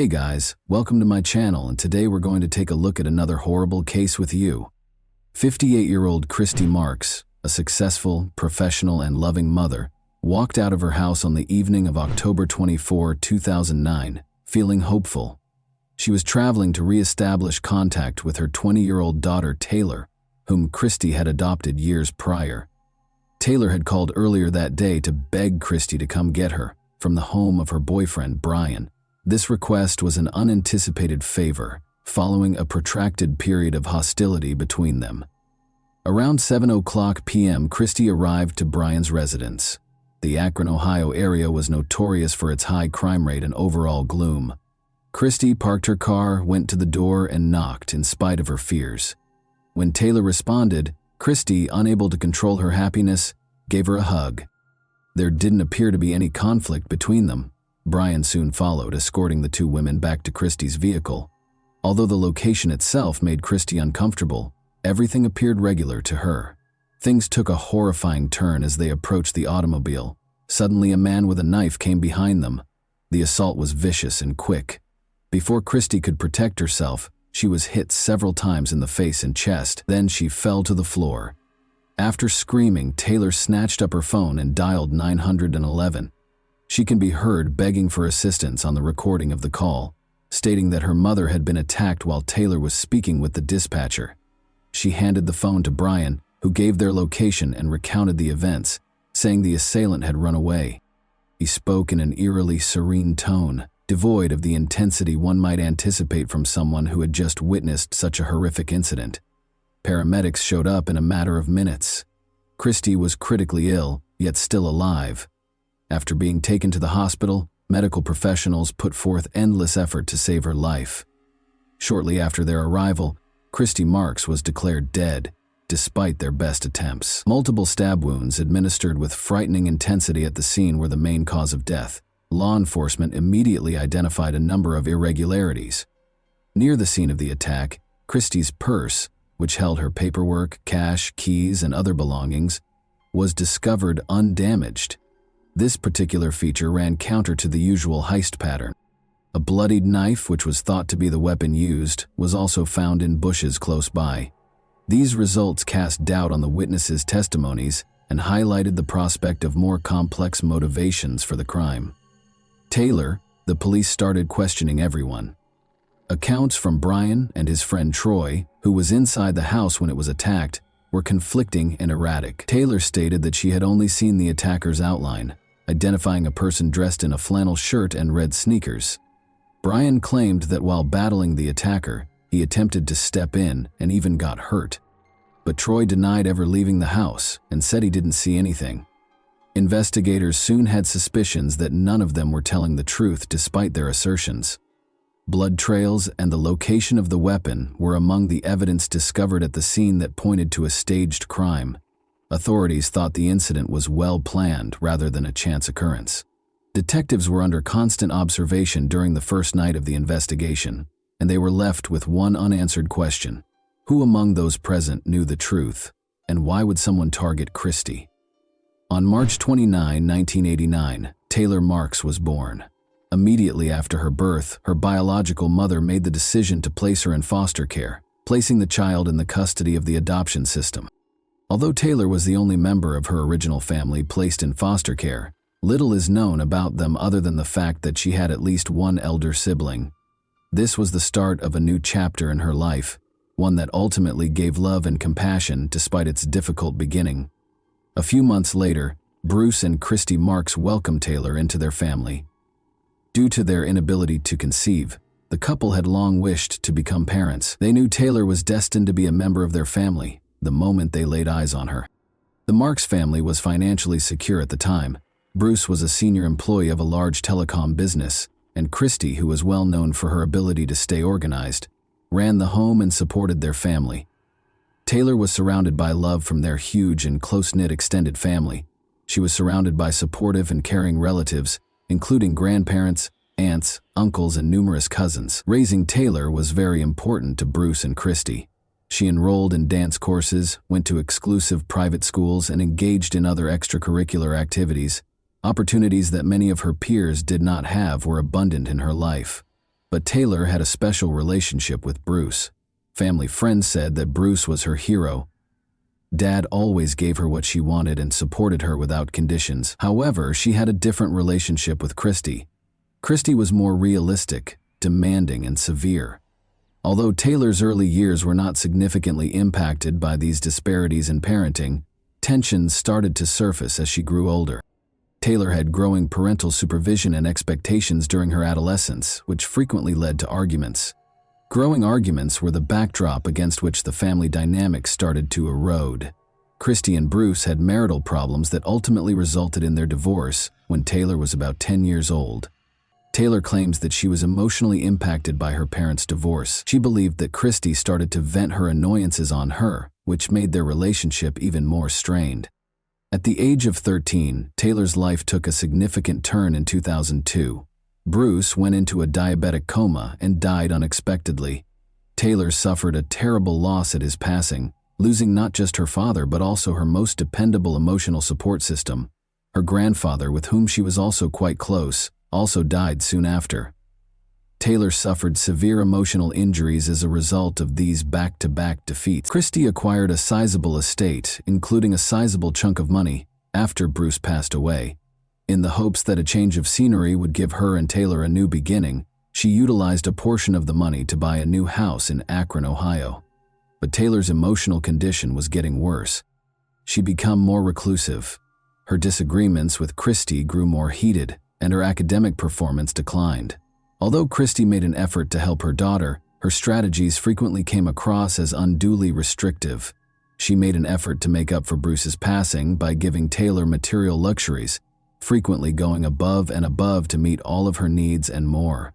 Hey guys, welcome to my channel, and today we're going to take a look at another horrible case with you. 58-year-old Christy Marks, a successful, professional, and loving mother, walked out of her house on the evening of October 24, 2009, feeling hopeful. She was traveling to re-establish contact with her 20-year-old daughter Taylor, whom Christy had adopted years prior. Taylor had called earlier that day to beg Christy to come get her from the home of her boyfriend Brian. This request was an unanticipated favor, following a protracted period of hostility between them. Around 7:00 p.m., Christy arrived to Brian's residence. The Akron, Ohio area was notorious for its high crime rate and overall gloom. Christy parked her car, went to the door, and knocked in spite of her fears. When Taylor responded, Christy, unable to control her happiness, gave her a hug. There didn't appear to be any conflict between them. Brian soon followed, escorting the two women back to Christy's vehicle. Although the location itself made Christy uncomfortable, everything appeared regular to her. Things took a horrifying turn as they approached the automobile. Suddenly, a man with a knife came behind them. The assault was vicious and quick. Before Christy could protect herself, she was hit several times in the face and chest. Then she fell to the floor. After screaming, Taylor snatched up her phone and dialed 911. She can be heard begging for assistance on the recording of the call, stating that her mother had been attacked while Taylor was speaking with the dispatcher. She handed the phone to Brian, who gave their location and recounted the events, saying the assailant had run away. He spoke in an eerily serene tone, devoid of the intensity one might anticipate from someone who had just witnessed such a horrific incident. Paramedics showed up in a matter of minutes. Christy was critically ill, yet still alive. After being taken to the hospital, medical professionals put forth endless effort to save her life. Shortly after their arrival, Christy Marks was declared dead, despite their best attempts. Multiple stab wounds administered with frightening intensity at the scene were the main cause of death. Law enforcement immediately identified a number of irregularities. Near the scene of the attack, Christy's purse, which held her paperwork, cash, keys, and other belongings, was discovered undamaged. This particular feature ran counter to the usual heist pattern. A bloodied knife, which was thought to be the weapon used, was also found in bushes close by. These results cast doubt on the witnesses' testimonies and highlighted the prospect of more complex motivations for the crime. Taylor, the police started questioning everyone. Accounts from Brian and his friend Troy, who was inside the house when it was attacked, were conflicting and erratic. Taylor stated that she had only seen the attacker's outline, identifying a person dressed in a flannel shirt and red sneakers. Brian claimed that while battling the attacker, he attempted to step in and even got hurt. But Troy denied ever leaving the house and said he didn't see anything. Investigators soon had suspicions that none of them were telling the truth despite their assertions. Blood trails and the location of the weapon were among the evidence discovered at the scene that pointed to a staged crime. Authorities thought the incident was well planned rather than a chance occurrence. Detectives were under constant observation during the first night of the investigation, and they were left with one unanswered question. Who among those present knew the truth, and why would someone target Christy? On March 29, 1989, Taylor Marks was born. Immediately after her birth, her biological mother made the decision to place her in foster care, placing the child in the custody of the adoption system. Although Taylor was the only member of her original family placed in foster care, little is known about them other than the fact that she had at least one elder sibling. This was the start of a new chapter in her life, one that ultimately gave love and compassion despite its difficult beginning. A few months later, Bruce and Christy Marks welcomed Taylor into their family. Due to their inability to conceive, the couple had long wished to become parents. They knew Taylor was destined to be a member of their family the moment they laid eyes on her. The Marks family was financially secure at the time. Bruce was a senior employee of a large telecom business, and Christy, who was well known for her ability to stay organized, ran the home and supported their family. Taylor was surrounded by love from their huge and close-knit extended family. She was surrounded by supportive and caring relatives, including grandparents, aunts, uncles, and numerous cousins. Raising Taylor was very important to Bruce and Christy. She enrolled in dance courses, went to exclusive private schools, and engaged in other extracurricular activities. Opportunities that many of her peers did not have were abundant in her life. But Taylor had a special relationship with Bruce. Family friends said that Bruce was her hero. Dad always gave her what she wanted and supported her without conditions. However, she had a different relationship with Christy. Christy was more realistic, demanding, and severe. Although Taylor's early years were not significantly impacted by these disparities in parenting, tensions started to surface as she grew older. Taylor had growing parental supervision and expectations during her adolescence, which frequently led to arguments. Growing arguments were the backdrop against which the family dynamic started to erode. Christy and Bruce had marital problems that ultimately resulted in their divorce when Taylor was about 10 years old. Taylor claims that she was emotionally impacted by her parents' divorce. She believed that Christy started to vent her annoyances on her, which made their relationship even more strained. At the age of 13, Taylor's life took a significant turn in 2002. Bruce went into a diabetic coma and died unexpectedly. Taylor suffered a terrible loss at his passing, losing not just her father but also her most dependable emotional support system. Her grandfather, with whom she was also quite close, also died soon after. Taylor suffered severe emotional injuries as a result of these back-to-back defeats. Christy acquired a sizable estate, including a sizable chunk of money, after Bruce passed away. In the hopes that a change of scenery would give her and Taylor a new beginning, she utilized a portion of the money to buy a new house in Akron, Ohio. But Taylor's emotional condition was getting worse. She became more reclusive. Her disagreements with Christy grew more heated, and her academic performance declined. Although Christy made an effort to help her daughter, her strategies frequently came across as unduly restrictive. She made an effort to make up for Bruce's passing by giving Taylor material luxuries, frequently going above and above to meet all of her needs and more.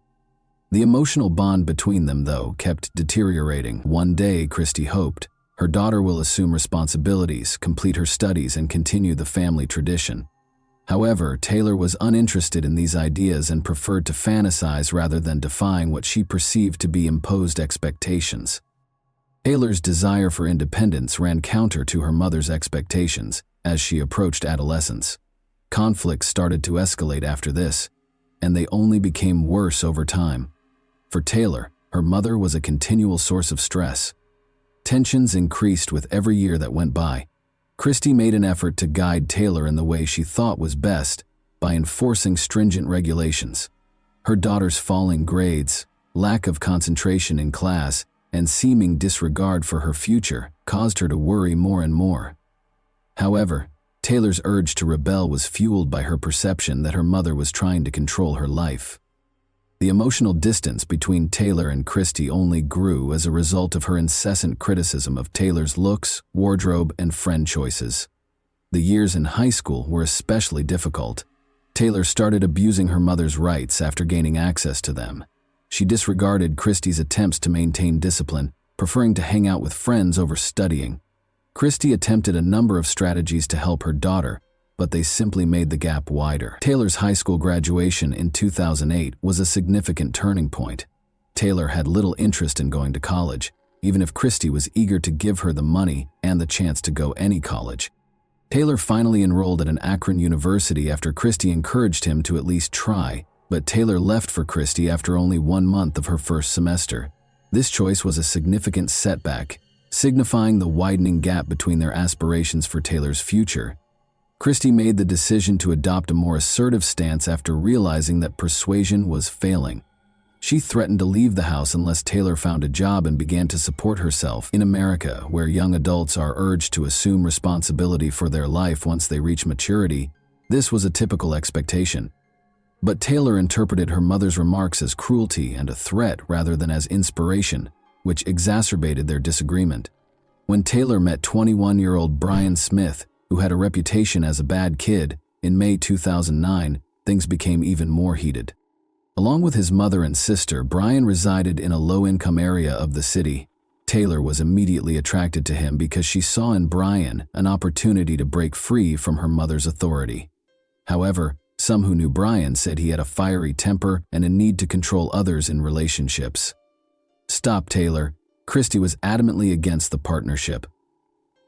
The emotional bond between them, though, kept deteriorating. One day, Christy hoped, her daughter will assume responsibilities, complete her studies, and continue the family tradition. However, Taylor was uninterested in these ideas and preferred to fantasize rather than defying what she perceived to be imposed expectations. Taylor's desire for independence ran counter to her mother's expectations as she approached adolescence. Conflicts started to escalate after this, and they only became worse over time. For Taylor, her mother was a continual source of stress. Tensions increased with every year that went by. Christy made an effort to guide Taylor in the way she thought was best by enforcing stringent regulations. Her daughter's falling grades, lack of concentration in class, and seeming disregard for her future caused her to worry more and more. However, Taylor's urge to rebel was fueled by her perception that her mother was trying to control her life. The emotional distance between Taylor and Christy only grew as a result of her incessant criticism of Taylor's looks, wardrobe, and friend choices. The years in high school were especially difficult. Taylor started abusing her mother's rights after gaining access to them. She disregarded Christy's attempts to maintain discipline, preferring to hang out with friends over studying. Christy attempted a number of strategies to help her daughter, but they simply made the gap wider. Taylor's high school graduation in 2008 was a significant turning point. Taylor had little interest in going to college, even if Christy was eager to give her the money and the chance to go any college. Taylor finally enrolled at an Akron university after Christy encouraged him to at least try, but Taylor left for Christy after only 1 month of her first semester. This choice was a significant setback, signifying the widening gap between their aspirations for Taylor's future. Christy made the decision to adopt a more assertive stance after realizing that persuasion was failing. She threatened to leave the house unless Taylor found a job and began to support herself. In America, where young adults are urged to assume responsibility for their life once they reach maturity, this was a typical expectation. But Taylor interpreted her mother's remarks as cruelty and a threat rather than as inspiration, which exacerbated their disagreement. When Taylor met 21-year-old Brian Smith, who had a reputation as a bad kid, in May 2009, things became even more heated. Along with his mother and sister, Brian resided in a low-income area of the city. Taylor was immediately attracted to him because she saw in Brian an opportunity to break free from her mother's authority. However, some who knew Brian said he had a fiery temper and a need to control others in relationships. "Stop, Taylor." Christy was adamantly against the partnership.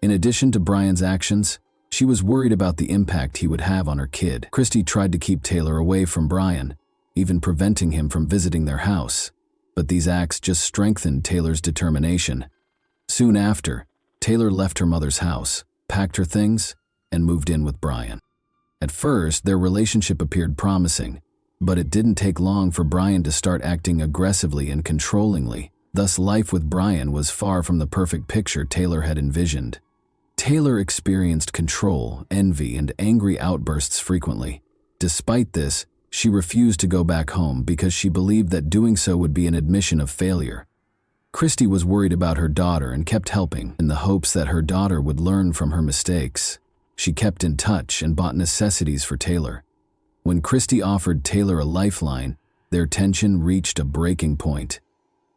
In addition to Brian's actions, she was worried about the impact he would have on her kid. Christy tried to keep Taylor away from Brian, even preventing him from visiting their house. but these acts just strengthened Taylor's determination. Soon after, Taylor left her mother's house, packed her things, and moved in with Brian. At first, their relationship appeared promising, but it didn't take long for Brian to start acting aggressively and controllingly. Thus, life with Brian was far from the perfect picture Taylor had envisioned. Taylor experienced control, envy, and angry outbursts frequently. Despite this, she refused to go back home because she believed that doing so would be an admission of failure. Christy was worried about her daughter and kept helping in the hopes that her daughter would learn from her mistakes. She kept in touch and bought necessities for Taylor. When Christy offered Taylor a lifeline, their tension reached a breaking point.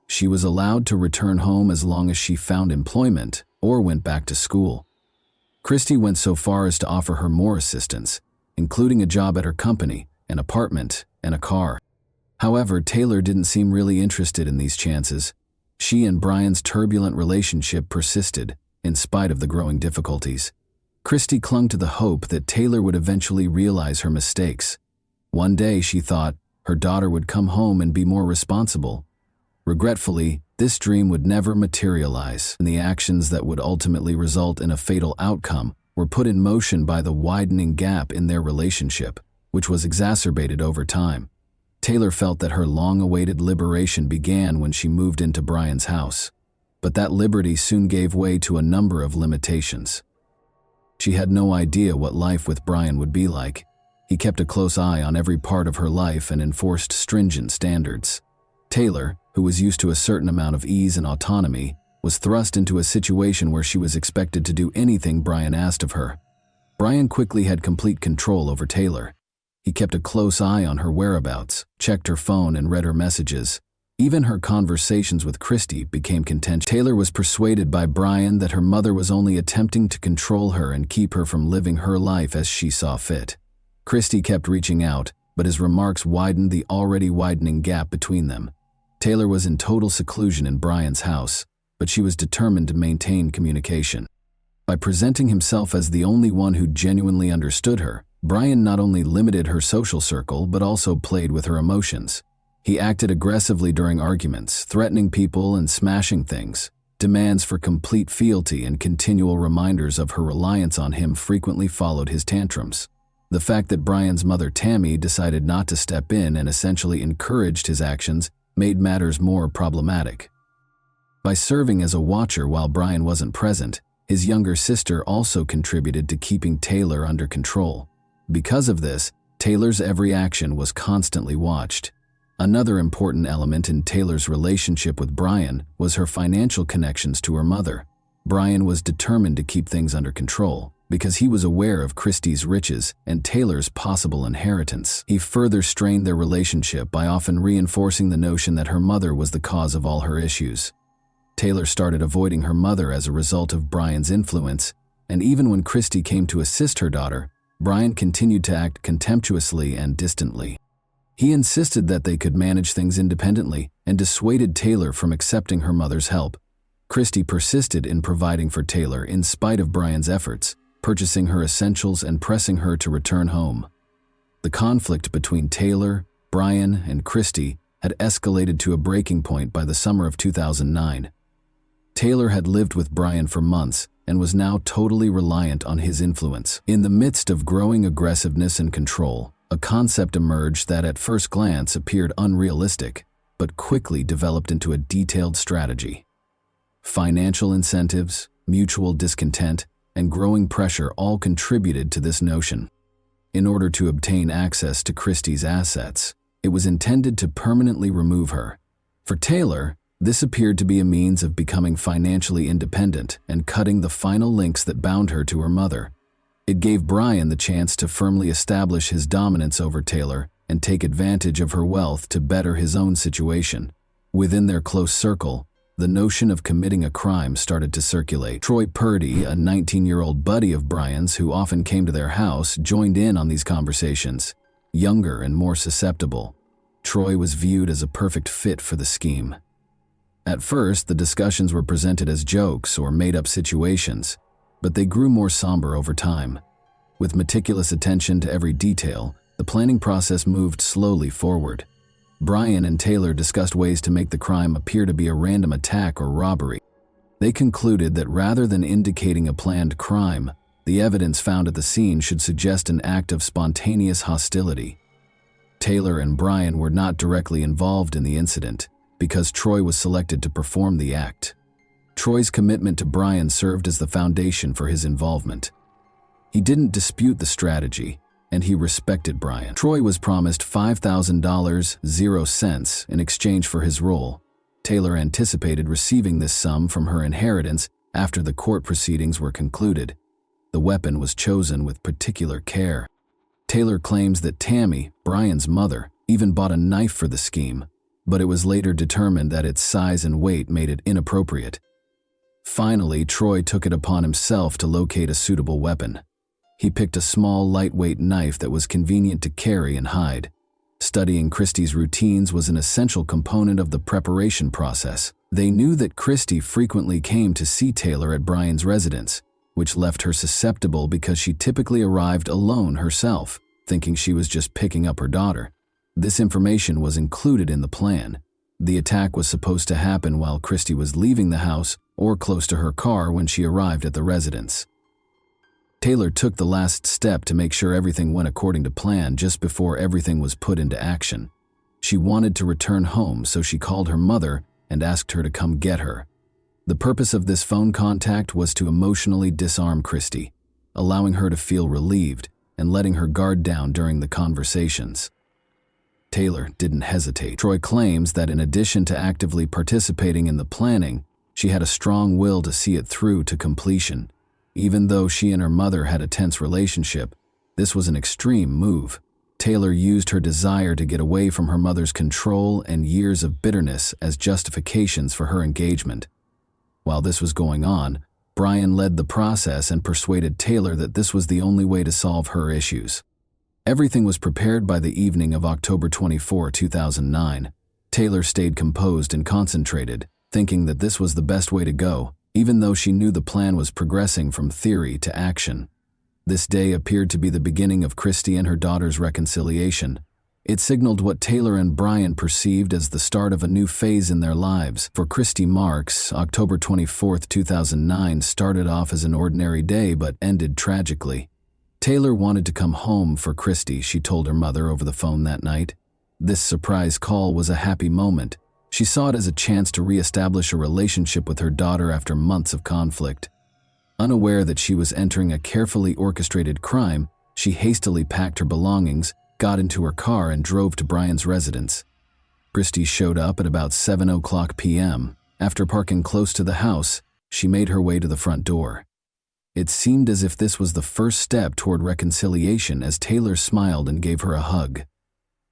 She was allowed to return home as long as she found employment or went back to school. Christy went so far as to offer her more assistance, including a job at her company, an apartment, and a car. However, Taylor didn't seem really interested in these chances. She and Brian's turbulent relationship persisted, in spite of the growing difficulties. Christy clung to the hope that Taylor would eventually realize her mistakes. One day, she thought, her daughter would come home and be more responsible. Regretfully, this dream would never materialize, and the actions that would ultimately result in a fatal outcome were put in motion by the widening gap in their relationship, which was exacerbated over time. Taylor felt that her long-awaited liberation began when she moved into Brian's house, but that liberty soon gave way to a number of limitations. She had no idea what life with Brian would be like. He kept a close eye on every part of her life and enforced stringent standards. Taylor, who was used to a certain amount of ease and autonomy, was thrust into a situation where she was expected to do anything Brian asked of her. Brian quickly had complete control over Taylor. He kept a close eye on her whereabouts, checked her phone, and read her messages. Even her conversations with Christy became contentious. Taylor was persuaded by Brian that her mother was only attempting to control her and keep her from living her life as she saw fit. Christy kept reaching out, but his remarks widened the already widening gap between them. Taylor was in total seclusion in Brian's house, but she was determined to maintain communication. By presenting himself as the only one who genuinely understood her, Brian not only limited her social circle but also played with her emotions. He acted aggressively during arguments, threatening people and smashing things. Demands for complete fealty and continual reminders of her reliance on him frequently followed his tantrums. The fact that Brian's mother, Tammy, decided not to step in and essentially encouraged his actions made matters more problematic. By serving as a watcher while Brian wasn't present, his younger sister also contributed to keeping Taylor under control. Because of this, Taylor's every action was constantly watched. Another important element in Taylor's relationship with Brian was her financial connections to her mother. Brian was determined to keep things under control because he was aware of Christy's riches and Taylor's possible inheritance. He further strained their relationship by often reinforcing the notion that her mother was the cause of all her issues. Taylor started avoiding her mother as a result of Brian's influence, and even when Christy came to assist her daughter, Brian continued to act contemptuously and distantly. He insisted that they could manage things independently and dissuaded Taylor from accepting her mother's help. Christy persisted in providing for Taylor in spite of Brian's efforts, purchasing her essentials and pressing her to return home. The conflict between Taylor, Brian, and Christy had escalated to a breaking point by the summer of 2009. Taylor had lived with Brian for months and was now totally reliant on his influence. In the midst of growing aggressiveness and control, a concept emerged that at first glance appeared unrealistic, but quickly developed into a detailed strategy. Financial incentives, mutual discontent, and growing pressure all contributed to this notion. In order to obtain access to Christy's assets, it was intended to permanently remove her. For Taylor, this appeared to be a means of becoming financially independent and cutting the final links that bound her to her mother. It gave Brian the chance to firmly establish his dominance over Taylor and take advantage of her wealth to better his own situation. Within their close circle, the notion of committing a crime started to circulate. Troy Purdy, a 19-year-old buddy of Brian's who often came to their house, joined in on these conversations. Younger and more susceptible, Troy was viewed as a perfect fit for the scheme. At first, the discussions were presented as jokes or made-up situations, but they grew more somber over time. With meticulous attention to every detail, the planning process moved slowly forward. Brian and Taylor discussed ways to make the crime appear to be a random attack or robbery. They concluded that rather than indicating a planned crime, the evidence found at the scene should suggest an act of spontaneous hostility. Taylor and Brian were not directly involved in the incident because Troy was selected to perform the act. Troy's commitment to Brian served as the foundation for his involvement. He didn't dispute the strategy, and he respected Brian. Troy was promised $5,000 in exchange for his role. Taylor anticipated receiving this sum from her inheritance after the court proceedings were concluded. The weapon was chosen with particular care. Taylor claims that Tammy, Brian's mother, even bought a knife for the scheme, but it was later determined that its size and weight made it inappropriate. Finally, Troy took it upon himself to locate a suitable weapon. He picked a small, lightweight knife that was convenient to carry and hide. Studying Christie's routines was an essential component of the preparation process. They knew that Christie frequently came to see Taylor at Brian's residence, which left her susceptible because she typically arrived alone herself, thinking she was just picking up her daughter. This information was included in the plan. The attack was supposed to happen while Christie was leaving the house or close to her car when she arrived at the residence. Taylor took the last step to make sure everything went according to plan just before everything was put into action. She wanted to return home, so she called her mother and asked her to come get her. The purpose of this phone contact was to emotionally disarm Christie, allowing her to feel relieved and letting her guard down during the conversations. Taylor didn't hesitate. Troy claims that in addition to actively participating in the planning, she had a strong will to see it through to completion. Even though she and her mother had a tense relationship, this was an extreme move. Taylor used her desire to get away from her mother's control and years of bitterness as justifications for her engagement. While this was going on, Brian led the process and persuaded Taylor that this was the only way to solve her issues. Everything was prepared by the evening of October 24, 2009. Taylor stayed composed and concentrated, thinking that this was the best way to go, even though she knew the plan was progressing from theory to action. This day appeared to be the beginning of Christie and her daughter's reconciliation. It signaled what Taylor and Brian perceived as the start of a new phase in their lives. For Christie Marks, October 24, 2009 started off as an ordinary day but ended tragically. Taylor wanted to come home for Christie, she told her mother over the phone that night. This surprise call was a happy moment. She saw it as a chance to reestablish a relationship with her daughter after months of conflict. Unaware that she was entering a carefully orchestrated crime, she hastily packed her belongings, got into her car, and drove to Brian's residence. Christie showed up at about 7:00 p.m. After parking close to the house, she made her way to the front door. It seemed as if this was the first step toward reconciliation as Taylor smiled and gave her a hug.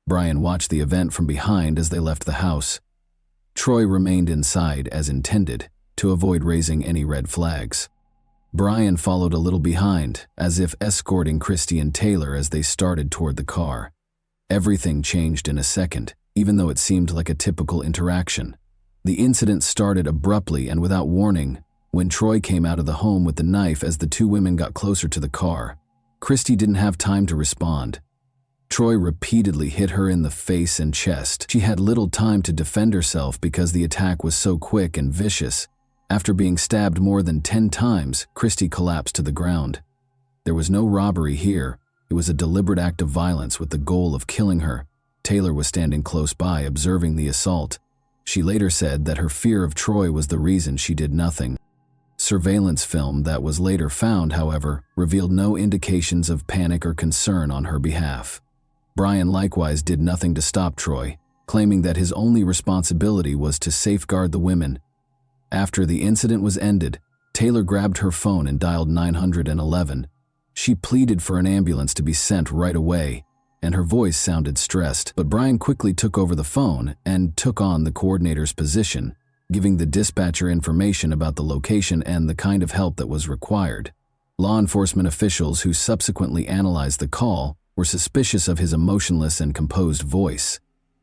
Brian watched the event from behind as they left the house. Troy remained inside as intended, to avoid raising any red flags. Brian followed a little behind, as if escorting Christie and Taylor as they started toward the car. Everything changed in a second, even though it seemed like a typical interaction. The incident started abruptly and without warning when Troy came out of the home with the knife as the two women got closer to the car. Christie didn't have time to respond. Troy repeatedly hit her in the face and chest. She had little time to defend herself because the attack was so quick and vicious. After being stabbed more than 10 times, Christie collapsed to the ground. There was no robbery here. It was a deliberate act of violence with the goal of killing her. Taylor was standing close by, observing the assault. She later said that her fear of Troy was the reason she did nothing. Surveillance film that was later found, however, revealed no indications of panic or concern on her behalf. Brian likewise did nothing to stop Troy, claiming that his only responsibility was to safeguard the women. After the incident was ended, Taylor grabbed her phone and dialed 911. She pleaded for an ambulance to be sent right away, and her voice sounded stressed, but Brian quickly took over the phone and took on the coordinator's position, giving the dispatcher information about the location and the kind of help that was required. Law enforcement officials who subsequently analyzed the call were suspicious of his emotionless and composed voice.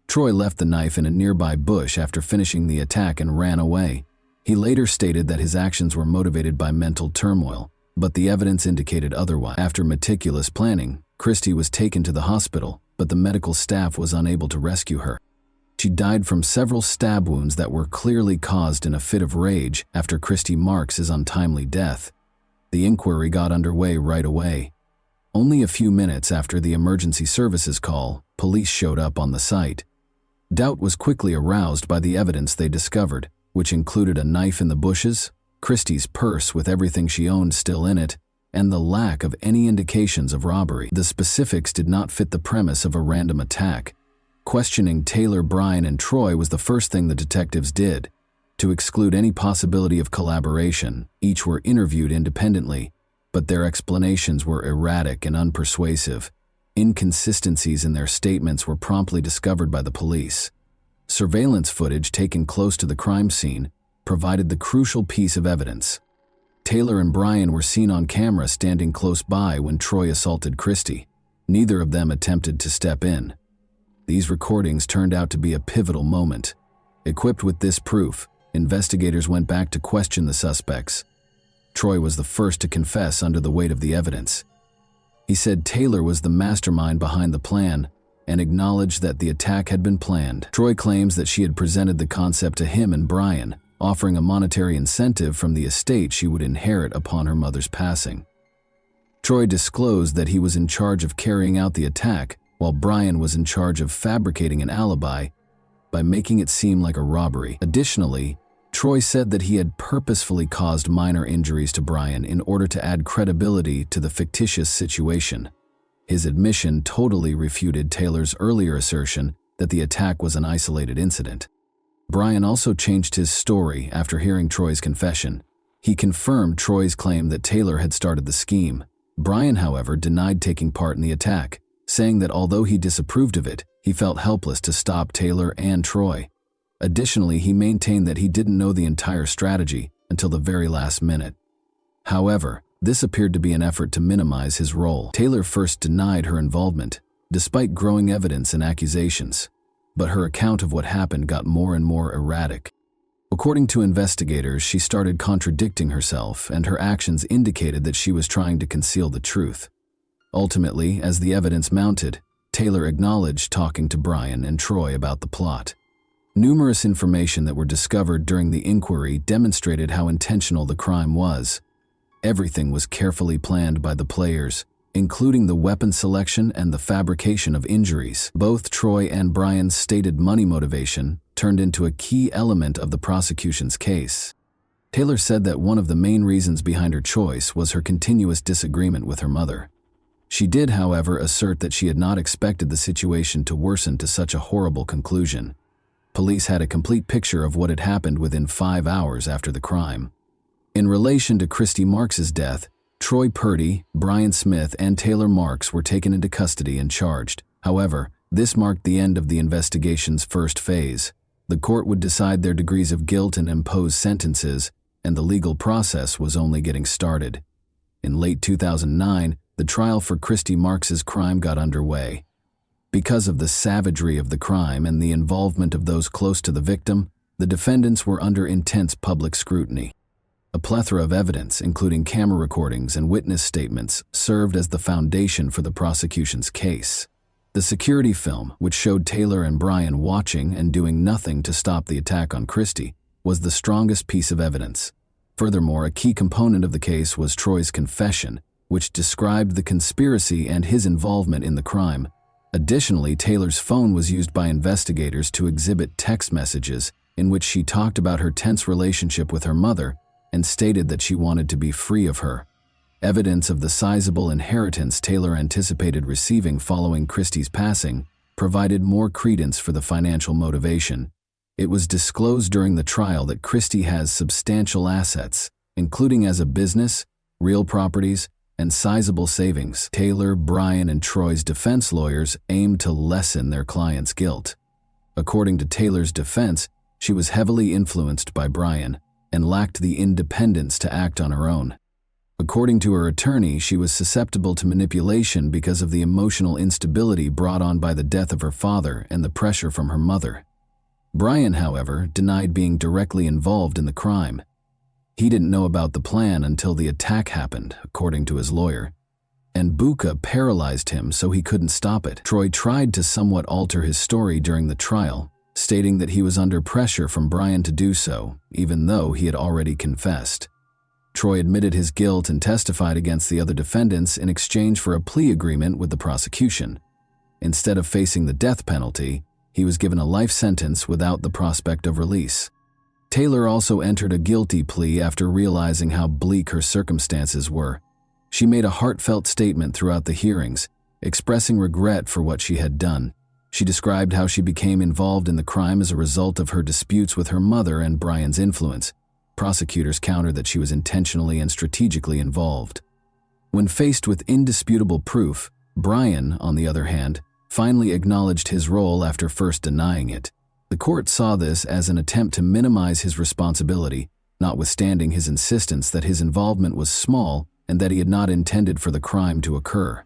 Troy left the knife in a nearby bush after finishing the attack and ran away. He later stated that his actions were motivated by mental turmoil, but the evidence indicated otherwise. After meticulous planning, Christie was taken to the hospital, but the medical staff was unable to rescue her. She died from several stab wounds that were clearly caused in a fit of rage after Christy Marks' untimely death. The inquiry got underway right away. Only a few minutes after the emergency services call, police showed up on the site. Doubt was quickly aroused by the evidence they discovered, which included a knife in the bushes, Christy's purse with everything she owned still in it, and the lack of any indications of robbery. The specifics did not fit the premise of a random attack. Questioning Taylor, Brian, and Troy was the first thing the detectives did. To exclude any possibility of collaboration, each were interviewed independently, but their explanations were erratic and unpersuasive. Inconsistencies in their statements were promptly discovered by the police. Surveillance footage taken close to the crime scene provided the crucial piece of evidence. Taylor and Brian were seen on camera standing close by when Troy assaulted Christy. Neither of them attempted to step in. These recordings turned out to be a pivotal moment. Equipped with this proof, investigators went back to question the suspects. Troy was the first to confess under the weight of the evidence. He said Taylor was the mastermind behind the plan and acknowledged that the attack had been planned. Troy claims that she had presented the concept to him and Brian, offering a monetary incentive from the estate she would inherit upon her mother's passing. Troy disclosed that he was in charge of carrying out the attack, while Brian was in charge of fabricating an alibi by making it seem like a robbery. Additionally, Troy said that he had purposefully caused minor injuries to Brian in order to add credibility to the fictitious situation. His admission totally refuted Taylor's earlier assertion that the attack was an isolated incident. Brian also changed his story after hearing Troy's confession. He confirmed Troy's claim that Taylor had started the scheme. Brian, however, denied taking part in the attack, saying that although he disapproved of it, he felt helpless to stop Taylor and Troy. Additionally, he maintained that he didn't know the entire strategy until the very last minute. However, this appeared to be an effort to minimize his role. Taylor first denied her involvement, despite growing evidence and accusations, but her account of what happened got more and more erratic. According to investigators, she started contradicting herself, and her actions indicated that she was trying to conceal the truth. Ultimately, as the evidence mounted, Taylor acknowledged talking to Brian and Troy about the plot. Numerous information that were discovered during the inquiry demonstrated how intentional the crime was. Everything was carefully planned by the players, including the weapon selection and the fabrication of injuries. Both Troy and Brian's stated money motivation turned into a key element of the prosecution's case. Taylor said that one of the main reasons behind her choice was her continuous disagreement with her mother. She did, however, assert that she had not expected the situation to worsen to such a horrible conclusion. Police had a complete picture of what had happened within 5 hours after the crime. In relation to Christy Marks' death, Troy Purdy, Brian Smith, and Taylor Marks were taken into custody and charged. However, this marked the end of the investigation's first phase. The court would decide their degrees of guilt and impose sentences, and the legal process was only getting started. In late 2009, the trial for Christy Marks' crime got underway. Because of the savagery of the crime and the involvement of those close to the victim, the defendants were under intense public scrutiny. A plethora of evidence, including camera recordings and witness statements, served as the foundation for the prosecution's case. The security film, which showed Taylor and Brian watching and doing nothing to stop the attack on Christy, was the strongest piece of evidence. Furthermore, a key component of the case was Troy's confession, which described the conspiracy and his involvement in the crime. Additionally, Taylor's phone was used by investigators to exhibit text messages in which she talked about her tense relationship with her mother and stated that she wanted to be free of her. Evidence of the sizable inheritance Taylor anticipated receiving following Christy's passing provided more credence for the financial motivation. It was disclosed during the trial that Christy has substantial assets, including as a business, real properties, and sizable savings. Taylor, Brian, and Troy's defense lawyers aimed to lessen their client's guilt. According to Taylor's defense, she was heavily influenced by Brian and lacked the independence to act on her own. According to her attorney, she was susceptible to manipulation because of the emotional instability brought on by the death of her father and the pressure from her mother. Brian, however, denied being directly involved in the crime. He didn't know about the plan until the attack happened, according to his lawyer, and Buka paralyzed him so he couldn't stop it. Troy tried to somewhat alter his story during the trial, stating that he was under pressure from Brian to do so, even though he had already confessed. Troy admitted his guilt and testified against the other defendants in exchange for a plea agreement with the prosecution. Instead of facing the death penalty, he was given a life sentence without the prospect of release. Taylor also entered a guilty plea after realizing how bleak her circumstances were. She made a heartfelt statement throughout the hearings, expressing regret for what she had done. She described how she became involved in the crime as a result of her disputes with her mother and Brian's influence. Prosecutors countered that she was intentionally and strategically involved. When faced with indisputable proof, Brian, on the other hand, finally acknowledged his role after first denying it. The court saw this as an attempt to minimize his responsibility, notwithstanding his insistence that his involvement was small and that he had not intended for the crime to occur.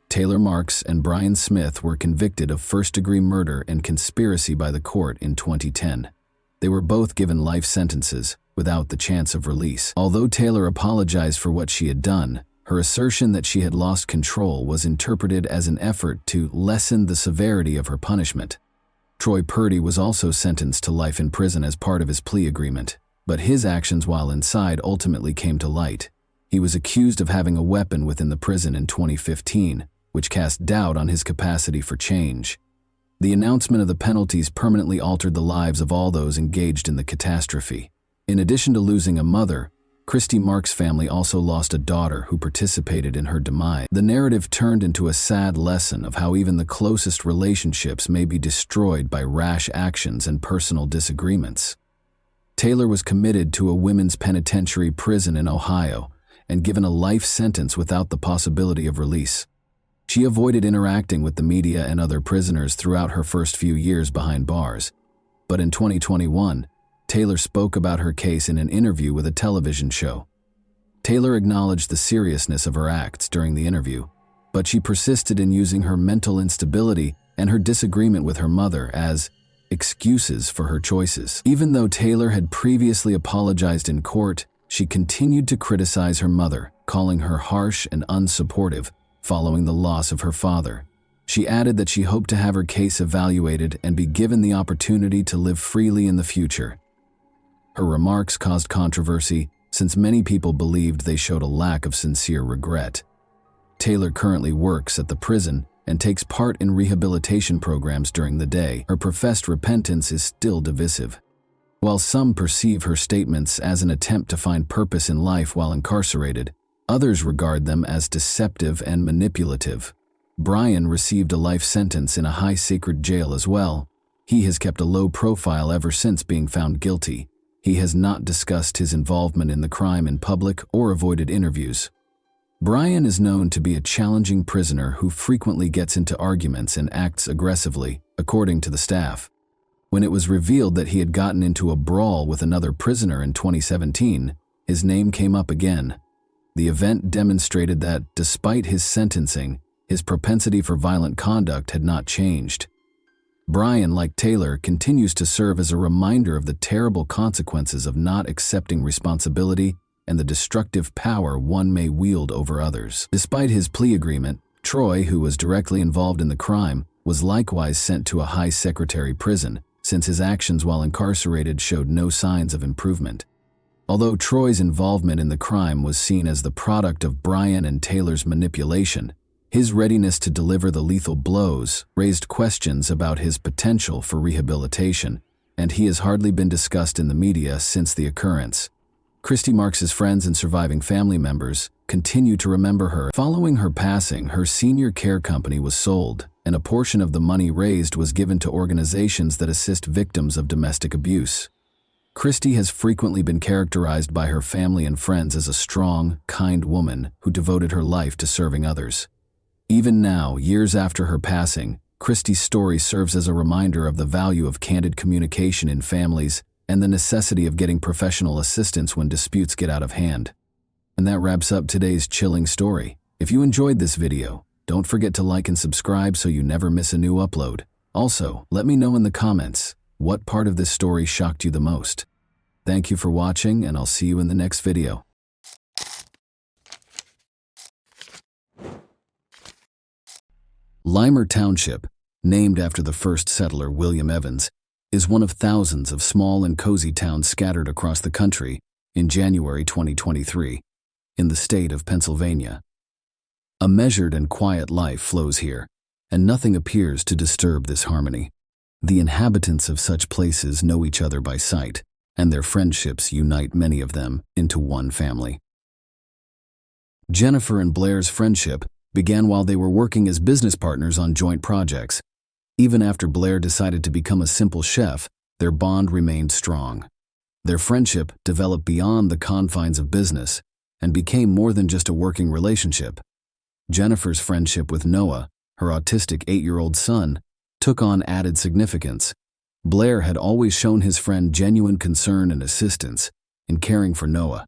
Taylor Marks and Brian Smith were convicted of first-degree murder and conspiracy by the court in 2010. They were both given life sentences, without the chance of release. Although Taylor apologized for what she had done, her assertion that she had lost control was interpreted as an effort to lessen the severity of her punishment. Troy Purdy was also sentenced to life in prison as part of his plea agreement, but his actions while inside ultimately came to light. He was accused of having a weapon within the prison in 2015, which cast doubt on his capacity for change. The announcement of the penalties permanently altered the lives of all those engaged in the catastrophe. In addition to losing a mother, Christy Marks' family also lost a daughter who participated in her demise. The narrative turned into a sad lesson of how even the closest relationships may be destroyed by rash actions and personal disagreements. Taylor was committed to a women's penitentiary prison in Ohio and given a life sentence without the possibility of release. She avoided interacting with the media and other prisoners throughout her first few years behind bars. But in 2021, Taylor spoke about her case in an interview with a television show. Taylor acknowledged the seriousness of her acts during the interview, but she persisted in using her mental instability and her disagreement with her mother as excuses for her choices. Even though Taylor had previously apologized in court, she continued to criticize her mother, calling her harsh and unsupportive following the loss of her father. She added that she hoped to have her case evaluated and be given the opportunity to live freely in the future. Her remarks caused controversy since many people believed they showed a lack of sincere regret. Taylor currently works at the prison and takes part in rehabilitation programs during the day. Her professed repentance is still divisive. While some perceive her statements as an attempt to find purpose in life while incarcerated, others regard them as deceptive and manipulative. Brian received a life sentence in a high-secret jail as well. He has kept a low profile ever since being found guilty. He has not discussed his involvement in the crime in public or avoided interviews. Brian is known to be a challenging prisoner who frequently gets into arguments and acts aggressively, according to the staff. When it was revealed that he had gotten into a brawl with another prisoner in 2017, his name came up again. The event demonstrated that, despite his sentencing, his propensity for violent conduct had not changed. Brian, like Taylor, continues to serve as a reminder of the terrible consequences of not accepting responsibility and the destructive power one may wield over others. Despite his plea agreement, Troy, who was directly involved in the crime, was likewise sent to a high secretary prison, since his actions while incarcerated showed no signs of improvement. Although Troy's involvement in the crime was seen as the product of Brian and Taylor's manipulation, his readiness to deliver the lethal blows raised questions about his potential for rehabilitation, and he has hardly been discussed in the media since the occurrence. Christy Marks' friends and surviving family members continue to remember her. Following her passing, her senior care company was sold, and a portion of the money raised was given to organizations that assist victims of domestic abuse. Christy has frequently been characterized by her family and friends as a strong, kind woman who devoted her life to serving others. Even now, years after her passing, Christy's story serves as a reminder of the value of candid communication in families and the necessity of getting professional assistance when disputes get out of hand. And that wraps up today's chilling story. If you enjoyed this video, don't forget to like and subscribe so you never miss a new upload. Also, let me know in the comments, what part of this story shocked you the most? Thank you for watching, and I'll see you in the next video. Limer Township, named after the first settler William Evans, is one of thousands of small and cozy towns scattered across the country in January 2023, in the state of Pennsylvania. A measured and quiet life flows here, and nothing appears to disturb this harmony. The inhabitants of such places know each other by sight, and their friendships unite many of them into one family. Jennifer and Blair's friendship began while they were working as business partners on joint projects. Even after Blair decided to become a simple chef, their bond remained strong. Their friendship developed beyond the confines of business and became more than just a working relationship. Jennifer's friendship with Noah, her autistic 8-year-old son, took on added significance. Blair had always shown his friend genuine concern and assistance in caring for Noah.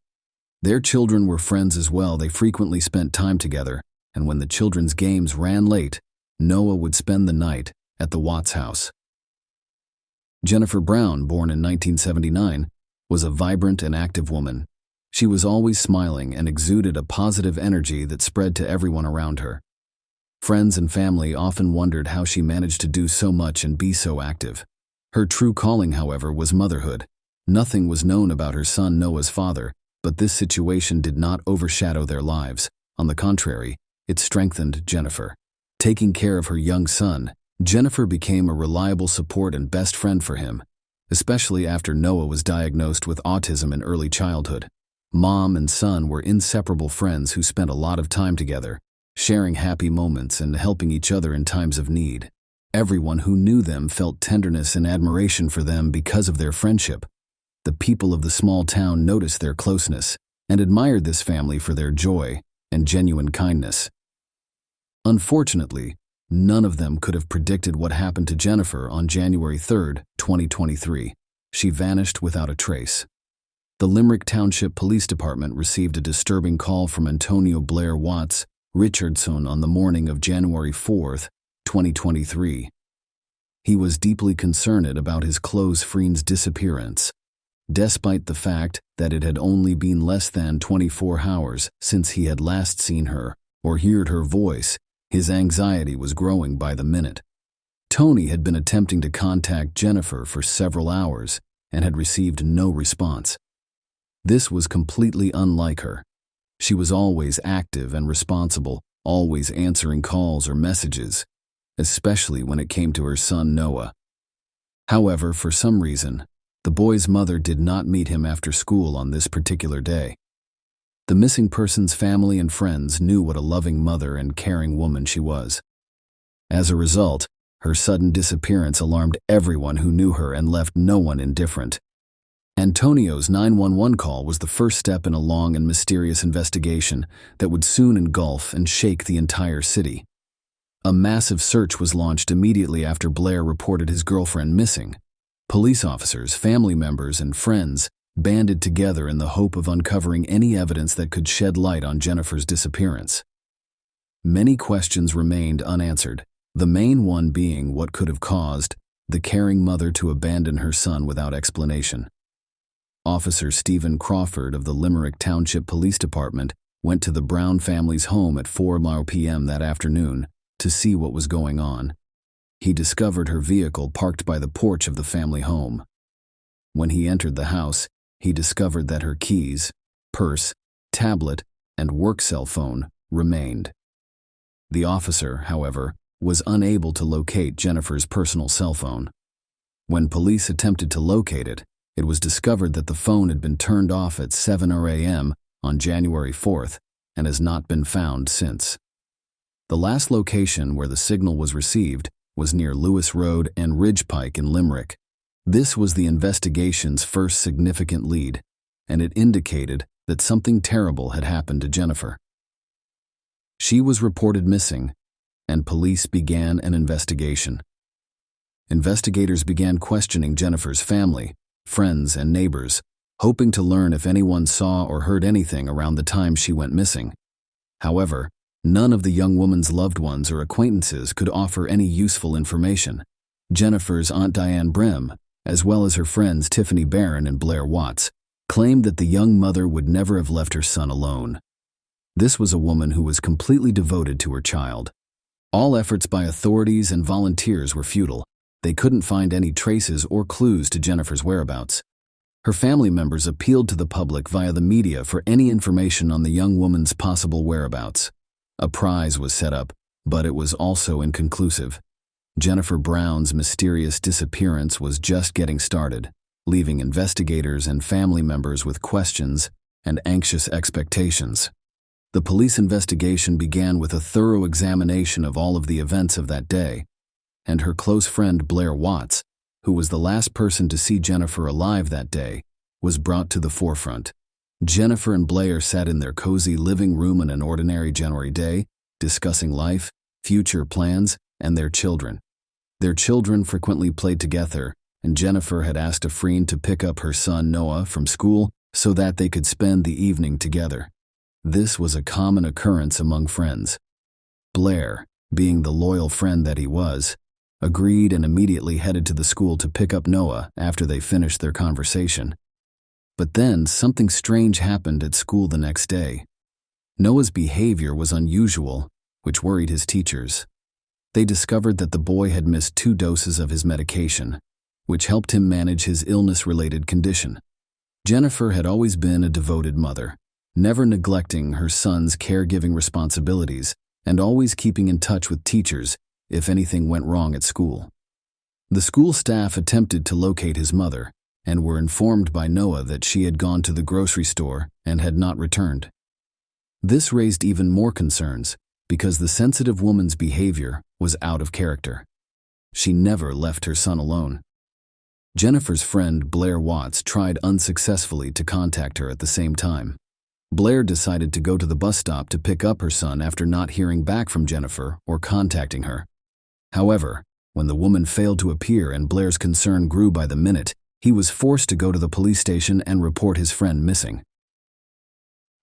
Their children were friends as well. They frequently spent time together, and when the children's games ran late, Noah would spend the night at the Watts house. Jennifer Brown, born in 1979, was a vibrant and active woman. She was always smiling and exuded a positive energy that spread to everyone around her. Friends and family often wondered how she managed to do so much and be so active. Her true calling, however, was motherhood. Nothing was known about her son Noah's father, but this situation did not overshadow their lives. On the contrary, it strengthened Jennifer. Taking care of her young son, Jennifer became a reliable support and best friend for him, especially after Noah was diagnosed with autism in early childhood. Mom and son were inseparable friends who spent a lot of time together, sharing happy moments and helping each other in times of need. Everyone who knew them felt tenderness and admiration for them because of their friendship. The people of the small town noticed their closeness and admired this family for their joy and genuine kindness. Unfortunately, none of them could have predicted what happened to Jennifer on January 3, 2023. She vanished without a trace. The Limerick Township Police Department received a disturbing call from Antonio Blair Watts Richardson on the morning of January 4, 2023. He was deeply concerned about his close friend's disappearance. Despite the fact that it had only been less than 24 hours since he had last seen her or heard her voice, his anxiety was growing by the minute. Tony had been attempting to contact Jennifer for several hours and had received no response. This was completely unlike her. She was always active and responsible, always answering calls or messages, especially when it came to her son Noah. However, for some reason, the boy's mother did not meet him after school on this particular day. The missing person's family and friends knew what a loving mother and caring woman she was. As a result, her sudden disappearance alarmed everyone who knew her and left no one indifferent. Antonio's 911 call was the first step in a long and mysterious investigation that would soon engulf and shake the entire city. A massive search was launched immediately after Blair reported his girlfriend missing. Police officers, family members, and friends banded together in the hope of uncovering any evidence that could shed light on Jennifer's disappearance. Many questions remained unanswered, the main one being what could have caused the caring mother to abandon her son without explanation. Officer Stephen Crawford of the Limerick Township Police Department went to the Brown family's home at 4 p.m. that afternoon to see what was going on. He discovered her vehicle parked by the porch of the family home. When he entered the house, he discovered that her keys, purse, tablet, and work cell phone remained. The officer, however, was unable to locate Jennifer's personal cell phone. When police attempted to locate it, it was discovered that the phone had been turned off at 7 a.m. on January 4th and has not been found since. The last location where the signal was received was near Lewis Road and Ridge Pike in Limerick. This was the investigation's first significant lead, and it indicated that something terrible had happened to Jennifer. She was reported missing, and police began an investigation. Investigators began questioning Jennifer's family, friends, and neighbors, hoping to learn if anyone saw or heard anything around the time she went missing. However, none of the young woman's loved ones or acquaintances could offer any useful information. Jennifer's Aunt Diane Brem, as well as her friends Tiffany Barron and Blair Watts, claimed that the young mother would never have left her son alone. This was a woman who was completely devoted to her child. All efforts by authorities and volunteers were futile. They couldn't find any traces or clues to Jennifer's whereabouts. Her family members appealed to the public via the media for any information on the young woman's possible whereabouts. A prize was set up, but it was also inconclusive. Jennifer Brown's mysterious disappearance was just getting started, leaving investigators and family members with questions and anxious expectations. The police investigation began with a thorough examination of all of the events of that day, and her close friend Blair Watts, who was the last person to see Jennifer alive that day, was brought to the forefront. Jennifer and Blair sat in their cozy living room on an ordinary January day, discussing life, future plans, and their children. Their children frequently played together, and Jennifer had asked a friend to pick up her son Noah from school so that they could spend the evening together. This was a common occurrence among friends. Blair, being the loyal friend that he was, agreed and immediately headed to the school to pick up Noah after they finished their conversation. But then something strange happened at school the next day. Noah's behavior was unusual, which worried his teachers. They discovered that the boy had missed 2 doses of his medication, which helped him manage his illness-related condition. Jennifer had always been a devoted mother, never neglecting her son's caregiving responsibilities and always keeping in touch with teachers if anything went wrong at school. The school staff attempted to locate his mother and were informed by Noah that she had gone to the grocery store and had not returned. This raised even more concerns because the sensitive woman's behavior was out of character. She never left her son alone. Jennifer's friend Blair Watts tried unsuccessfully to contact her at the same time. Blair decided to go to the bus stop to pick up her son after not hearing back from Jennifer or contacting her. However, when the woman failed to appear and Blair's concern grew by the minute, he was forced to go to the police station and report his friend missing.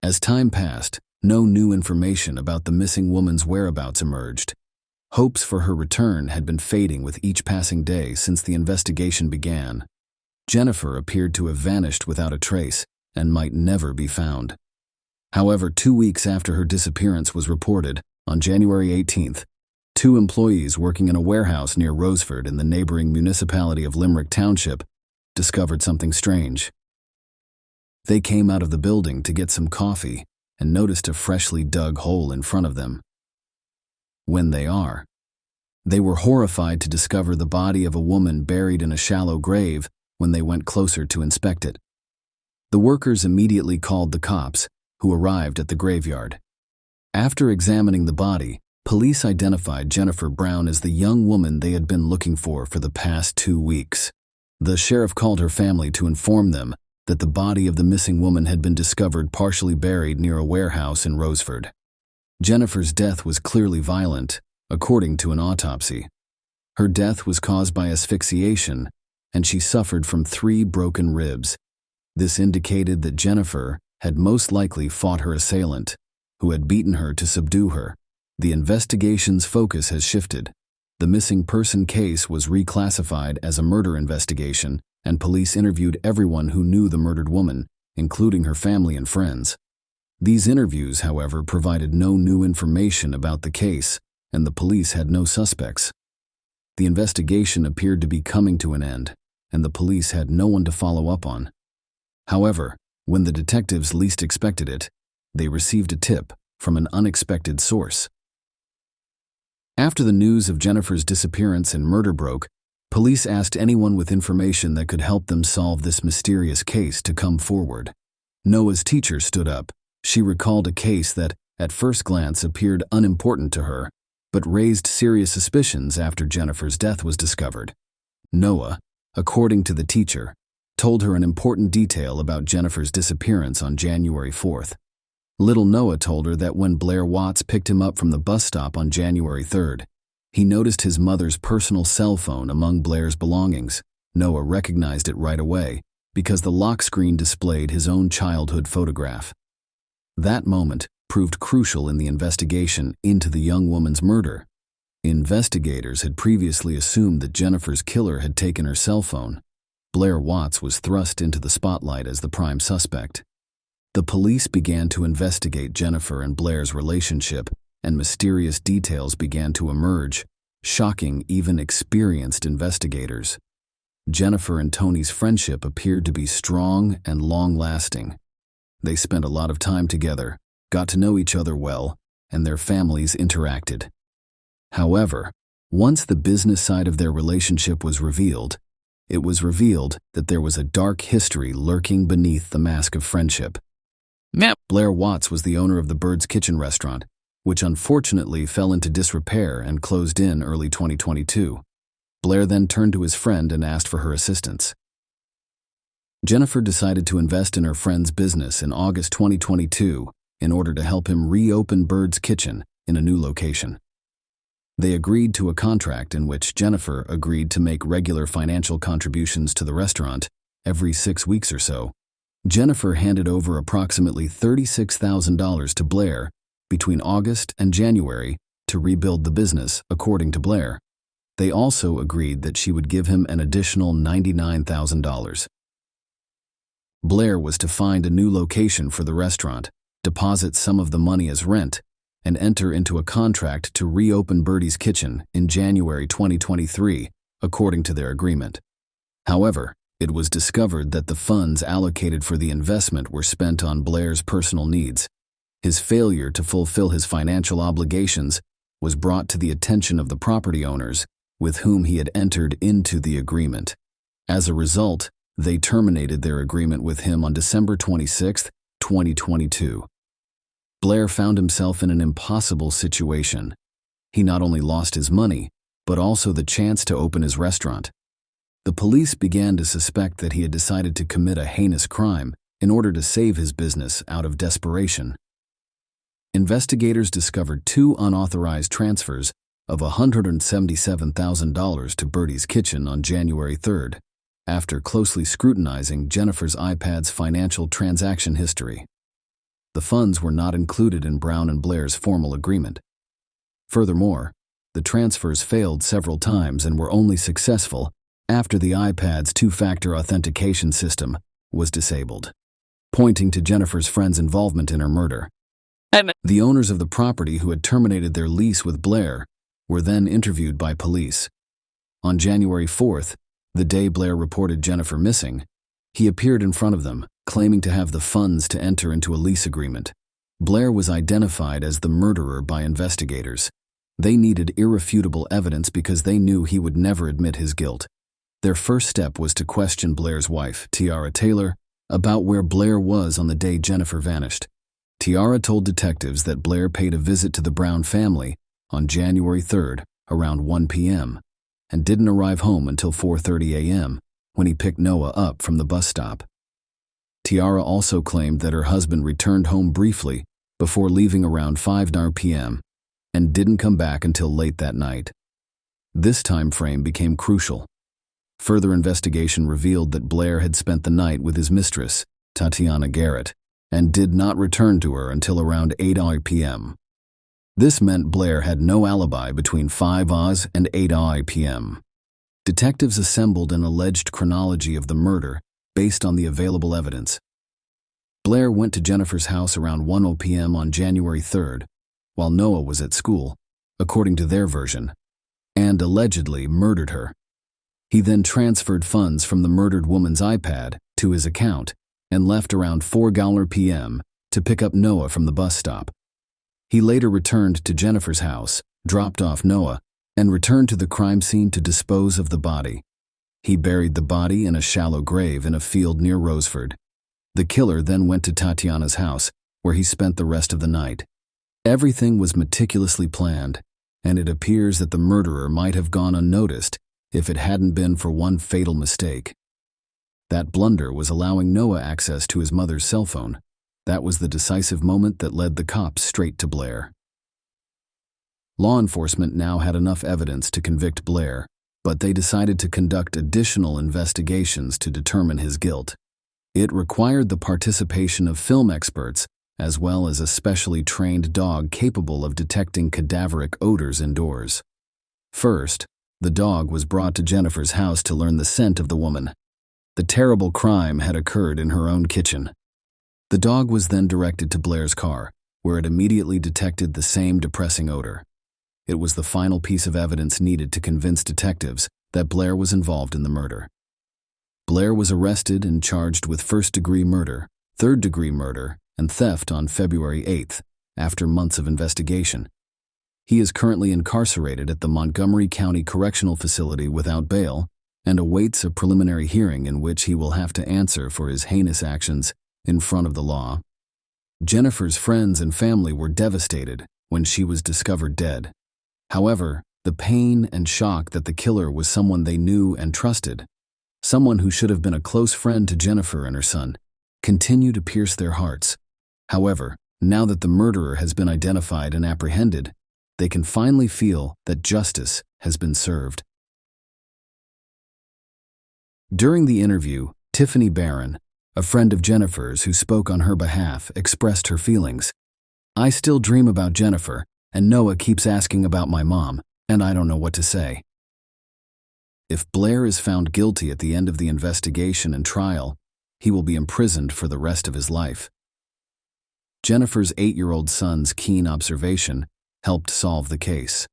As time passed, no new information about the missing woman's whereabouts emerged. Hopes for her return had been fading with each passing day since the investigation began. Jennifer appeared to have vanished without a trace and might never be found. However, 2 weeks after her disappearance was reported, on January 18th, 2 employees working in a warehouse near Roseford in the neighboring municipality of Limerick Township discovered something strange. They came out of the building to get some coffee and noticed a freshly dug hole in front of them. They were horrified to discover the body of a woman buried in a shallow grave when they went closer to inspect it. The workers immediately called the cops, who arrived at the graveyard. After examining the body, police identified Jennifer Brown as the young woman they had been looking for the past 2 weeks. The sheriff called her family to inform them that the body of the missing woman had been discovered partially buried near a warehouse in Roseford. Jennifer's death was clearly violent, according to an autopsy. Her death was caused by asphyxiation, and she suffered from 3 broken ribs. This indicated that Jennifer had most likely fought her assailant, who had beaten her to subdue her. The investigation's focus has shifted. The missing person case was reclassified as a murder investigation, and police interviewed everyone who knew the murdered woman, including her family and friends. These interviews, however, provided no new information about the case, and the police had no suspects. The investigation appeared to be coming to an end, and the police had no one to follow up on. However, when the detectives least expected it, they received a tip from an unexpected source. After the news of Jennifer's disappearance and murder broke, police asked anyone with information that could help them solve this mysterious case to come forward. Noah's teacher stood up. She recalled a case that, at first glance, appeared unimportant to her, but raised serious suspicions after Jennifer's death was discovered. Noah, according to the teacher, told her an important detail about Jennifer's disappearance on January 4th. Little Noah told her that when Blair Watts picked him up from the bus stop on January 3rd, he noticed his mother's personal cell phone among Blair's belongings. Noah recognized it right away because the lock screen displayed his own childhood photograph. That moment proved crucial in the investigation into the young woman's murder. Investigators had previously assumed that Jennifer's killer had taken her cell phone. Blair Watts was thrust into the spotlight as the prime suspect. The police began to investigate Jennifer and Blair's relationship and mysterious details began to emerge, shocking even experienced investigators. Jennifer and Tony's friendship appeared to be strong and long-lasting. They spent a lot of time together, got to know each other well, and their families interacted. However, once the business side of their relationship was revealed, it was revealed that there was a dark history lurking beneath the mask of friendship. Blair Watts was the owner of the Bird's Kitchen restaurant, which unfortunately fell into disrepair and closed in early 2022. Blair then turned to his friend and asked for her assistance. Jennifer decided to invest in her friend's business in August 2022 in order to help him reopen Bird's Kitchen in a new location. They agreed to a contract in which Jennifer agreed to make regular financial contributions to the restaurant every 6 weeks or so. Jennifer handed over approximately $36,000 to Blair between August and January to rebuild the business, according to Blair. They also agreed that she would give him an additional $99,000. Blair was to find a new location for the restaurant, deposit some of the money as rent, and enter into a contract to reopen Birdie's Kitchen in January 2023, according to their agreement. However, it was discovered that the funds allocated for the investment were spent on Blair's personal needs. His failure to fulfill his financial obligations was brought to the attention of the property owners with whom he had entered into the agreement. As a result, they terminated their agreement with him on December 26, 2022. Blair found himself in an impossible situation. He not only lost his money, but also the chance to open his restaurant. The police began to suspect that he had decided to commit a heinous crime in order to save his business out of desperation. Investigators discovered 2 unauthorized transfers of $177,000 to Birdie's Kitchen on January 3rd, after closely scrutinizing Jennifer's iPad's financial transaction history. The funds were not included in Brown and Blair's formal agreement. Furthermore, the transfers failed several times and were only successful after the iPad's 2-factor authentication system was disabled, pointing to Jennifer's friend's involvement in her murder. The owners of the property who had terminated their lease with Blair were then interviewed by police. On January 4th, the day Blair reported Jennifer missing, he appeared in front of them, claiming to have the funds to enter into a lease agreement. Blair was identified as the murderer by investigators. They needed irrefutable evidence because they knew he would never admit his guilt. Their first step was to question Blair's wife, Tiara Taylor, about where Blair was on the day Jennifer vanished. Tiara told detectives that Blair paid a visit to the Brown family on January 3rd around 1 p.m. and didn't arrive home until 4:30 a.m. when he picked Noah up from the bus stop. Tiara also claimed that her husband returned home briefly before leaving around 5:00 p.m. and didn't come back until late that night. This time frame became crucial. Further investigation revealed that Blair had spent the night with his mistress, Tatiana Garrett, and did not return to her until around 8:00 p.m. This meant Blair had no alibi between 5:00 and 8:00 p.m. Detectives assembled an alleged chronology of the murder based on the available evidence. Blair went to Jennifer's house around 1:00 p.m. on January 3rd, while Noah was at school, according to their version, and allegedly murdered her. He then transferred funds from the murdered woman's iPad to his account and left around 4:00 p.m. to pick up Noah from the bus stop. He later returned to Jennifer's house, dropped off Noah, and returned to the crime scene to dispose of the body. He buried the body in a shallow grave in a field near Roseford. The killer then went to Tatiana's house, where he spent the rest of the night. Everything was meticulously planned, and it appears that the murderer might have gone unnoticed if it hadn't been for one fatal mistake. That blunder was allowing Noah access to his mother's cell phone. That was the decisive moment that led the cops straight to Blair. Law enforcement now had enough evidence to convict Blair, but they decided to conduct additional investigations to determine his guilt. It required the participation of film experts, as well as a specially trained dog capable of detecting cadaveric odors indoors. First, the dog was brought to Jennifer's house to learn the scent of the woman. The terrible crime had occurred in her own kitchen. The dog was then directed to Blair's car, where it immediately detected the same depressing odor. It was the final piece of evidence needed to convince detectives that Blair was involved in the murder. Blair was arrested and charged with first-degree murder, third-degree murder, and theft on February 8th, after months of investigation. He is currently incarcerated at the Montgomery County Correctional Facility without bail and awaits a preliminary hearing in which he will have to answer for his heinous actions in front of the law. Jennifer's friends and family were devastated when she was discovered dead. However, the pain and shock that the killer was someone they knew and trusted, someone who should have been a close friend to Jennifer and her son, continue to pierce their hearts. However, now that the murderer has been identified and apprehended, they can finally feel that justice has been served. During the interview, Tiffany Barron, a friend of Jennifer's who spoke on her behalf, expressed her feelings. "I still dream about Jennifer, and Noah keeps asking about my mom, and I don't know what to say." If Blair is found guilty at the end of the investigation and trial, he will be imprisoned for the rest of his life. Jennifer's 8-year-old son's keen observation helped solve the case.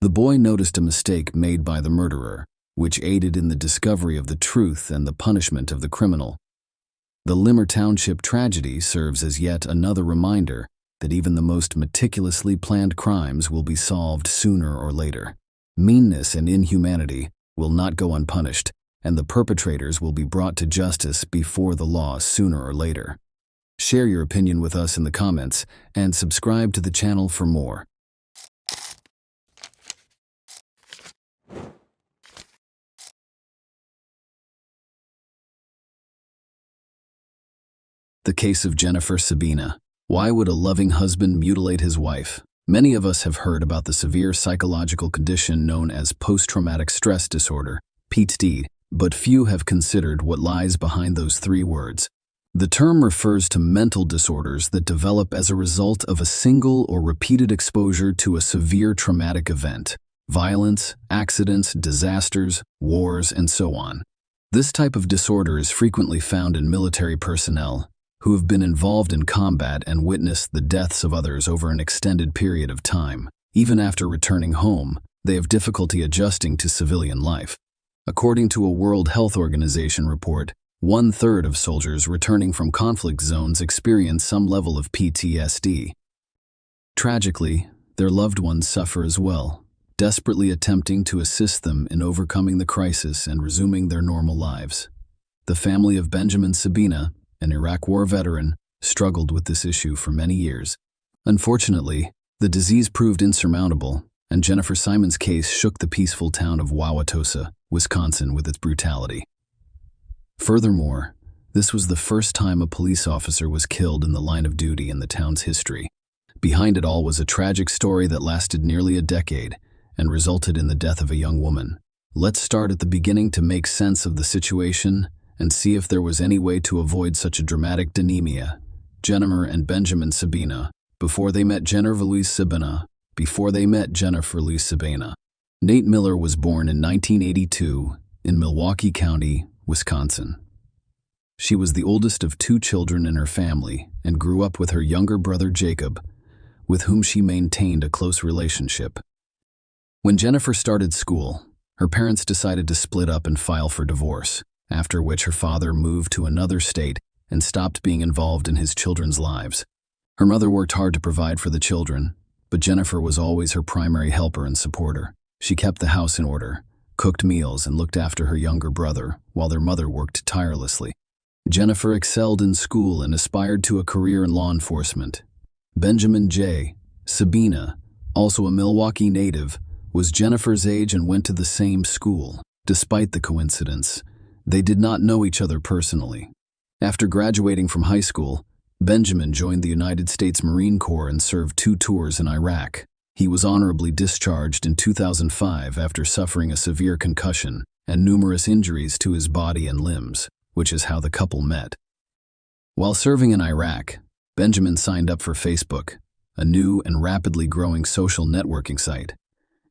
The boy noticed a mistake made by the murderer, which aided in the discovery of the truth and the punishment of the criminal. The Limmer Township tragedy serves as yet another reminder that even the most meticulously planned crimes will be solved sooner or later. Meanness and inhumanity will not go unpunished, and the perpetrators will be brought to justice before the law sooner or later. Share your opinion with us in the comments and subscribe to the channel for more. The case of Jennifer Sabina. Why would a loving husband mutilate his wife? Many of us have heard about the severe psychological condition known as post-traumatic stress disorder, PTSD, but few have considered what lies behind those 3 words. The term refers to mental disorders that develop as a result of a single or repeated exposure to a severe traumatic event, violence, accidents, disasters, wars, and so on. This type of disorder is frequently found in military personnel who have been involved in combat and witnessed the deaths of others over an extended period of time. Even after returning home, they have difficulty adjusting to civilian life. According to a World Health Organization report, 1/3 of soldiers returning from conflict zones experience some level of PTSD. Tragically, their loved ones suffer as well, desperately attempting to assist them in overcoming the crisis and resuming their normal lives. The family of Benjamin Sabina, an Iraq War veteran, struggled with this issue for many years. Unfortunately, the disease proved insurmountable, and Jennifer Simon's case shook the peaceful town of Wauwatosa, Wisconsin, with its brutality. Furthermore, this was the first time a police officer was killed in the line of duty in the town's history. Behind it all was a tragic story that lasted nearly a decade and resulted in the death of a young woman. Let's start at the beginning to make sense of the situation and see if there was any way to avoid such a dramatic denemia. Jennifer and Benjamin Sabina, before they met Jennifer Louise Sabina. Nate Miller was born in 1982 in Milwaukee County, Wisconsin. She was the oldest of 2 children in her family and grew up with her younger brother Jacob, with whom she maintained a close relationship. When Jennifer started school, her parents decided to split up and file for divorce, after which her father moved to another state and stopped being involved in his children's lives. Her mother worked hard to provide for the children, but Jennifer was always her primary helper and supporter. She kept the house in order, cooked meals, and looked after her younger brother, while their mother worked tirelessly. Jennifer excelled in school and aspired to a career in law enforcement. Benjamin J. Sabina, also a Milwaukee native, was Jennifer's age and went to the same school. Despite the coincidence, they did not know each other personally. After graduating from high school, Benjamin joined the United States Marine Corps and served 2 tours in Iraq. He was honorably discharged in 2005 after suffering a severe concussion and numerous injuries to his body and limbs, which is how the couple met. While serving in Iraq, Benjamin signed up for Facebook, a new and rapidly growing social networking site.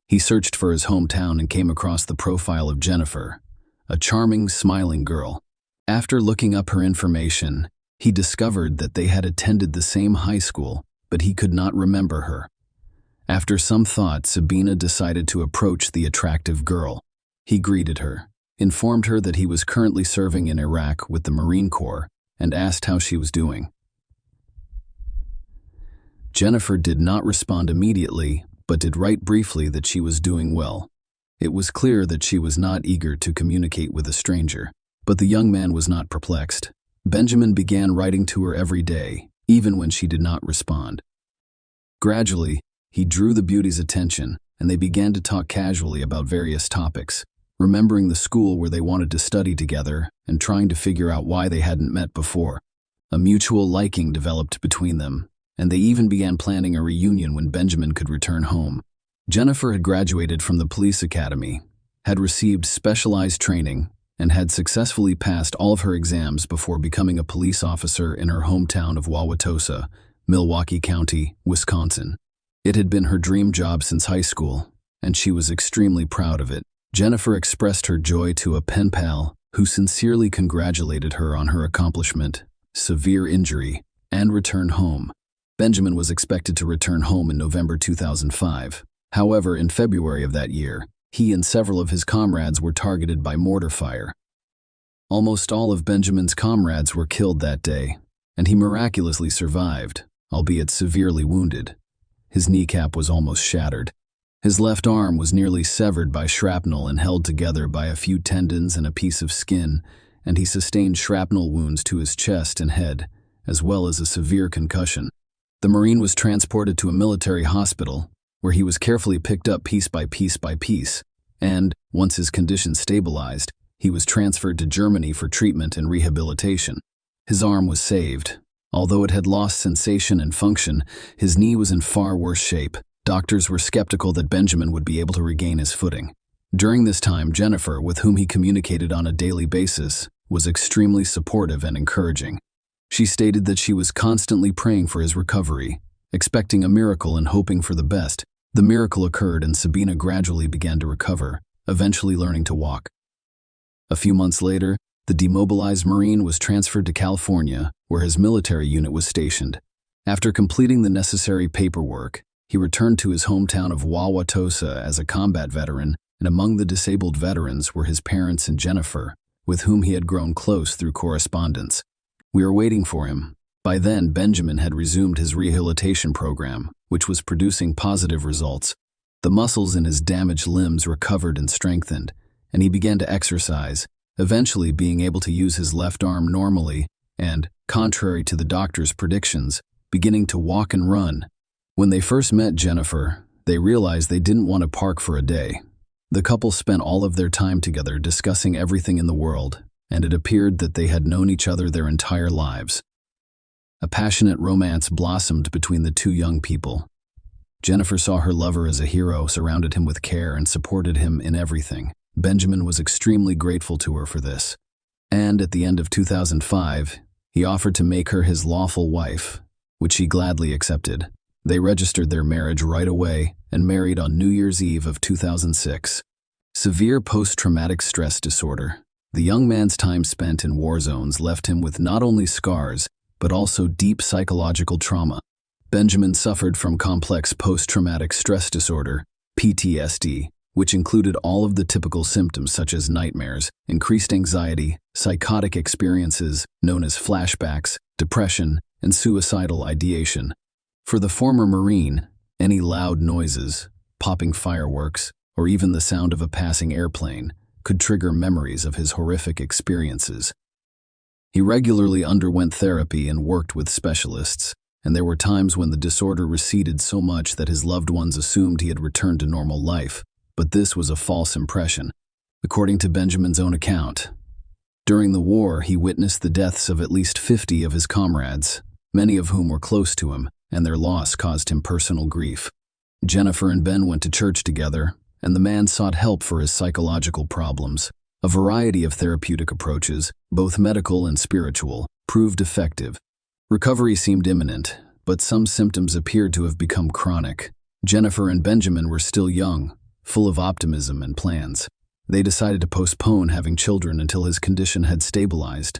He searched for his hometown and came across the profile of Jennifer, a charming, smiling girl. After looking up her information, He discovered that they had attended the same high school, but he could not remember her. After some thought, Sabina decided to approach the attractive girl. He greeted her, informed her that he was currently serving in Iraq with the Marine Corps, and asked how she was doing. Jennifer did not respond immediately, but did write briefly that she was doing well. It was clear that she was not eager to communicate with a stranger, but the young man was not perplexed. Benjamin began writing to her every day, even when she did not respond. Gradually, he drew the beauty's attention, and they began to talk casually about various topics, remembering the school where they wanted to study together and trying to figure out why they hadn't met before. A mutual liking developed between them, and they even began planning a reunion when Benjamin could return home. Jennifer had graduated from the police academy, had received specialized training, and had successfully passed all of her exams before becoming a police officer in her hometown of Wauwatosa, Milwaukee County, Wisconsin. It had been her dream job since high school, and she was extremely proud of it. Jennifer expressed her joy to a pen pal who sincerely congratulated her on her accomplishment, severe injury, and return home. Benjamin was expected to return home in November 2005. However, in February of that year, he and several of his comrades were targeted by mortar fire. Almost all of Benjamin's comrades were killed that day, and he miraculously survived, albeit severely wounded. His kneecap was almost shattered. His left arm was nearly severed by shrapnel and held together by a few tendons and a piece of skin, and he sustained shrapnel wounds to his chest and head, as well as a severe concussion. The Marine was transported to a military hospital, where he was carefully picked up piece by piece, and, once his condition stabilized, he was transferred to Germany for treatment and rehabilitation. His arm was saved. Although it had lost sensation and function, his knee was in far worse shape. Doctors were skeptical that Benjamin would be able to regain his footing. During this time, Jennifer, with whom he communicated on a daily basis, was extremely supportive and encouraging. She stated that she was constantly praying for his recovery, expecting a miracle and hoping for the best. The miracle occurred and Sabina gradually began to recover, eventually learning to walk. A few months later, the demobilized Marine was transferred to California, where his military unit was stationed. After completing the necessary paperwork, he returned to his hometown of Wauwatosa as a combat veteran, and among the disabled veterans were his parents and Jennifer, with whom he had grown close through correspondence. We were waiting for him. By then, Benjamin had resumed his rehabilitation program, which was producing positive results. The muscles in his damaged limbs recovered and strengthened, and he began to exercise, eventually being able to use his left arm normally and, contrary to the doctor's predictions, beginning to walk and run. When they first met Jennifer, they realized they didn't want to park for a day. The couple spent all of their time together discussing everything in the world, and it appeared that they had known each other their entire lives. A passionate romance blossomed between the two young people. Jennifer saw her lover as a hero, surrounded him with care, and supported him in everything. Benjamin was extremely grateful to her for this. And at the end of 2005, he offered to make her his lawful wife, which she gladly accepted. They registered their marriage right away and married on New Year's Eve of 2006. Severe post-traumatic stress disorder. The young man's time spent in war zones left him with not only scars, but also deep psychological trauma. Benjamin suffered from complex post-traumatic stress disorder, PTSD, which included all of the typical symptoms such as nightmares, increased anxiety, psychotic experiences known as flashbacks, depression, and suicidal ideation. For the former Marine, any loud noises, popping fireworks, or even the sound of a passing airplane could trigger memories of his horrific experiences. He regularly underwent therapy and worked with specialists, and there were times when the disorder receded so much that his loved ones assumed he had returned to normal life, but this was a false impression. According to Benjamin's own account, during the war he witnessed the deaths of at least 50 of his comrades, many of whom were close to him, and their loss caused him personal grief. Jennifer and Ben went to church together, and the man sought help for his psychological problems. A variety of therapeutic approaches, both medical and spiritual, proved effective. Recovery seemed imminent, but some symptoms appeared to have become chronic. Jennifer and Benjamin were still young, full of optimism and plans. They decided to postpone having children until his condition had stabilized.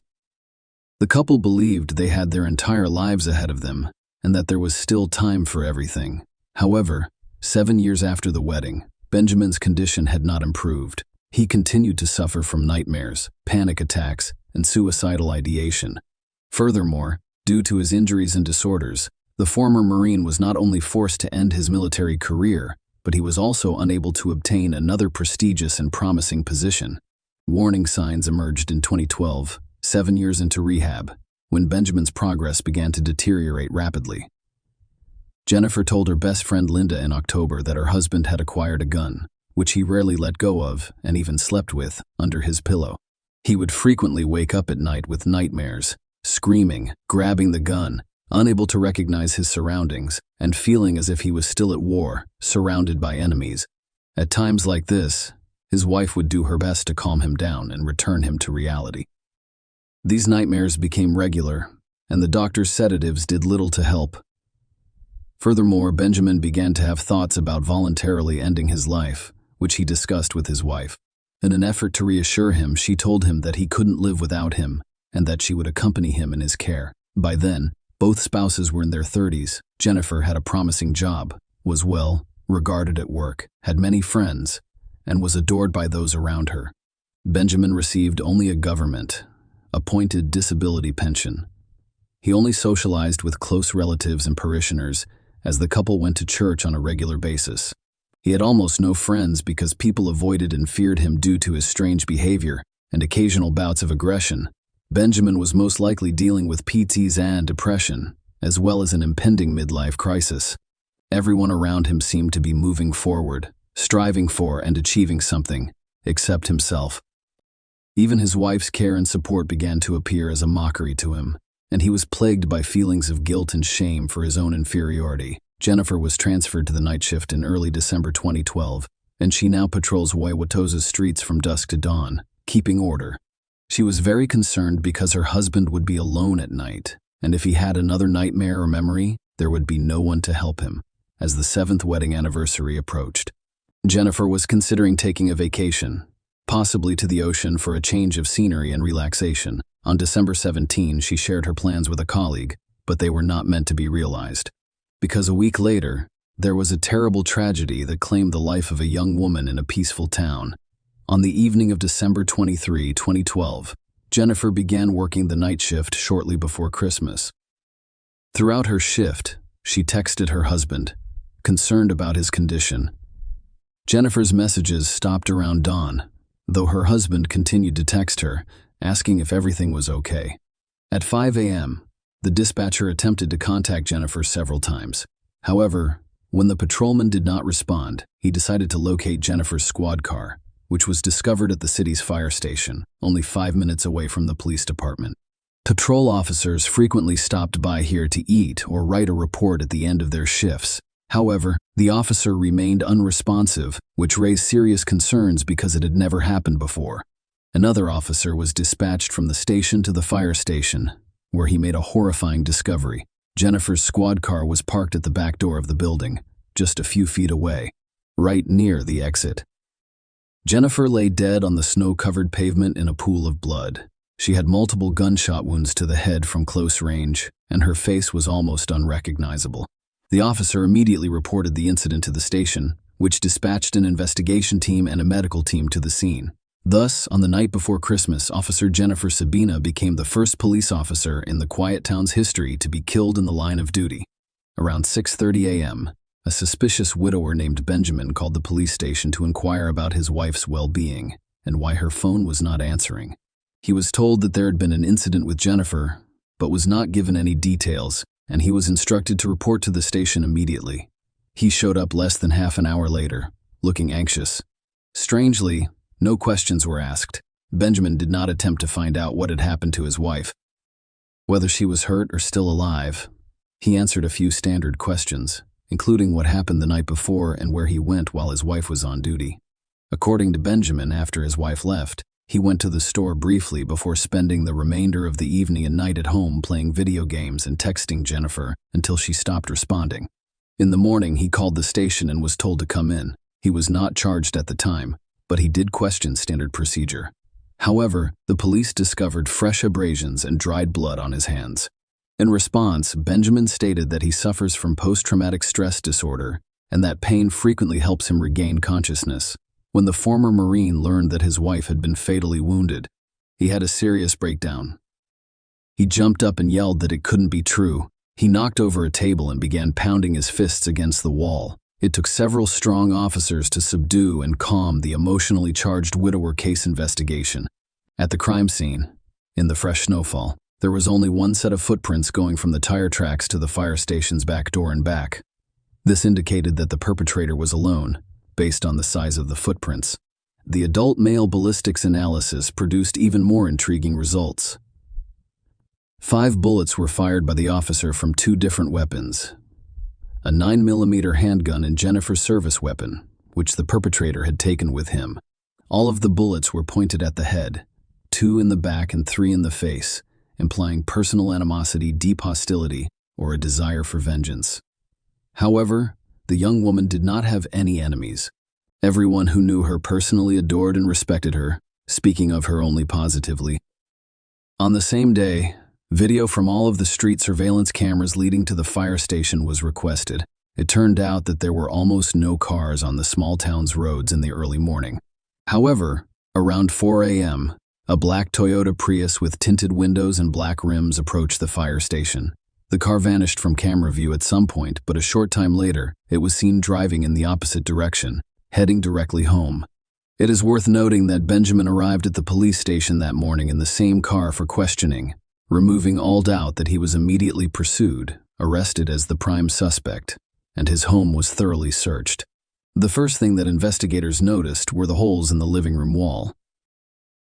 The couple believed they had their entire lives ahead of them and that there was still time for everything. However, 7 years after the wedding, Benjamin's condition had not improved. He continued to suffer from nightmares, panic attacks, and suicidal ideation. Furthermore, due to his injuries and disorders, the former Marine was not only forced to end his military career, but he was also unable to obtain another prestigious and promising position. Warning signs emerged in 2012, 7 years into rehab, when Benjamin's progress began to deteriorate rapidly. Jennifer told her best friend Linda in October that her husband had acquired a gun, which he rarely let go of and even slept with, under his pillow. He would frequently wake up at night with nightmares, screaming, grabbing the gun, unable to recognize his surroundings, and feeling as if he was still at war, surrounded by enemies. At times like this, his wife would do her best to calm him down and return him to reality. These nightmares became regular, and the doctor's sedatives did little to help. Furthermore, Benjamin began to have thoughts about voluntarily ending his life, which he discussed with his wife. In an effort to reassure him, she told him that he couldn't live without him and that she would accompany him in his care. By then, both spouses were in their 30s. Jennifer had a promising job, was well regarded at work, had many friends, and was adored by those around her. Benjamin received only a government-appointed disability pension. He only socialized with close relatives and parishioners as the couple went to church on a regular basis. He had almost no friends because people avoided and feared him due to his strange behavior and occasional bouts of aggression. Benjamin was most likely dealing with PTSD and depression, as well as an impending midlife crisis. Everyone around him seemed to be moving forward, striving for and achieving something, except himself. Even his wife's care and support began to appear as a mockery to him, and he was plagued by feelings of guilt and shame for his own inferiority. Jennifer was transferred to the night shift in early December 2012, and she now patrols Wauwatosa's streets from dusk to dawn, keeping order. She was very concerned because her husband would be alone at night, and if he had another nightmare or memory, there would be no one to help him, as the 7th wedding anniversary approached. Jennifer was considering taking a vacation, possibly to the ocean for a change of scenery and relaxation. On December 17, she shared her plans with a colleague, but they were not meant to be realized. Because a week later, there was a terrible tragedy that claimed the life of a young woman in a peaceful town. On the evening of December 23, 2012, Jennifer began working the night shift shortly before Christmas. Throughout her shift, she texted her husband, concerned about his condition. Jennifer's messages stopped around dawn, though her husband continued to text her, asking if everything was okay. At 5 a.m., the dispatcher attempted to contact Jennifer several times. However, when the patrolman did not respond, he decided to locate Jennifer's squad car, which was discovered at the city's fire station, only 5 minutes away from the police department. Patrol officers frequently stopped by here to eat or write a report at the end of their shifts. However, the officer remained unresponsive, which raised serious concerns because it had never happened before. Another officer was dispatched from the station to the fire station, where he made a horrifying discovery. Jennifer's squad car was parked at the back door of the building, just a few feet away, right near the exit. Jennifer lay dead on the snow-covered pavement in a pool of blood. She had multiple gunshot wounds to the head from close range, and her face was almost unrecognizable. The officer immediately reported the incident to the station, which dispatched an investigation team and a medical team to the scene. Thus, on the night before Christmas, Officer Jennifer Sabina became the first police officer in the quiet town's history to be killed in the line of duty. Around 6:30 a.m., a suspicious widower named Benjamin called the police station to inquire about his wife's well-being and why her phone was not answering. He was told that there had been an incident with Jennifer, but was not given any details, and he was instructed to report to the station immediately. He showed up less than half an hour later, looking anxious. Strangely, no questions were asked. Benjamin did not attempt to find out what had happened to his wife. Whether she was hurt or still alive, he answered a few standard questions, including what happened the night before and where he went while his wife was on duty. According to Benjamin, after his wife left, he went to the store briefly before spending the remainder of the evening and night at home playing video games and texting Jennifer until she stopped responding. In the morning, he called the station and was told to come in. He was not charged at the time, but he did question standard procedure. However, the police discovered fresh abrasions and dried blood on his hands. In response, Benjamin stated that he suffers from post-traumatic stress disorder and that pain frequently helps him regain consciousness. When the former Marine learned that his wife had been fatally wounded, he had a serious breakdown. He jumped up and yelled that it couldn't be true. He knocked over a table and began pounding his fists against the wall. It took several strong officers to subdue and calm the emotionally charged widower case investigation. At the crime scene, in the fresh snowfall, there was only one set of footprints going from the tire tracks to the fire station's back door and back. This indicated that the perpetrator was alone, based on the size of the footprints. The adult male ballistics analysis produced even more intriguing results. 5 bullets were fired by the officer from 2 different weapons: a 9mm handgun and Jennifer's service weapon, which the perpetrator had taken with him. All of the bullets were pointed at the head, 2 in the back and 3 in the face, implying personal animosity, deep hostility, or a desire for vengeance. However, the young woman did not have any enemies. Everyone who knew her personally adored and respected her, speaking of her only positively. On the same day, video from all of the street surveillance cameras leading to the fire station was requested. It turned out that there were almost no cars on the small town's roads in the early morning. However, around 4 a.m., a black Toyota Prius with tinted windows and black rims approached the fire station. The car vanished from camera view at some point, but a short time later, it was seen driving in the opposite direction, heading directly home. It is worth noting that Benjamin arrived at the police station that morning in the same car for questioning, removing all doubt that he was immediately pursued, arrested as the prime suspect, and his home was thoroughly searched. The first thing that investigators noticed were the holes in the living room wall.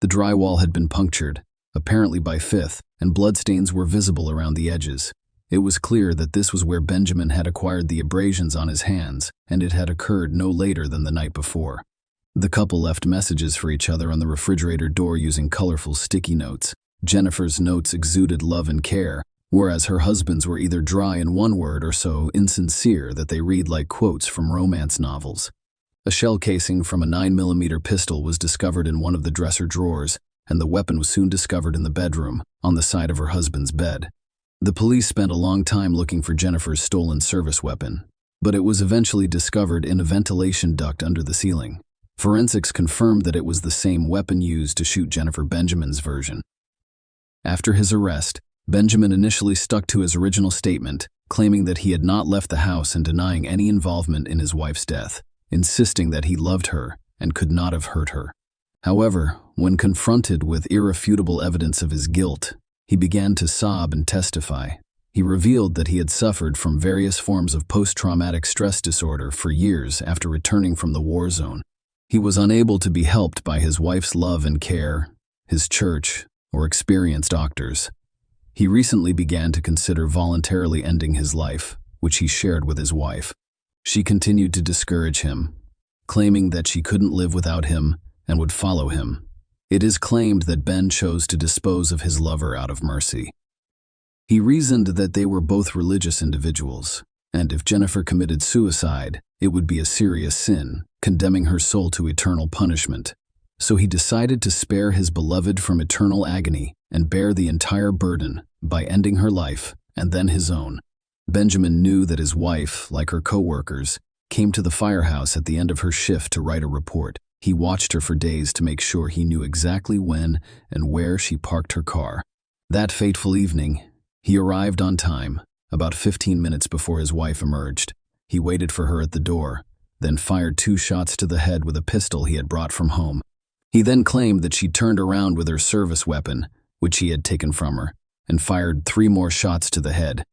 The drywall had been punctured, apparently by fifth, and bloodstains were visible around the edges. It was clear that this was where Benjamin had acquired the abrasions on his hands, and it had occurred no later than the night before. The couple left messages for each other on the refrigerator door using colorful sticky notes. Jennifer's notes exuded love and care, whereas her husband's were either dry in one word or so insincere that they read like quotes from romance novels. A shell casing from a 9mm pistol was discovered in one of the dresser drawers, and the weapon was soon discovered in the bedroom, on the side of her husband's bed. The police spent a long time looking for Jennifer's stolen service weapon, but it was eventually discovered in a ventilation duct under the ceiling. Forensics confirmed that it was the same weapon used to shoot Jennifer Benjamin's version. After his arrest, Benjamin initially stuck to his original statement, claiming that he had not left the house and denying any involvement in his wife's death, insisting that he loved her and could not have hurt her. However, when confronted with irrefutable evidence of his guilt, he began to sob and testify. He revealed that he had suffered from various forms of post-traumatic stress disorder for years after returning from the war zone. He was unable to be helped by his wife's love and care, his church, or experienced doctors. He recently began to consider voluntarily ending his life, which he shared with his wife. She continued to discourage him, claiming that she couldn't live without him and would follow him. It is claimed that Ben chose to dispose of his lover out of mercy. He reasoned that they were both religious individuals, and if Jennifer committed suicide, it would be a serious sin, condemning her soul to eternal punishment. So he decided to spare his beloved from eternal agony and bear the entire burden by ending her life and then his own. Benjamin knew that his wife, like her co-workers, came to the firehouse at the end of her shift to write a report. He watched her for days to make sure he knew exactly when and where she parked her car. That fateful evening, he arrived on time, about 15 minutes before his wife emerged. He waited for her at the door, then fired 2 shots to the head with a pistol he had brought from home. He then claimed that she turned around with her service weapon, which he had taken from her, and fired 3 more shots to the head.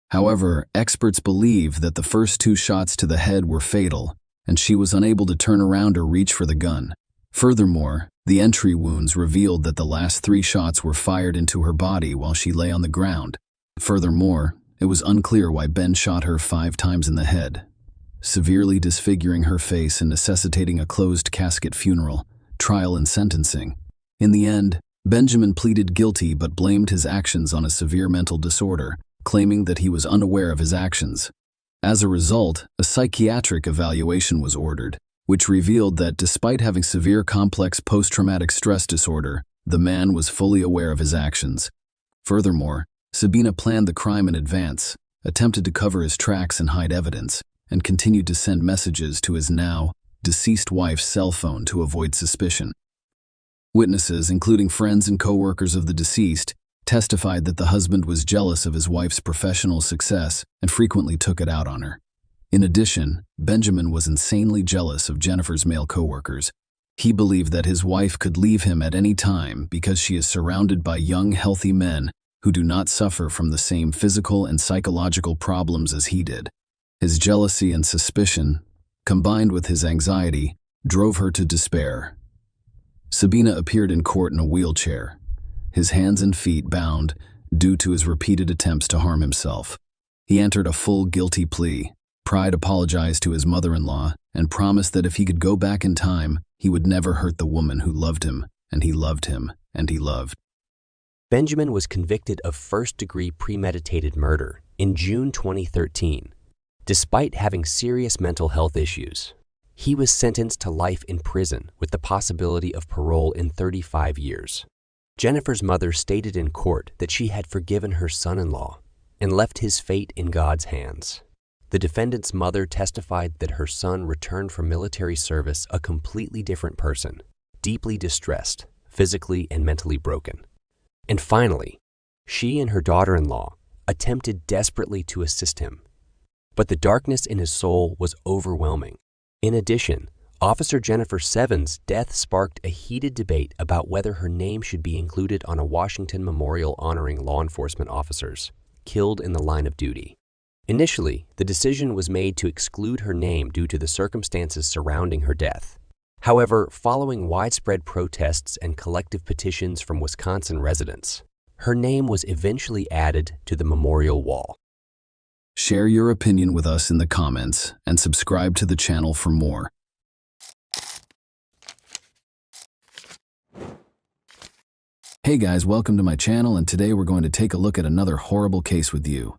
However, experts believe that the first 2 shots to the head were fatal, and she was unable to turn around or reach for the gun. Furthermore, the entry wounds revealed that the last 3 shots were fired into her body while she lay on the ground. Furthermore, it was unclear why Ben shot her 5 times in the head, severely disfiguring her face and necessitating a closed casket funeral, trial and sentencing. In the end, Benjamin pleaded guilty but blamed his actions on a severe mental disorder, claiming that he was unaware of his actions. As a result, a psychiatric evaluation was ordered. which revealed that despite having severe complex post-traumatic stress disorder, the man was fully aware of his actions. Furthermore, Sabina planned the crime in advance, attempted to cover his tracks and hide evidence, and continued to send messages to his now deceased wife's cell phone to avoid suspicion. Witnesses, including friends and co-workers of the deceased, testified that the husband was jealous of his wife's professional success and frequently took it out on her. In addition, Benjamin was insanely jealous of Jennifer's male co-workers. He believed that his wife could leave him at any time because she is surrounded by young, healthy men who do not suffer from the same physical and psychological problems as he did. His jealousy and suspicion, combined with his anxiety, drove her to despair. Sabina appeared in court in a wheelchair, his hands and feet bound due to his repeated attempts to harm himself. He entered a full guilty plea. Pride apologized to his mother-in-law and promised that if he could go back in time, he would never hurt the woman who loved him, and he loved him, and he loved. Benjamin was convicted of first-degree premeditated murder in June 2013. Despite having serious mental health issues, he was sentenced to life in prison with the possibility of parole in 35 years. Jennifer's mother stated in court that she had forgiven her son-in-law and left his fate in God's hands. The defendant's mother testified that her son returned from military service a completely different person, deeply distressed, physically and mentally broken. And finally, she and her daughter-in-law attempted desperately to assist him. But the darkness in his soul was overwhelming. In addition, Officer Jennifer Sevens' death sparked a heated debate about whether her name should be included on a Washington memorial honoring law enforcement officers killed in the line of duty. Initially, the decision was made to exclude her name due to the circumstances surrounding her death. However, following widespread protests and collective petitions from Wisconsin residents, her name was eventually added to the memorial wall. Share your opinion with us in the comments and subscribe to the channel for more. Hey guys, welcome to my channel, and today we're going to take a look at another horrible case with you.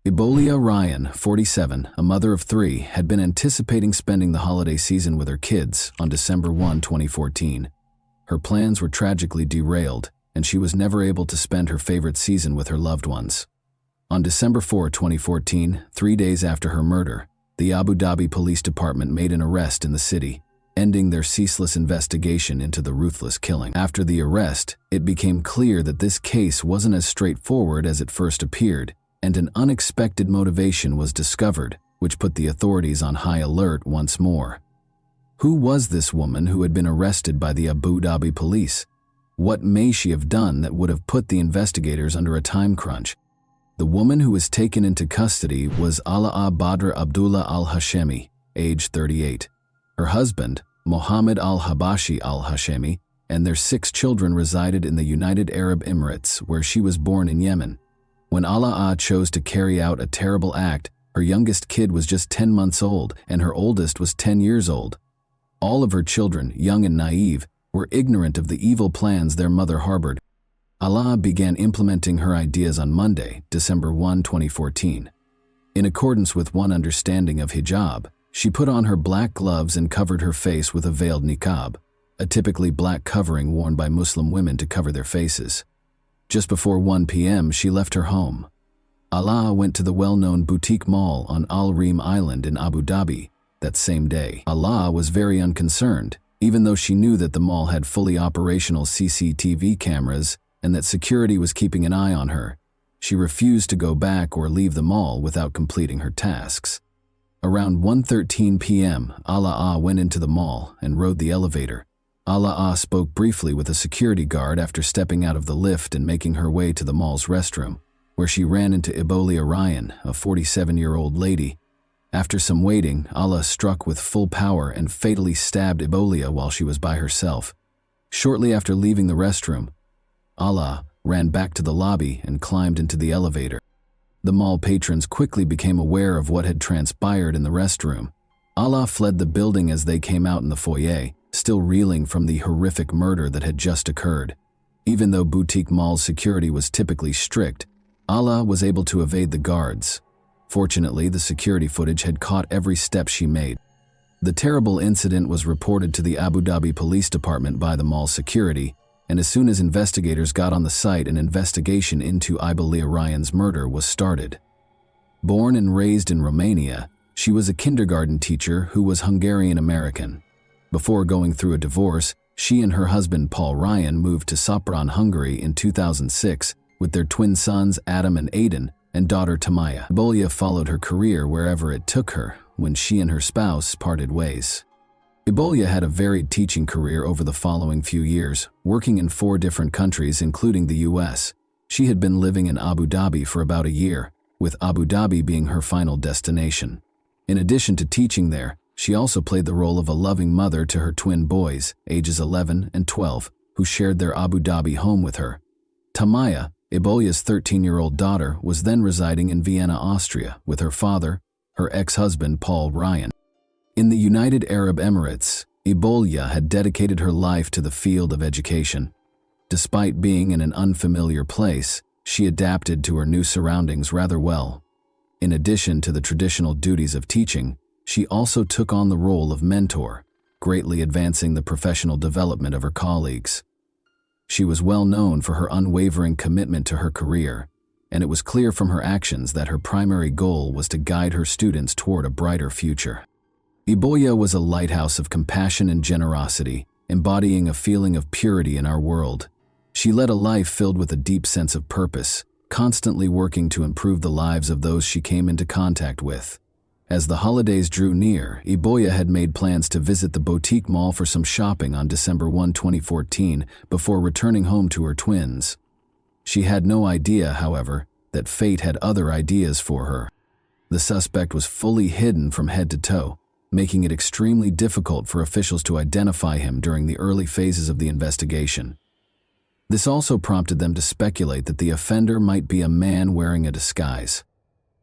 Ebolia Ryan, 47, a mother of 3, had been anticipating spending the holiday season with her kids on December 1, 2014. Her plans were tragically derailed, and she was never able to spend her favorite season with her loved ones. On December 4, 2014, 3 days after her murder, the Abu Dhabi Police Department made an arrest in the city, ending their ceaseless investigation into the ruthless killing. After the arrest, it became clear that this case wasn't as straightforward as it first appeared, and an unexpected motivation was discovered, which put the authorities on high alert once more. Who was this woman who had been arrested by the Abu Dhabi police? What may she have done that would have put the investigators under a time crunch? The woman who was taken into custody was Alaa Badr Abdullah al-Hashemi, age 38. Her husband, Mohammed al-Habashi al-Hashemi, and their 6 children resided in the United Arab Emirates, where she was born in Yemen. When Alaa chose to carry out a terrible act, her youngest kid was just 10 months old and her oldest was 10 years old. All of her children, young and naive, were ignorant of the evil plans their mother harbored. Alaa began implementing her ideas on Monday, December 1, 2014. In accordance with one understanding of hijab, she put on her black gloves and covered her face with a veiled niqab, a typically black covering worn by Muslim women to cover their faces. Just before 1 p.m., she left her home. Alaa went to the well-known boutique mall on Al Reem Island in Abu Dhabi that same day. Alaa was very unconcerned, even though she knew that the mall had fully operational CCTV cameras and that security was keeping an eye on her. She refused to go back or leave the mall without completing her tasks. Around 1:13 p.m., Alaa went into the mall and rode the elevator. Alaa spoke briefly with a security guard after stepping out of the lift and making her way to the mall's restroom, where she ran into Ebolia Ryan, a 47-year-old lady. After some waiting, Alaa struck with full power and fatally stabbed Ebolia while she was by herself. Shortly after leaving the restroom, Alaa ran back to the lobby and climbed into the elevator. The mall patrons quickly became aware of what had transpired in the restroom. Alaa fled the building as they came out in the foyer, still reeling from the horrific murder that had just occurred. Even though boutique mall security was typically strict, Alaa was able to evade the guards. Fortunately, the security footage had caught every step she made. The terrible incident was reported to the Abu Dhabi Police Department by the mall security, and as soon as investigators got on the site, an investigation into Ibelia Ryan's murder was started. Born and raised in Romania, she was a kindergarten teacher who was Hungarian-American. Before going through a divorce, she and her husband Paul Ryan moved to Sopron, Hungary in 2006 with their twin sons Adam and Aiden and daughter Tamaya. Ibelia followed her career wherever it took her when she and her spouse parted ways. Ibelia had a varied teaching career over the following few years, working in 4 different countries including the US. She had been living in Abu Dhabi for about a year, with Abu Dhabi being her final destination. In addition to teaching there, she also played the role of a loving mother to her twin boys, ages 11 and 12, who shared their Abu Dhabi home with her. Tamaya, Ibelia's 13-year-old daughter, was then residing in Vienna, Austria, with her father, her ex-husband Paul Ryan. In the United Arab Emirates, Ibelia had dedicated her life to the field of education. Despite being in an unfamiliar place, she adapted to her new surroundings rather well. In addition to the traditional duties of teaching, she also took on the role of mentor, greatly advancing the professional development of her colleagues. She was well known for her unwavering commitment to her career, and it was clear from her actions that her primary goal was to guide her students toward a brighter future. Ibelia was a lighthouse of compassion and generosity, embodying a feeling of purity in our world. She led a life filled with a deep sense of purpose, constantly working to improve the lives of those she came into contact with. As the holidays drew near, Ibelia had made plans to visit the boutique mall for some shopping on December 1, 2014, before returning home to her twins. She had no idea, however, that fate had other ideas for her. The suspect was fully hidden from head to toe, making it extremely difficult for officials to identify him during the early phases of the investigation. This also prompted them to speculate that the offender might be a man wearing a disguise.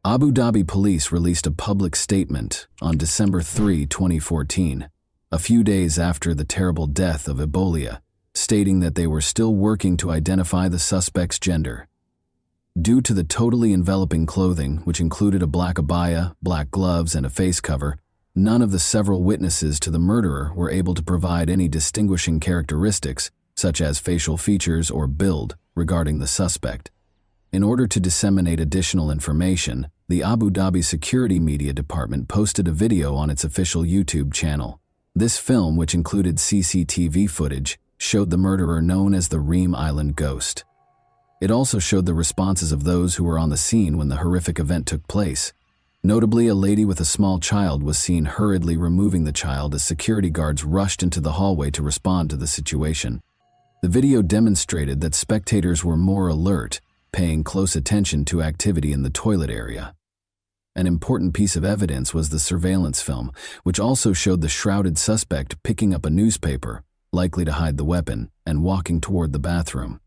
Abu Dhabi police released a public statement on December 3, 2014, a few days after the terrible death of Ibelia, stating that they were still working to identify the suspect's gender. Due to the totally enveloping clothing, which included a black abaya, black gloves, and a face cover, none of the several witnesses to the murderer were able to provide any distinguishing characteristics, such as facial features or build, regarding the suspect. In order to disseminate additional information, the Abu Dhabi Security Media Department posted a video on its official YouTube channel. This film, which included CCTV footage, showed the murderer known as the Reem Island Ghost. It also showed the responses of those who were on the scene when the horrific event took place. Notably, a lady with a small child was seen hurriedly removing the child as security guards rushed into the hallway to respond to the situation. The video demonstrated that spectators were more alert, paying close attention to activity in the toilet area. An important piece of evidence was the surveillance film, which also showed the shrouded suspect picking up a newspaper, likely to hide the weapon, and walking toward the bathroom.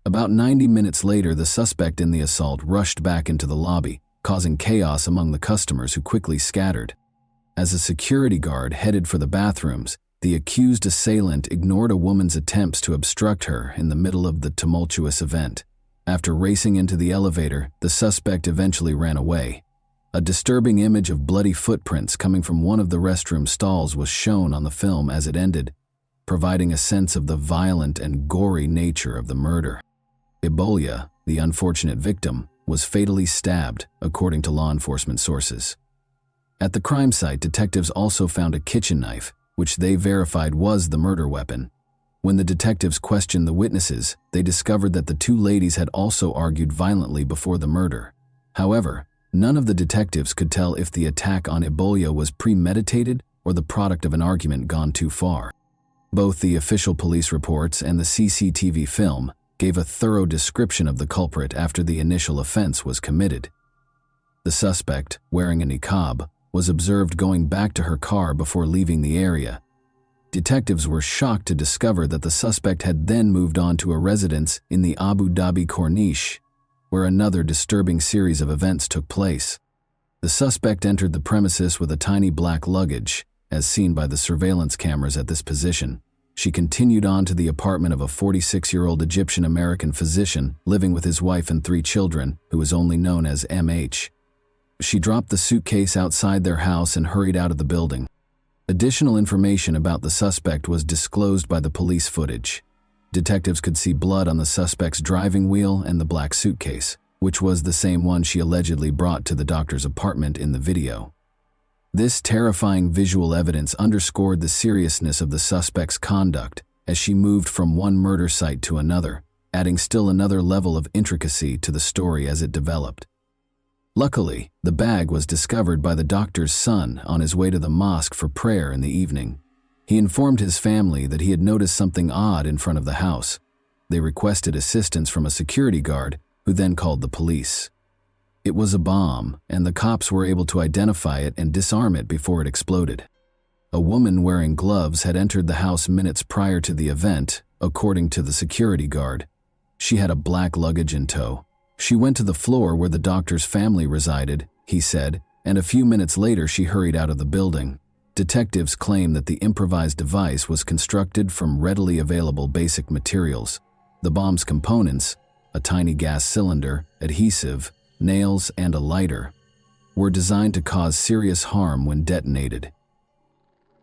About 90 minutes later, the suspect in the assault rushed back into the lobby, causing chaos among the customers who quickly scattered. As a security guard headed for the bathrooms, the accused assailant ignored a woman's attempts to obstruct her in the middle of the tumultuous event. After racing into the elevator, the suspect eventually ran away. A disturbing image of bloody footprints coming from one of the restroom stalls was shown on the film as it ended, providing a sense of the violent and gory nature of the murder. Ibelia, the unfortunate victim, was fatally stabbed, according to law enforcement sources. At the crime site, detectives also found a kitchen knife, which they verified was the murder weapon. When the detectives questioned the witnesses, they discovered that the two ladies had also argued violently before the murder. However, none of the detectives could tell if the attack on Ibelia was premeditated or the product of an argument gone too far. Both the official police reports and the CCTV film gave a thorough description of the culprit after the initial offense was committed. The suspect, wearing a niqab, was observed going back to her car before leaving the area. Detectives were shocked to discover that the suspect had then moved on to a residence in the Abu Dhabi Corniche, where another disturbing series of events took place. The suspect entered the premises with a tiny black luggage, as seen by the surveillance cameras at this position. She continued on to the apartment of a 46-year-old Egyptian-American physician living with his wife and 3 children, who is only known as MH. She dropped the suitcase outside their house and hurried out of the building. Additional information about the suspect was disclosed by the police footage. Detectives could see blood on the suspect's driving wheel and the black suitcase, which was the same one she allegedly brought to the doctor's apartment in the video. This terrifying visual evidence underscored the seriousness of the suspect's conduct as she moved from one murder site to another, adding still another level of intricacy to the story as it developed. Luckily, the bag was discovered by the doctor's son on his way to the mosque for prayer in the evening. He informed his family that he had noticed something odd in front of the house. They requested assistance from a security guard, who then called the police. It was a bomb, and the cops were able to identify it and disarm it before it exploded. A woman wearing gloves had entered the house minutes prior to the event, according to the security guard. She had a black luggage in tow. She went to the floor where the doctor's family resided, he said, and a few minutes later she hurried out of the building. Detectives claim that the improvised device was constructed from readily available basic materials. The bomb's components, a tiny gas cylinder, adhesive, nails, and a lighter, were designed to cause serious harm when detonated.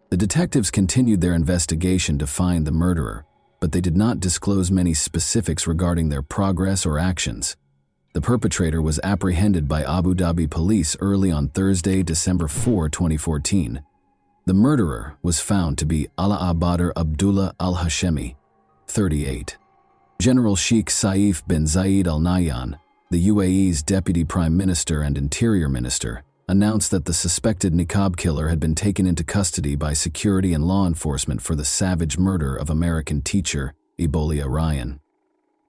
The detectives continued their investigation to find the murderer, but they did not disclose many specifics regarding their progress or actions. The perpetrator was apprehended by Abu Dhabi police early on Thursday, December 4, 2014. The murderer was found to be Ala Badr Abdullah al-Hashemi, 38. General Sheikh Saif bin Zayed Al Nahyan, the UAE's Deputy Prime Minister and Interior Minister, announced that the suspected niqab killer had been taken into custody by security and law enforcement for the savage murder of American teacher Ebolia Ryan.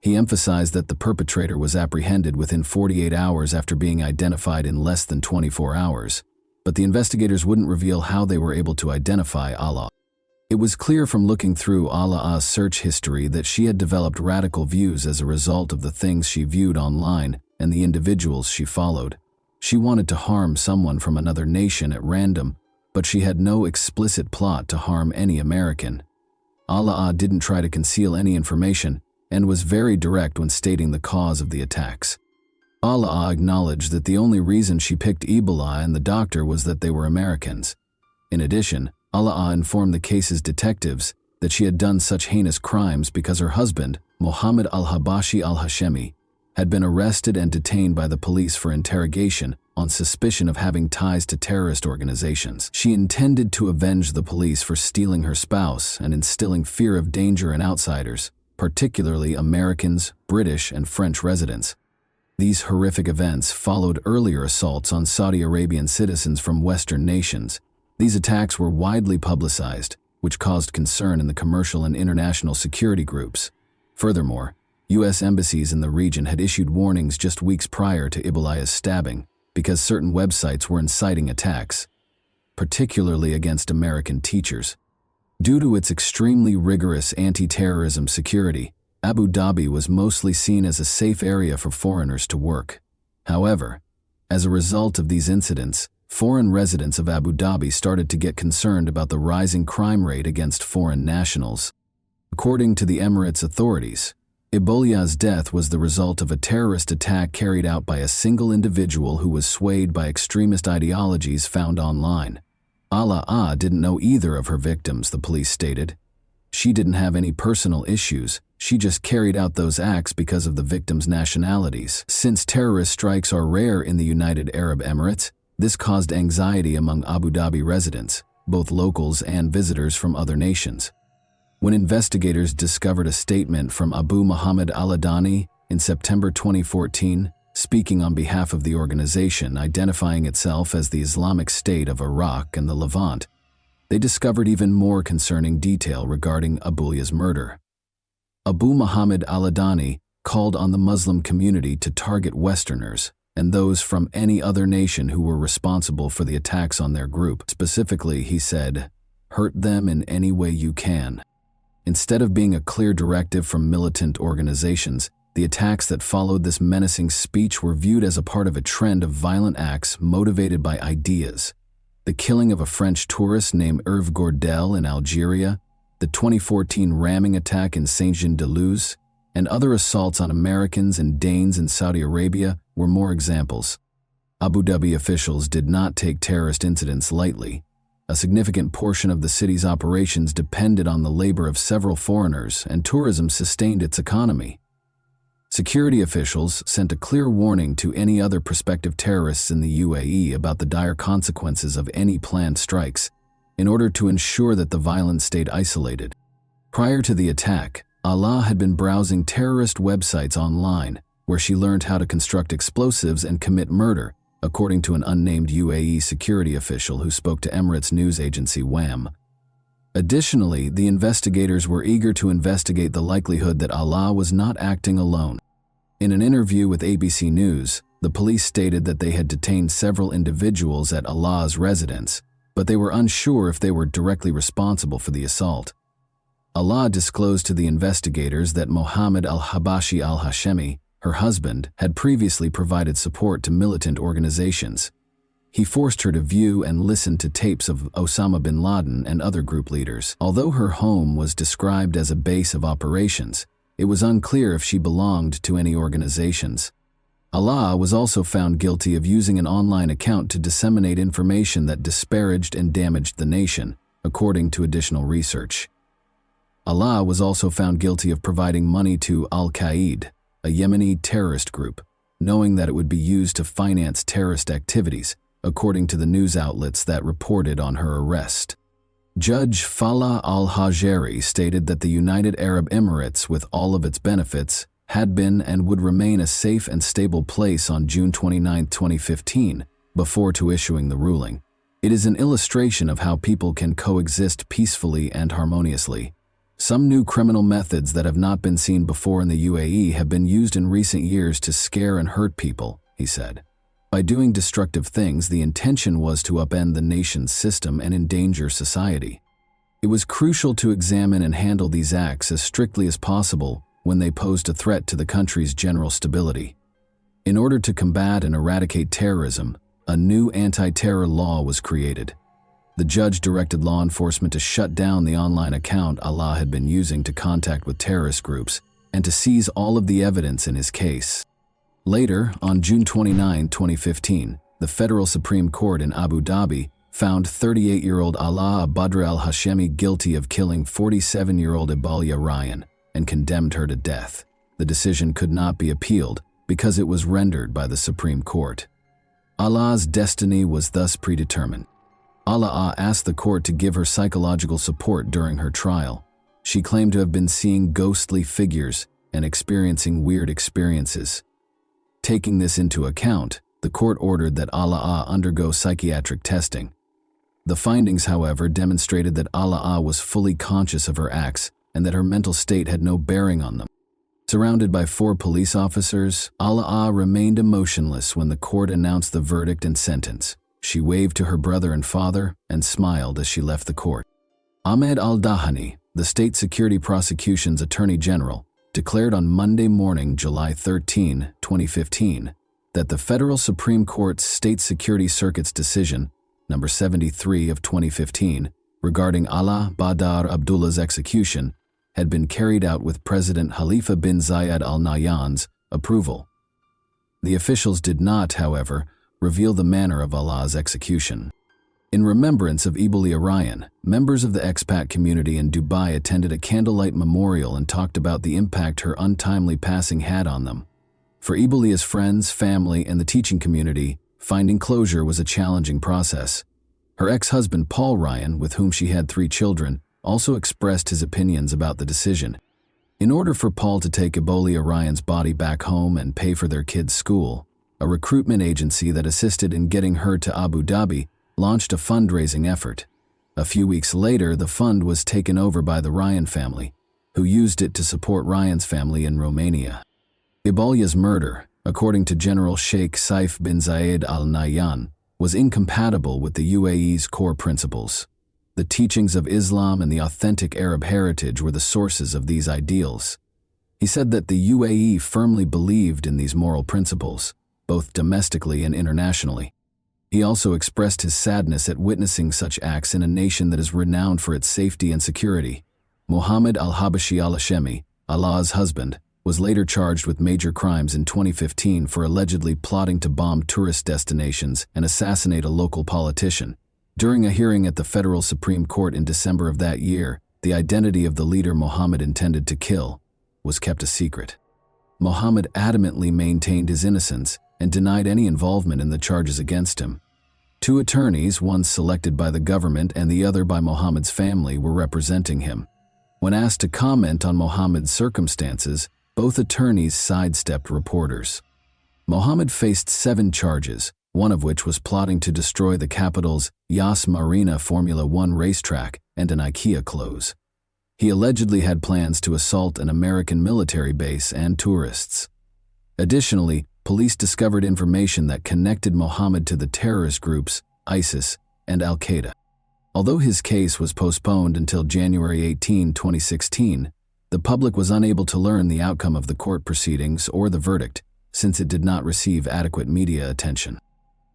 He emphasized that the perpetrator was apprehended within 48 hours after being identified in less than 24 hours, but the investigators wouldn't reveal how they were able to identify Ala. It was clear from looking through Ala's search history that she had developed radical views as a result of the things she viewed online and the individuals she followed. She wanted to harm someone from another nation at random, but she had no explicit plot to harm any American. Ala didn't try to conceal any information and was very direct when stating the cause of the attacks. Ala acknowledged that the only reason she picked Ebola and the doctor was that they were Americans. In addition, Ala informed the case's detectives that she had done such heinous crimes because her husband, Mohammed al-Habashi al-Hashemi, had been arrested and detained by the police for interrogation on suspicion of having ties to terrorist organizations. She intended to avenge the police for stealing her spouse and instilling fear of danger in outsiders, particularly Americans, British, and French residents. These horrific events followed earlier assaults on Saudi Arabian citizens from Western nations. These attacks were widely publicized, which caused concern in the commercial and international security groups. Furthermore, U.S. embassies in the region had issued warnings just weeks prior to Ebola's stabbing because certain websites were inciting attacks, particularly against American teachers. Due to its extremely rigorous anti-terrorism security, Abu Dhabi was mostly seen as a safe area for foreigners to work. However, as a result of these incidents, foreign residents of Abu Dhabi started to get concerned about the rising crime rate against foreign nationals. According to the Emirates authorities, Ebola's death was the result of a terrorist attack carried out by a single individual who was swayed by extremist ideologies found online. Ala didn't know either of her victims, the police stated. She didn't have any personal issues, she just carried out those acts because of the victims' nationalities. Since terrorist strikes are rare in the United Arab Emirates, this caused anxiety among Abu Dhabi residents, both locals and visitors from other nations. When investigators discovered a statement from Abu Muhammad al-Adani in September 2014, speaking on behalf of the organization identifying itself as the Islamic State of Iraq and the Levant, they discovered even more concerning detail regarding Ebola's murder. Abu Muhammad al-Adani called on the Muslim community to target Westerners and those from any other nation who were responsible for the attacks on their group. Specifically, he said, "Hurt them in any way you can." Instead of being a clear directive from militant organizations, the attacks that followed this menacing speech were viewed as a part of a trend of violent acts motivated by ideas. The killing of a French tourist named Hervé Gordel in Algeria, the 2014 ramming attack in Saint-Jean-de-Luz, and other assaults on Americans and Danes in Saudi Arabia were more examples. Abu Dhabi officials did not take terrorist incidents lightly. A significant portion of the city's operations depended on the labor of several foreigners, and tourism sustained its economy. Security officials sent a clear warning to any other prospective terrorists in the UAE about the dire consequences of any planned strikes, in order to ensure that the violence stayed isolated. Prior to the attack, Alaa had been browsing terrorist websites online, where she learned how to construct explosives and commit murder, according to an unnamed UAE security official who spoke to Emirates news agency WAM. Additionally, the investigators were eager to investigate the likelihood that Alaa was not acting alone. In an interview with ABC News, the police stated that they had detained several individuals at Alaa's residence, but they were unsure if they were directly responsible for the assault. Alaa disclosed to the investigators that Mohammed al-Habashi al-Hashemi, her husband, had previously provided support to militant organizations. He forced her to view and listen to tapes of Osama bin Laden and other group leaders. Although her home was described as a base of operations, it was unclear if she belonged to any organizations. Alaa was also found guilty of using an online account to disseminate information that disparaged and damaged the nation, according to additional research. Alaa was also found guilty of providing money to Al-Qaeda, a Yemeni terrorist group, knowing that it would be used to finance terrorist activities, according to the news outlets that reported on her arrest. Judge Falah al-Hajeri stated that the United Arab Emirates, with all of its benefits, had been and would remain a safe and stable place on June 29, 2015, before to issuing the ruling. It is an illustration of how people can coexist peacefully and harmoniously. Some new criminal methods that have not been seen before in the UAE have been used in recent years to scare and hurt people, he said. By doing destructive things, the intention was to upend the nation's system and endanger society. It was crucial to examine and handle these acts as strictly as possible when they posed a threat to the country's general stability. In order to combat and eradicate terrorism, a new anti-terror law was created. The judge directed law enforcement to shut down the online account Alaa had been using to contact with terrorist groups and to seize all of the evidence in his case. Later, on June 29, 2015, the Federal Supreme Court in Abu Dhabi found 38-year-old Alaa Badr al-Hashemi guilty of killing 47-year-old Ibalia Ryan and condemned her to death. The decision could not be appealed because it was rendered by the Supreme Court. Alaa's destiny was thus predetermined. Alaa asked the court to give her psychological support during her trial. She claimed to have been seeing ghostly figures and experiencing weird experiences. Taking this into account, the court ordered that Alaa undergo psychiatric testing. The findings, however, demonstrated that Alaa was fully conscious of her acts and that her mental state had no bearing on them. Surrounded by 4 police officers, Alaa remained emotionless when the court announced the verdict and sentence. She waved to her brother and father and smiled as she left the court. Ahmed al-Dahani, the State Security Prosecution's Attorney General, declared on Monday morning, July 13, 2015, that the Federal Supreme Court's State Security Circuit's decision, number 73 of 2015, regarding Alaa Badr Abdullah's execution, had been carried out with President Khalifa bin Zayed Al Nahyan's approval. The officials did not, however, reveal the manner of Alaa's execution. In remembrance of Ibalia Ryan, members of the expat community in Dubai attended a candlelight memorial and talked about the impact her untimely passing had on them. For Ibalia's friends, family, and the teaching community, finding closure was a challenging process. Her ex-husband Paul Ryan, with whom she had 3 children, also expressed his opinions about the decision. In order for Paul to take Ibalia Ryan's body back home and pay for their kids' school, a recruitment agency that assisted in getting her to Abu Dhabi launched a fundraising effort. A few weeks later, the fund was taken over by the Ryan family, who used it to support Ryan's family in Romania. Ibalia's murder, according to General Sheikh Saif bin Zayed Al Nahyan, was incompatible with the UAE's core principles. The teachings of Islam and the authentic Arab heritage were the sources of these ideals. He said that the UAE firmly believed in these moral principles, both domestically and internationally. He also expressed his sadness at witnessing such acts in a nation that is renowned for its safety and security. Mohammed al-Habashi al-Hashemi, Alaa's husband, was later charged with major crimes in 2015 for allegedly plotting to bomb tourist destinations and assassinate a local politician. During a hearing at the Federal Supreme Court in December of that year, the identity of the leader Mohammed intended to kill was kept a secret. Mohammed adamantly maintained his innocence and denied any involvement in the charges against him. Two attorneys, one selected by the government and the other by Mohammed's family, were representing him. When asked to comment on Mohammed's circumstances, both attorneys sidestepped reporters. Mohammed faced 7 charges, one of which was plotting to destroy the capital's Yas Marina Formula One racetrack and an IKEA close. He allegedly had plans to assault an American military base and tourists. Additionally, police discovered information that connected Mohammed to the terrorist groups ISIS and Al-Qaeda. Although his case was postponed until January 18, 2016, the public was unable to learn the outcome of the court proceedings or the verdict, since it did not receive adequate media attention.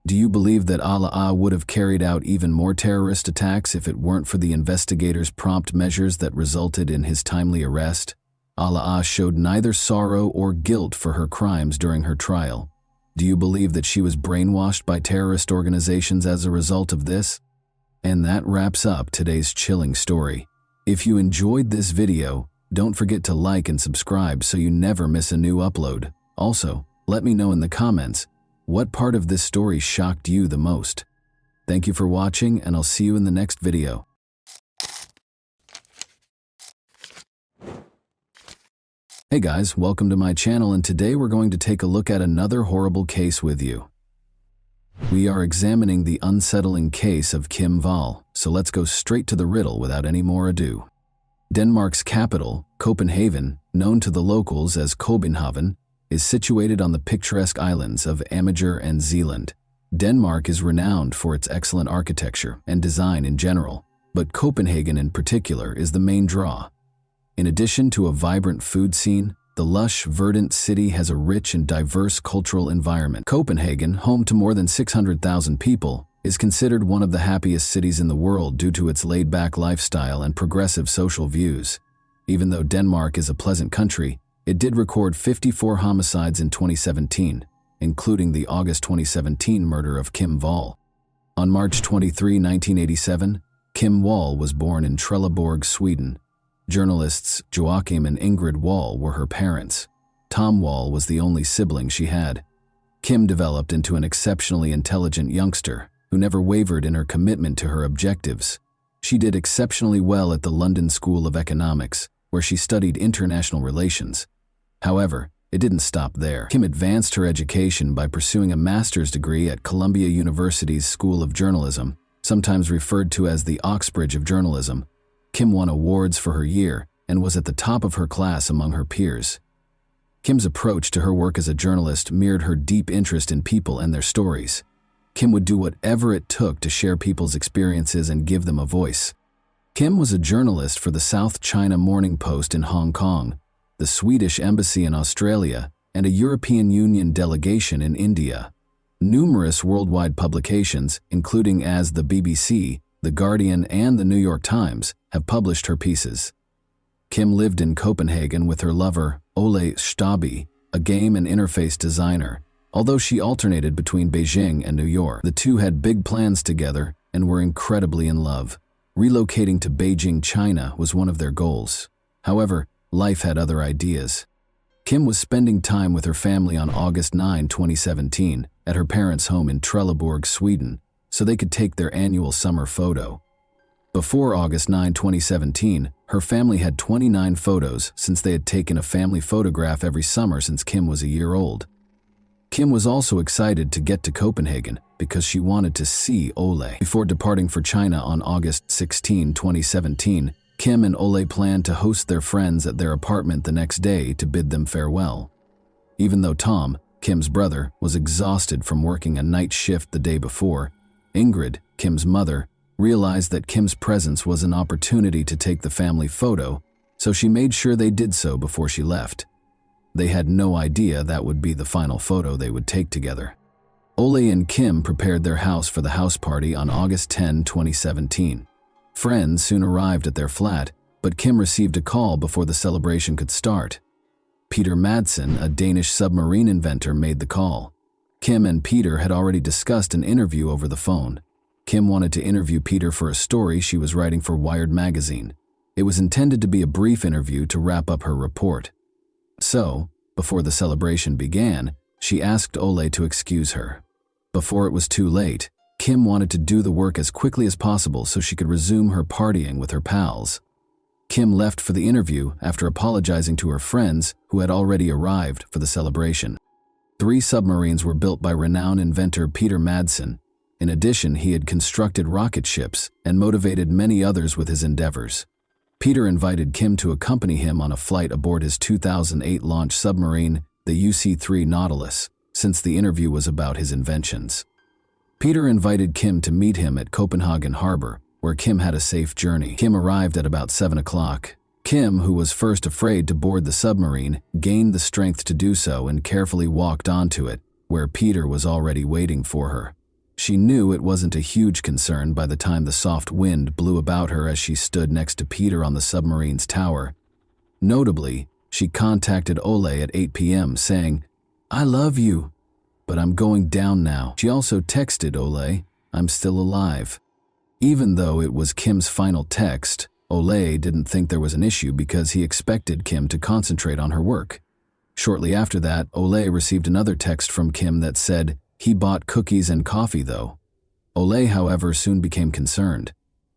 Do you believe that Allah would have carried out even more terrorist attacks if it weren't for the investigators' prompt measures that resulted in his timely arrest? Allah showed neither sorrow or guilt for her crimes during her trial. Do you believe that she was brainwashed by terrorist organizations as a result of this? And that wraps up today's chilling story. If you enjoyed this video, don't forget to like and subscribe so you never miss a new upload. Also, let me know in the comments, what part of this story shocked you the most? Thank you for watching, and I'll see you in the next video. Hey guys, welcome to my channel, and today we're going to take a look at another horrible case with you. We are examining the unsettling case of Kim Wall, so let's go straight to the riddle without any more ado. Denmark's capital, Copenhagen, known to the locals as Copenhagen, is situated on the picturesque islands of Amager and Zealand. Denmark is renowned for its excellent architecture and design in general, but Copenhagen in particular is the main draw. In addition to a vibrant food scene, the lush, verdant city has a rich and diverse cultural environment. Copenhagen, home to more than 600,000 people, is considered one of the happiest cities in the world due to its laid-back lifestyle and progressive social views. Even though Denmark is a pleasant country, it did record 54 homicides in 2017, including the August 2017 murder of Kim Wall. On March 23, 1987, Kim Wall was born in Trelleborg, Sweden. Journalists Joachim and Ingrid Wall were her parents. Tom Wall was the only sibling she had. Kim developed into an exceptionally intelligent youngster who never wavered in her commitment to her objectives. She did exceptionally well at the London School of Economics, where she studied international relations. However, it didn't stop there. Kim advanced her education by pursuing a master's degree at Columbia University's School of Journalism, sometimes referred to as the Oxbridge of Journalism. Kim won awards for her year and was at the top of her class among her peers. Kim's approach to her work as a journalist mirrored her deep interest in people and their stories. Kim would do whatever it took to share people's experiences and give them a voice. Kim was a journalist for the South China Morning Post in Hong Kong, the Swedish Embassy in Australia, and a European Union delegation in India. Numerous worldwide publications, including as the BBC, The Guardian, and the New York Times, have published her pieces. Kim lived in Copenhagen with her lover, Ole Stabi, a game and interface designer. Although she alternated between Beijing and New York, the two had big plans together and were incredibly in love. Relocating to Beijing, China was one of their goals. However, life had other ideas. Kim was spending time with her family on August 9, 2017, at her parents' home in Trelleborg, Sweden, so they could take their annual summer photo. Before August 9, 2017, her family had 29 photos since they had taken a family photograph every summer since Kim was a year old. Kim was also excited to get to Copenhagen because she wanted to see Ole. Before departing for China on August 16, 2017, Kim and Ole planned to host their friends at their apartment the next day to bid them farewell. Even though Tom, Kim's brother, was exhausted from working a night shift the day before, Ingrid, Kim's mother, realized that Kim's presence was an opportunity to take the family photo, so she made sure they did so before she left. They had no idea that would be the final photo they would take together. Ole and Kim prepared their house for the house party on August 10, 2017. Friends soon arrived at their flat, but Kim received a call before the celebration could start. Peter Madsen, a Danish submarine inventor, made the call. Kim and Peter had already discussed an interview over the phone. Kim wanted to interview Peter for a story she was writing for Wired magazine. It was intended to be a brief interview to wrap up her report. So, before the celebration began, she asked Ole to excuse her. Before it was too late, Kim wanted to do the work as quickly as possible so she could resume her partying with her pals. Kim left for the interview after apologizing to her friends who had already arrived for the celebration. 3 submarines were built by renowned inventor Peter Madsen. In addition, he had constructed rocket ships and motivated many others with his endeavors. Peter invited Kim to accompany him on a flight aboard his 2008 launch submarine, the UC-3 Nautilus, since the interview was about his inventions. Peter invited Kim to meet him at Copenhagen Harbor, where Kim had a safe journey. Kim arrived at about 7 o'clock. Kim, who was first afraid to board the submarine, gained the strength to do so and carefully walked onto it, where Peter was already waiting for her. She knew it wasn't a huge concern by the time the soft wind blew about her as she stood next to Peter on the submarine's tower. Notably, she contacted Ole at 8 p.m. saying, "I love you, but I'm going down now." She also texted Ole, "I'm still alive." Even though it was Kim's final text, Ole didn't think there was an issue because he expected Kim to concentrate on her work. Shortly after that, Ole received another text from Kim that said, he bought cookies and coffee though. Ole, however, soon became concerned.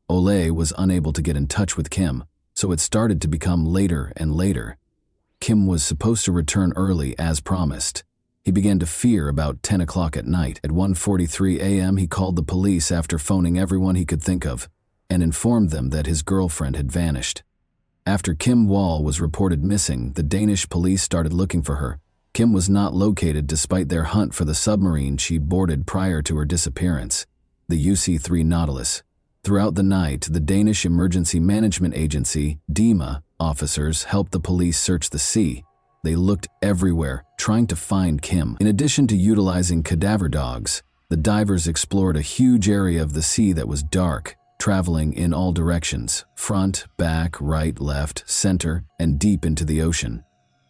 Ole was unable to get in touch with Kim, so it started to become later and later. Kim was supposed to return early as promised. He began to fear about 10 o'clock at night. At 1:43 a.m. he called the police after phoning everyone he could think of and informed them that his girlfriend had vanished. After Kim Wall was reported missing, the Danish police started looking for her. Kim was not located despite their hunt for the submarine she boarded prior to her disappearance, the UC-3 Nautilus. Throughout the night, the Danish Emergency Management Agency, DEMA, officers helped the police search the sea. They looked everywhere, trying to find Kim. In addition to utilizing cadaver dogs, the divers explored a huge area of the sea that was dark, traveling in all directions, front, back, right, left, center, and deep into the ocean.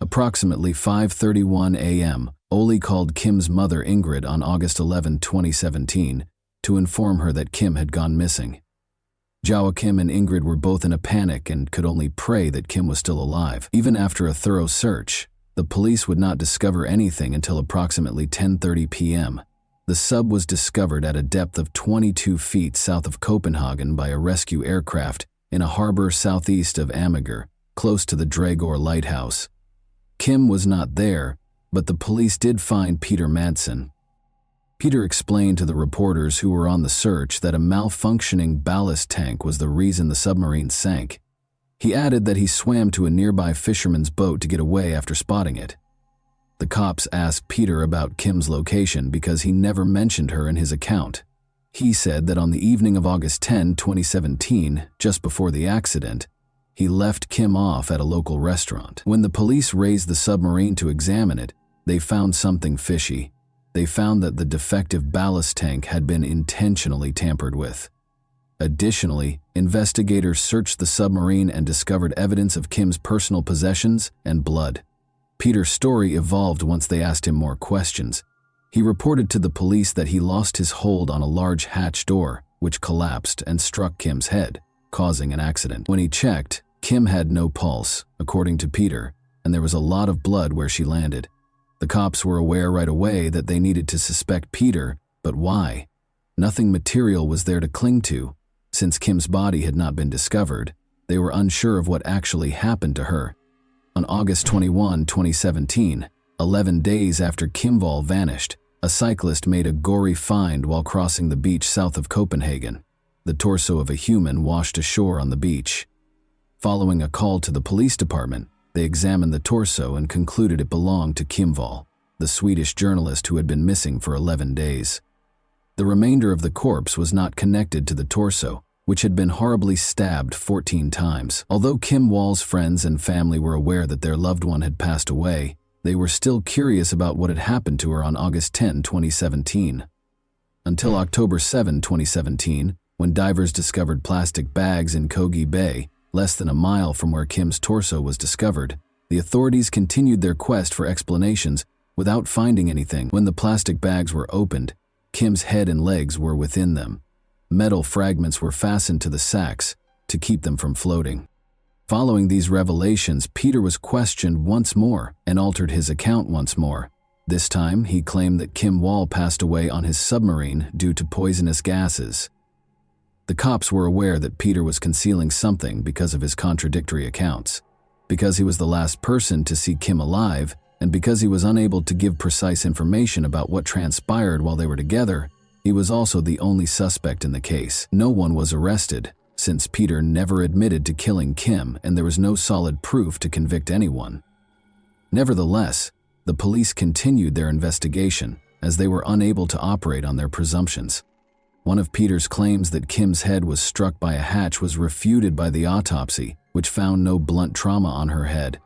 Approximately 5:31 a.m., Ole called Kim's mother Ingrid on August 11, 2017, to inform her that Kim had gone missing. Joachim and Ingrid were both in a panic and could only pray that Kim was still alive. Even after a thorough search, the police would not discover anything until approximately 10:30 p.m. The sub was discovered at a depth of 22 feet south of Copenhagen by a rescue aircraft in a harbor southeast of Amager, close to the Dragør lighthouse. Kim was not there, but the police did find Peter Madsen. Peter explained to the reporters who were on the search that a malfunctioning ballast tank was the reason the submarine sank. He added that he swam to a nearby fisherman's boat to get away after spotting it. The cops asked Peter about Kim's location because he never mentioned her in his account. He said that on the evening of August 10, 2017, just before the accident, he left Kim off at a local restaurant. When the police raised the submarine to examine it, they found something fishy. They found that the defective ballast tank had been intentionally tampered with. Additionally, investigators searched the submarine and discovered evidence of Kim's personal possessions and blood. Peter's story evolved once they asked him more questions. He reported to the police that he lost his hold on a large hatch door, which collapsed and struck Kim's head, causing an accident. When he checked, Kim had no pulse, according to Peter, and there was a lot of blood where she landed. The cops were aware right away that they needed to suspect Peter, but why? Nothing material was there to cling to. Since Kim's body had not been discovered, they were unsure of what actually happened to her. On August 21, 2017, 11 days after Kim Wall vanished, a cyclist made a gory find while crossing the beach south of Copenhagen. The torso of a human washed ashore on the beach. Following a call to the police department, they examined the torso and concluded it belonged to Kim Wall, the Swedish journalist who had been missing for 11 days. The remainder of the corpse was not connected to the torso, which had been horribly stabbed 14 times. Although Kim Wall's friends and family were aware that their loved one had passed away, they were still curious about what had happened to her on August 10, 2017. Until October 7, 2017, when divers discovered plastic bags in Kogi Bay, less than a mile from where Kim's torso was discovered, the authorities continued their quest for explanations without finding anything. When the plastic bags were opened, Kim's head and legs were within them. Metal fragments were fastened to the sacks to keep them from floating. Following these revelations, Peter was questioned once more and altered his account once more. This time, he claimed that Kim Wall passed away on his submarine due to poisonous gases. The cops were aware that Peter was concealing something because of his contradictory accounts. Because he was the last person to see Kim alive, and because he was unable to give precise information about what transpired while they were together, he was also the only suspect in the case. No one was arrested, since Peter never admitted to killing Kim and there was no solid proof to convict anyone. Nevertheless, the police continued their investigation as they were unable to operate on their presumptions. One of Peter's claims that Kim's head was struck by a hatch was refuted by the autopsy, which found no blunt trauma on her head.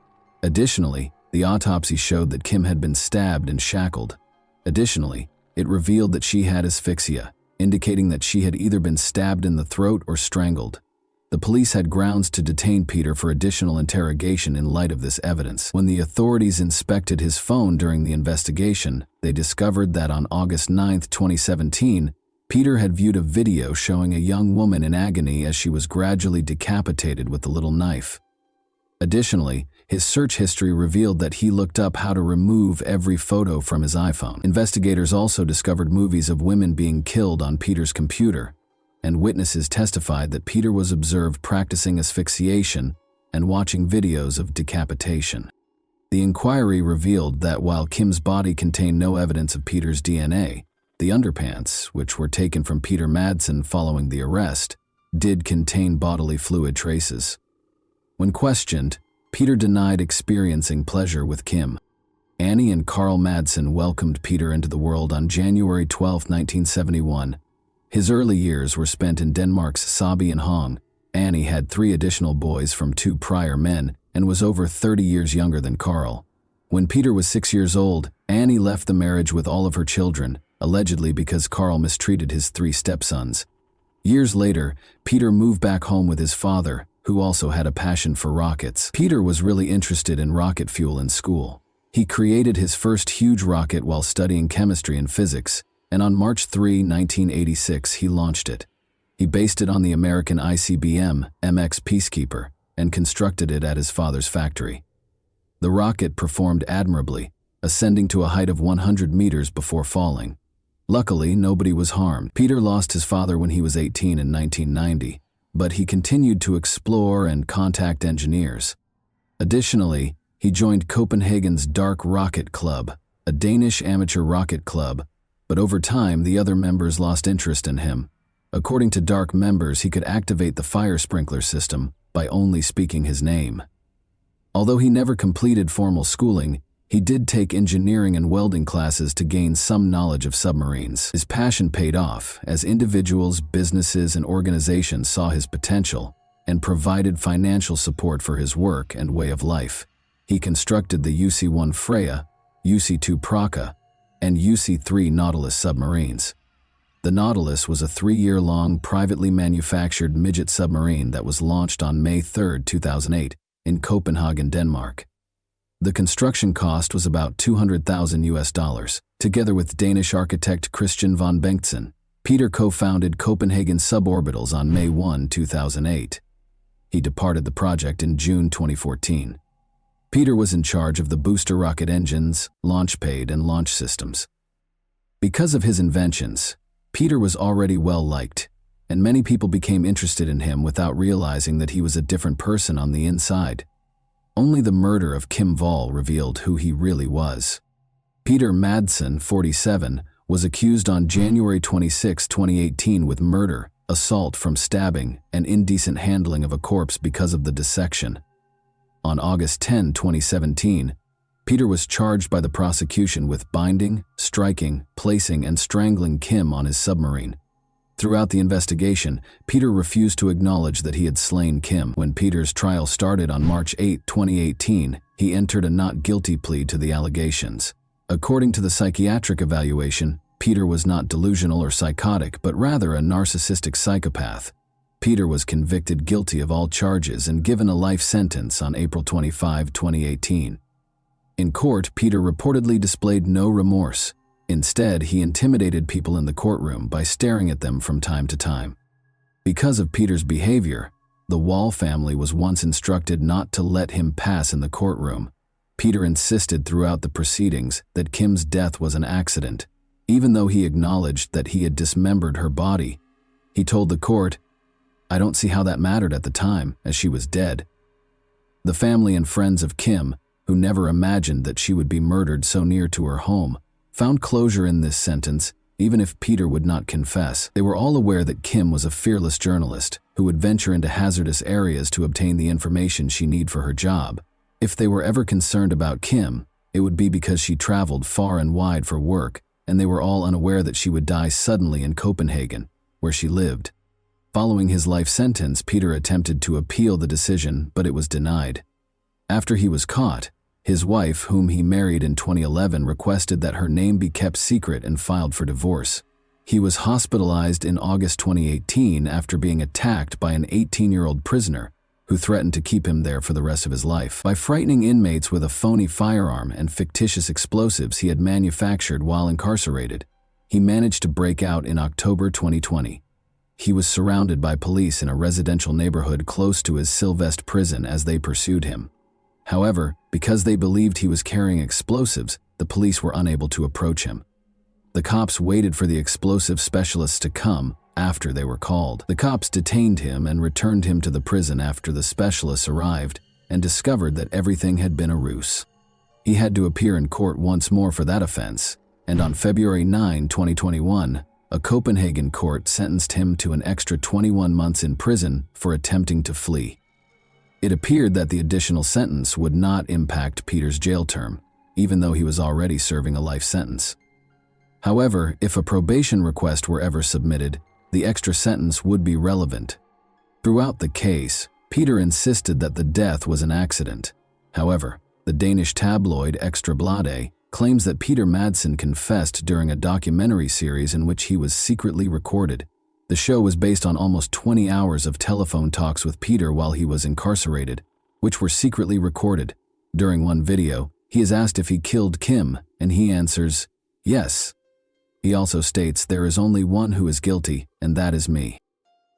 Additionally, the autopsy showed that Kim had been stabbed and shackled. Additionally, it revealed that she had asphyxia, indicating that she had either been stabbed in the throat or strangled. The police had grounds to detain Peter for additional interrogation in light of this evidence. When the authorities inspected his phone during the investigation, they discovered that on August 9, 2017, Peter had viewed a video showing a young woman in agony as she was gradually decapitated with a little knife. Additionally, his search history revealed that he looked up how to remove every photo from his iPhone. Investigators also discovered movies of women being killed on Peter's computer, and witnesses testified that Peter was observed practicing asphyxiation and watching videos of decapitation. The inquiry revealed that while Kim's body contained no evidence of Peter's DNA, the underpants, which were taken from Peter Madsen following the arrest, did contain bodily fluid traces. When questioned, Peter denied experiencing pleasure with Kim. Annie and Carl Madsen welcomed Peter into the world on January 12, 1971. His early years were spent in Denmark's Sabi and Hong. Annie had 3 additional boys from 2 prior men and was over 30 years younger than Carl. When Peter was 6 years old, Annie left the marriage with all of her children, allegedly because Carl mistreated his 3 stepsons. Years later, Peter moved back home with his father, who also had a passion for rockets. Peter was really interested in rocket fuel in school. He created his first huge rocket while studying chemistry and physics, and on March 3, 1986, he launched it. He based it on the American ICBM MX Peacekeeper and constructed it at his father's factory. The rocket performed admirably, ascending to a height of 100 meters before falling. Luckily, nobody was harmed. Peter lost his father when he was 18 in 1990. But he continued to explore and contact engineers. Additionally, he joined Copenhagen's Dark Rocket Club, a Danish amateur rocket club, but over time the other members lost interest in him. According to Dark members, he could activate the fire sprinkler system by only speaking his name. Although he never completed formal schooling, he did take engineering and welding classes to gain some knowledge of submarines. His passion paid off as individuals, businesses, and organizations saw his potential and provided financial support for his work and way of life. He constructed the UC-1 Freya, UC-2 Praka, and UC-3 Nautilus submarines. The Nautilus was a 3-year-long privately manufactured midget submarine that was launched on May 3, 2008 in Copenhagen, Denmark. The construction cost was about $200,000. Together with Danish architect Christian von Bengtsen, Peter co-founded Copenhagen Suborbitals on May 1, 2008. He departed the project in June 2014. Peter was in charge of the booster rocket engines, launch pad, and launch systems. Because of his inventions, Peter was already well-liked, and many people became interested in him without realizing that he was a different person on the inside. Only the murder of Kim Wall revealed who he really was. Peter Madsen, 47, was accused on January 26, 2018 with murder, assault from stabbing, and indecent handling of a corpse because of the dissection. On August 10, 2017, Peter was charged by the prosecution with binding, striking, placing, and strangling Kim on his submarine. Throughout the investigation, Peter refused to acknowledge that he had slain Kim. When Peter's trial started on March 8, 2018, he entered a not guilty plea to the allegations. According to the psychiatric evaluation, Peter was not delusional or psychotic, but rather a narcissistic psychopath. Peter was convicted guilty of all charges and given a life sentence on April 25, 2018. In court, Peter reportedly displayed no remorse. Instead, he intimidated people in the courtroom by staring at them from time to time. Because of Peter's behavior, the Wall family was once instructed not to let him pass in the courtroom. Peter insisted throughout the proceedings that Kim's death was an accident, even though he acknowledged that he had dismembered her body. He told the court, "I don't see how that mattered at the time, as she was dead." The family and friends of Kim, who never imagined that she would be murdered so near to her home, found closure in this sentence, even if Peter would not confess. They were all aware that Kim was a fearless journalist who would venture into hazardous areas to obtain the information she needed for her job. If they were ever concerned about Kim, it would be because she traveled far and wide for work, and they were all unaware that she would die suddenly in Copenhagen, where she lived. Following his life sentence, Peter attempted to appeal the decision, but it was denied. After he was caught, his wife, whom he married in 2011, requested that her name be kept secret and filed for divorce. He was hospitalized in August 2018 after being attacked by an 18-year-old prisoner who threatened to keep him there for the rest of his life. By frightening inmates with a phony firearm and fictitious explosives he had manufactured while incarcerated, he managed to break out in October 2020. He was surrounded by police in a residential neighborhood close to his Sylvester prison as they pursued him. However, because they believed he was carrying explosives, the police were unable to approach him. The cops waited for the explosive specialists to come after they were called. The cops detained him and returned him to the prison after the specialists arrived and discovered that everything had been a ruse. He had to appear in court once more for that offense, and on February 9, 2021, a Copenhagen court sentenced him to an extra 21 months in prison for attempting to flee. It appeared that the additional sentence would not impact Peter's jail term, even though he was already serving a life sentence. However, if a probation request were ever submitted, the extra sentence would be relevant. Throughout the case, Peter insisted that the death was an accident. However, the Danish tabloid Ekstra Bladet claims that Peter Madsen confessed during a documentary series in which he was secretly recorded. The show was based on almost 20 hours of telephone talks with Peter while he was incarcerated, which were secretly recorded. During one video, he is asked if he killed Kim, and he answers, "Yes." He also states, "There is only one who is guilty, and that is me."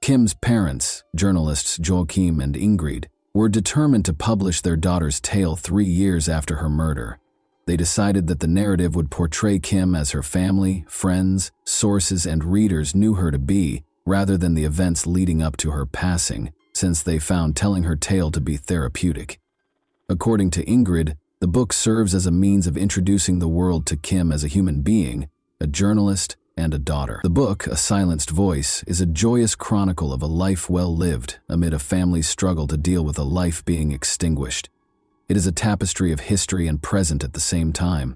Kim's parents, journalists Joachim and Ingrid, were determined to publish their daughter's tale 3 years after her murder. They decided that the narrative would portray Kim as her family, friends, sources, and readers knew her to be, rather than the events leading up to her passing, since they found telling her tale to be therapeutic. According to Ingrid, the book serves as a means of introducing the world to Kim as a human being, a journalist, and a daughter. The book, A Silenced Voice, is a joyous chronicle of a life well lived amid a family's struggle to deal with a life being extinguished. It is a tapestry of history and present at the same time.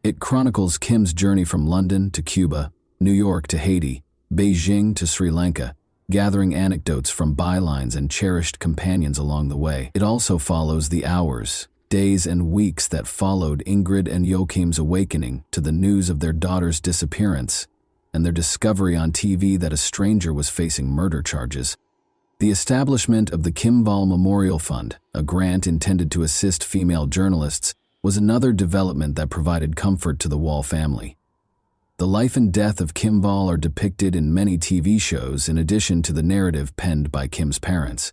It chronicles Kim's journey from London to Cuba, New York to Haiti, Beijing to Sri Lanka, gathering anecdotes from bylines and cherished companions along the way. It also follows the hours, days, and weeks that followed Ingrid and Joachim's awakening to the news of their daughter's disappearance and their discovery on TV that a stranger was facing murder charges. The establishment of the Kim Wall Memorial Fund, a grant intended to assist female journalists, was another development that provided comfort to the Wall family. The life and death of Kim Wall are depicted in many TV shows in addition to the narrative penned by Kim's parents.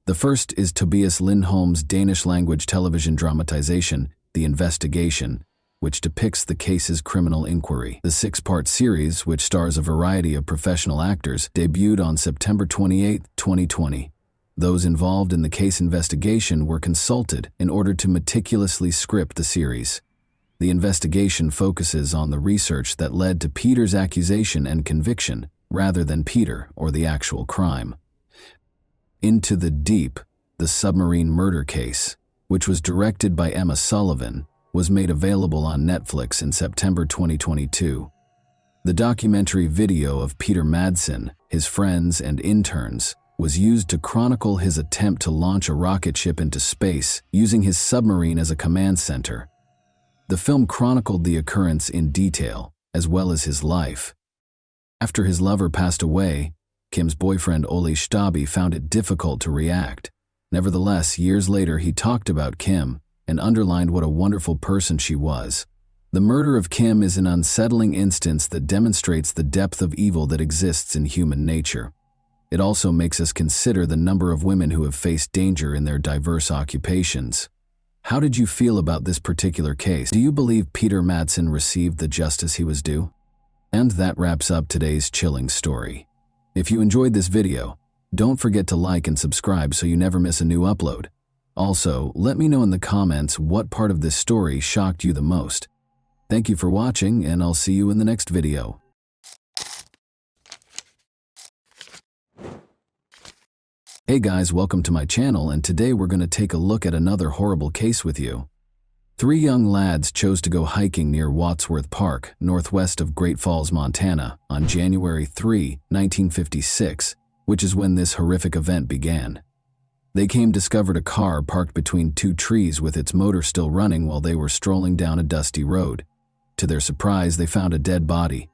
The first is Tobias Lindholm's Danish-language television dramatization, The Investigation, which depicts the case's criminal inquiry. The 6-part series, which stars a variety of professional actors, debuted on September 28, 2020. Those involved in the case investigation were consulted in order to meticulously script the series. The investigation focuses on the research that led to Peter's accusation and conviction, rather than Peter or the actual crime. Into the Deep, the submarine murder case, which was directed by Emma Sullivan, was made available on Netflix in September 2022. The documentary video of Peter Madsen, his friends, and interns was used to chronicle his attempt to launch a rocket ship into space using his submarine as a command center. The film chronicled the occurrence in detail, as well as his life. After his lover passed away, Kim's boyfriend Ole Stabi found it difficult to react. Nevertheless, years later he talked about Kim and underlined what a wonderful person she was. The murder of Kim is an unsettling instance that demonstrates the depth of evil that exists in human nature. It also makes us consider the number of women who have faced danger in their diverse occupations. How did you feel about this particular case? Do you believe Peter Madsen received the justice he was due? And that wraps up today's chilling story. If you enjoyed this video, don't forget to like and subscribe so you never miss a new upload. Also, let me know in the comments what part of this story shocked you the most. Thank you for watching, and I'll see you in the next video. Hey guys, welcome to my channel, and today we're going to take a look at another horrible case with you. 3 young lads chose to go hiking near Wadsworth Park, northwest of Great Falls, Montana, on January 3, 1956, which is when this horrific event began. They discovered a car parked between 2 trees with its motor still running while they were strolling down a dusty road. To their surprise, they found a dead body.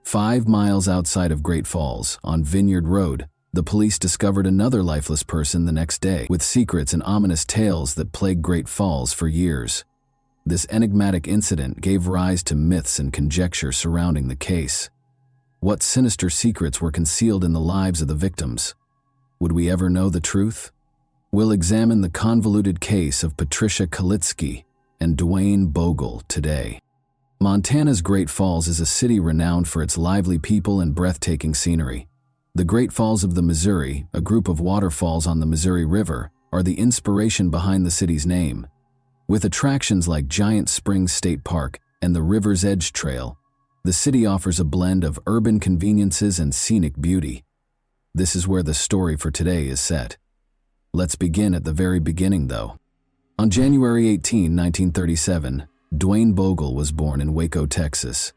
5 miles outside of Great Falls, on Vineyard Road, the police discovered another lifeless person the next day, with secrets and ominous tales that plagued Great Falls for years. This enigmatic incident gave rise to myths and conjecture surrounding the case. What sinister secrets were concealed in the lives of the victims? Would we ever know the truth? We'll examine the convoluted case of Patricia Kalitsky and Dwayne Bogle today. Montana's Great Falls is a city renowned for its lively people and breathtaking scenery. The Great Falls of the Missouri, a group of waterfalls on the Missouri River, are the inspiration behind the city's name. With attractions like Giant Springs State Park and the River's Edge Trail, the city offers a blend of urban conveniences and scenic beauty. This is where the story for today is set. Let's begin at the very beginning, though. On January 18, 1937, Dwayne Bogle was born in Waco, Texas.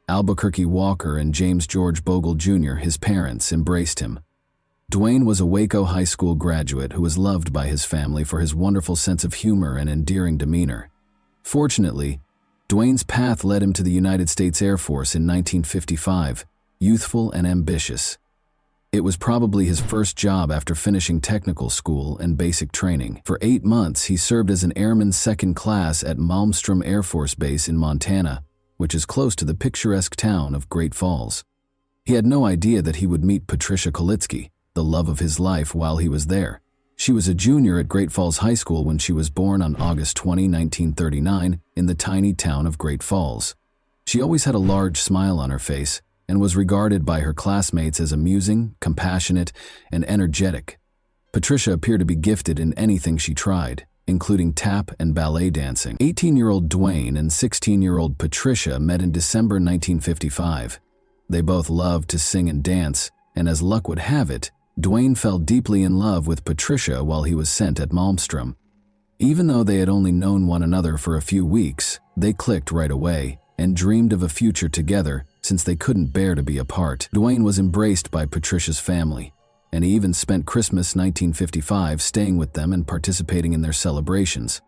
Albuquerque Walker and James George Bogle Jr., his parents, embraced him. Dwayne was a Waco High School graduate who was loved by his family for his wonderful sense of humor and endearing demeanor. Fortunately, Dwayne's path led him to the United States Air Force in 1955, youthful and ambitious. It was probably his first job after finishing technical school and basic training. For 8 months, he served as an airman second class at Malmstrom Air Force Base in Montana, which is close to the picturesque town of Great Falls. He had no idea that he would meet Patricia Kalitsky, the love of his life, while he was there. She was a junior at Great Falls High School when she was born on August 20, 1939, in the tiny town of Great Falls. She always had a large smile on her face and was regarded by her classmates as amusing, compassionate, and energetic. Patricia appeared to be gifted in anything she tried, including tap and ballet dancing. 18-year-old Dwayne and 16-year-old Patricia met in December 1955. They both loved to sing and dance, and as luck would have it, Dwayne fell deeply in love with Patricia while he was sent at Malmstrom. Even though they had only known one another for a few weeks, they clicked right away and dreamed of a future together since they couldn't bear to be apart. Dwayne was embraced by Patricia's family, and he even spent Christmas 1955 staying with them and participating in their celebrations.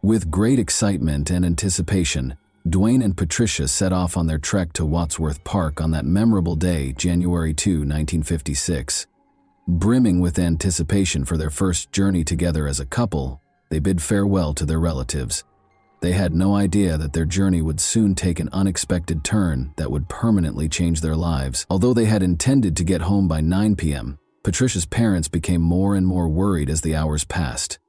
With great excitement and anticipation, Dwayne and Patricia set off on their trek to Wadsworth Park on that memorable day, January 2, 1956. Brimming with anticipation for their first journey together as a couple, they bid farewell to their relatives. They had no idea that their journey would soon take an unexpected turn that would permanently change their lives. Although they had intended to get home by 9 p.m., Patricia's parents became more and more worried as the hours passed.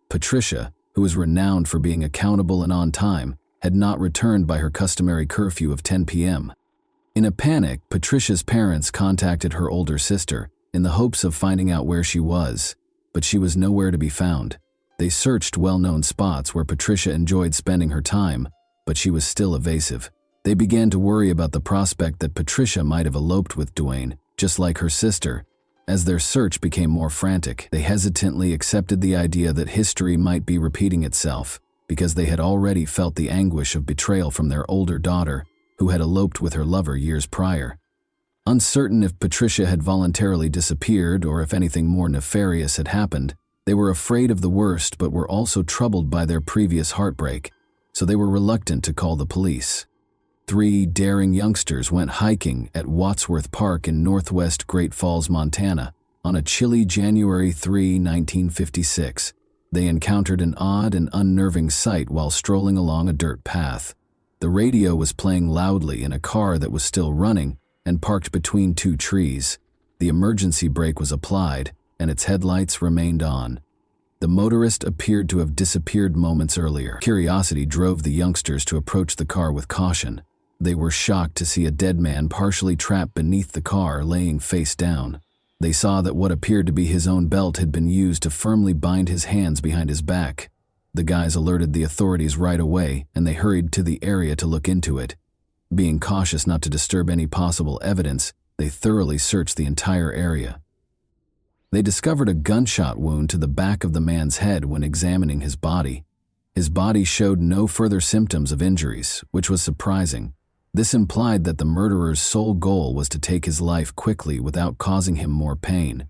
Patricia, who was renowned for being accountable and on time, had not returned by her customary curfew of 10 p.m. In a panic, Patricia's parents contacted her older sister in the hopes of finding out where she was, but she was nowhere to be found. They searched well-known spots where Patricia enjoyed spending her time, but she was still evasive. They began to worry about the prospect that Patricia might have eloped with Dwayne, just like her sister. As their search became more frantic, they hesitantly accepted the idea that history might be repeating itself, because they had already felt the anguish of betrayal from their older daughter, who had eloped with her lover years prior. Uncertain if Patricia had voluntarily disappeared or if anything more nefarious had happened, they were afraid of the worst but were also troubled by their previous heartbreak, so they were reluctant to call the police. 3 daring youngsters went hiking at Wadsworth Park in northwest Great Falls, Montana, on a chilly January 3, 1956. They encountered an odd and unnerving sight while strolling along a dirt path. The radio was playing loudly in a car that was still running and parked between two trees. The emergency brake was applied, and its headlights remained on. The motorist appeared to have disappeared moments earlier. Curiosity drove the youngsters to approach the car with caution. They were shocked to see a dead man partially trapped beneath the car, laying face down. They saw that what appeared to be his own belt had been used to firmly bind his hands behind his back. The guys alerted the authorities right away, and they hurried to the area to look into it. Being cautious not to disturb any possible evidence, they thoroughly searched the entire area. They discovered a gunshot wound to the back of the man's head when examining his body. His body showed no further symptoms of injuries, which was surprising. This implied that the murderer's sole goal was to take his life quickly without causing him more pain.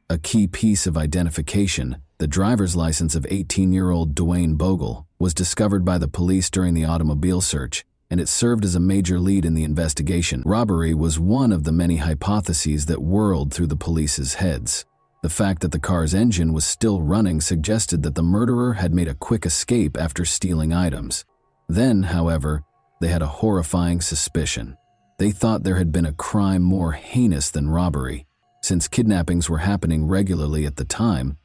A key piece of identification, the driver's license of 18-year-old Dwayne Bogle, was discovered by the police during the automobile search, and it served as a major lead in the investigation. Robbery was one of the many hypotheses that whirled through the police's heads. The fact that the car's engine was still running suggested that the murderer had made a quick escape after stealing items. Then, however, they had a horrifying suspicion. They thought there had been a crime more heinous than robbery. Since kidnappings were happening regularly at the time,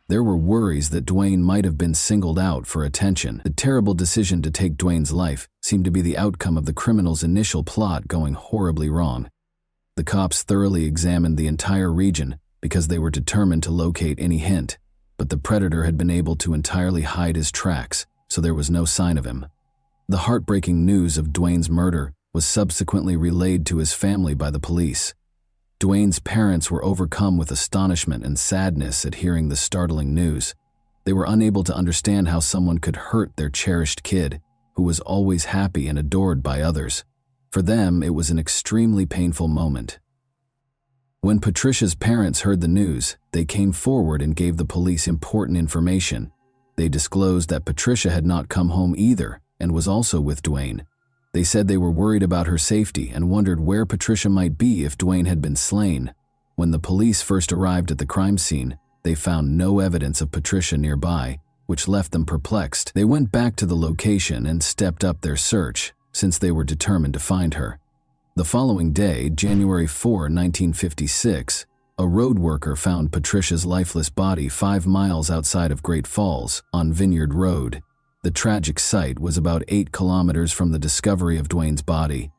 there were worries that Dwayne might have been singled out for attention. The terrible decision to take Dwayne's life seemed to be the outcome of the criminal's initial plot going horribly wrong. The cops thoroughly examined the entire region because they were determined to locate any hint, but the predator had been able to entirely hide his tracks, so there was no sign of him. The heartbreaking news of Dwayne's murder was subsequently relayed to his family by the police. Dwayne's parents were overcome with astonishment and sadness at hearing the startling news. They were unable to understand how someone could hurt their cherished kid, who was always happy and adored by others. For them, it was an extremely painful moment. When Patricia's parents heard the news, they came forward and gave the police important information. They disclosed that Patricia had not come home either and was also with Dwayne. They said they were worried about her safety and wondered where Patricia might be if Dwayne had been slain. When the police first arrived at the crime scene, they found no evidence of Patricia nearby, which left them perplexed. They went back to the location and stepped up their search, since they were determined to find her. The following day, January 4, 1956, a road worker found Patricia's lifeless body 5 miles outside of Great Falls on Vineyard Road. The tragic site was about 8 kilometers from the discovery of Dwayne's body.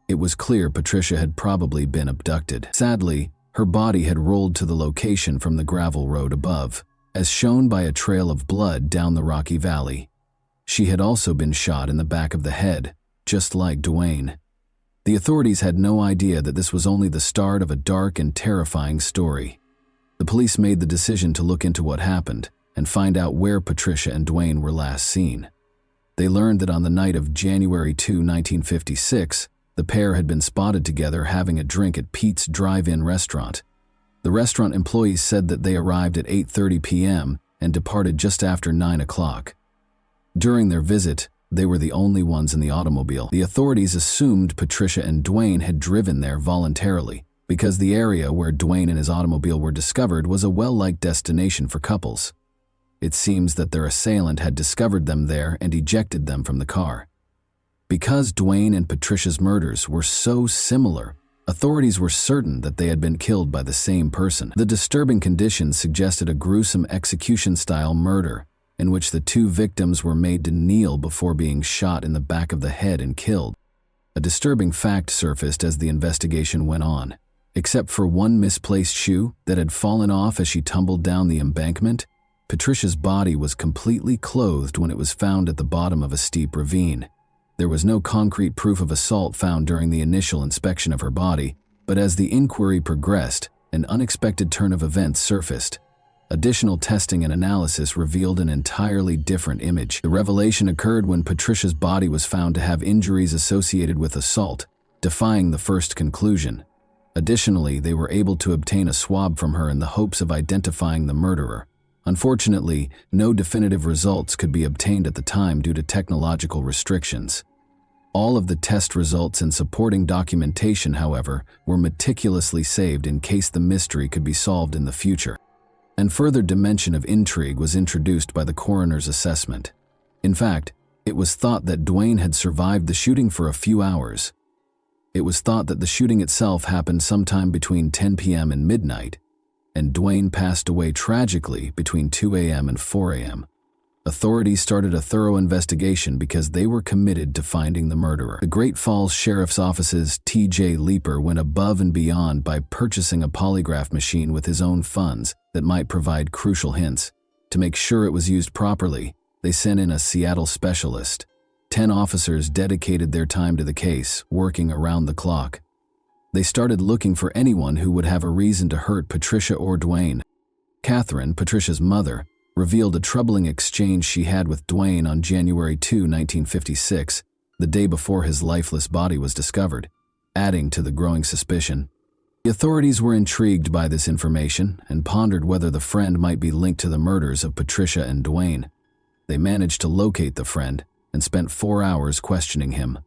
It was clear Patricia had probably been abducted. Sadly, her body had rolled to the location from the gravel road above, as shown by a trail of blood down the rocky valley. She had also been shot in the back of the head, just like Dwayne. The authorities had no idea that this was only the start of a dark and terrifying story. The police made the decision to look into what happened and find out where Patricia and Dwayne were last seen. They learned that on the night of January 2, 1956, the pair had been spotted together having a drink at Pete's Drive-In restaurant. The restaurant employees said that they arrived at 8:30 p.m. and departed just after 9 o'clock. During their visit, they were the only ones in the automobile. The authorities assumed Patricia and Dwayne had driven there voluntarily, because the area where Dwayne and his automobile were discovered was a well-liked destination for couples. It seems that their assailant had discovered them there and ejected them from the car. Because Dwayne and Patricia's murders were so similar, authorities were certain that they had been killed by the same person. The disturbing conditions suggested a gruesome execution-style murder, in which the two victims were made to kneel before being shot in the back of the head and killed. A disturbing fact surfaced as the investigation went on. Except for one misplaced shoe that had fallen off as she tumbled down the embankment, Patricia's body was completely clothed when it was found at the bottom of a steep ravine. There was no concrete proof of assault found during the initial inspection of her body, but as the inquiry progressed, an unexpected turn of events surfaced. Additional testing and analysis revealed an entirely different image. The revelation occurred when Patricia's body was found to have injuries associated with assault, defying the first conclusion. Additionally, they were able to obtain a swab from her in the hopes of identifying the murderer. Unfortunately, no definitive results could be obtained at the time due to technological restrictions. All of the test results and supporting documentation, however, were meticulously saved in case the mystery could be solved in the future. And further dimension of intrigue was introduced by the coroner's assessment. In fact, It was thought that Dwayne had survived the shooting for a few hours. It was thought that the shooting itself happened sometime between 10 p.m. and midnight, and Dwayne passed away tragically between 2 a.m. and 4 a.m. Authorities started a thorough investigation because they were committed to finding the murderer. The Great Falls Sheriff's Office's T.J. Leeper went above and beyond by purchasing a polygraph machine with his own funds that might provide crucial hints. To make sure it was used properly, they sent in a Seattle specialist. 10 officers dedicated their time to the case, working around the clock. They started looking for anyone who would have a reason to hurt Patricia or Dwayne. Catherine, Patricia's mother, revealed a troubling exchange she had with Dwayne on January 2, 1956, the day before his lifeless body was discovered, adding to the growing suspicion. The authorities were intrigued by this information and pondered whether the friend might be linked to the murders of Patricia and Dwayne. They managed to locate the friend and spent 4 hours questioning him.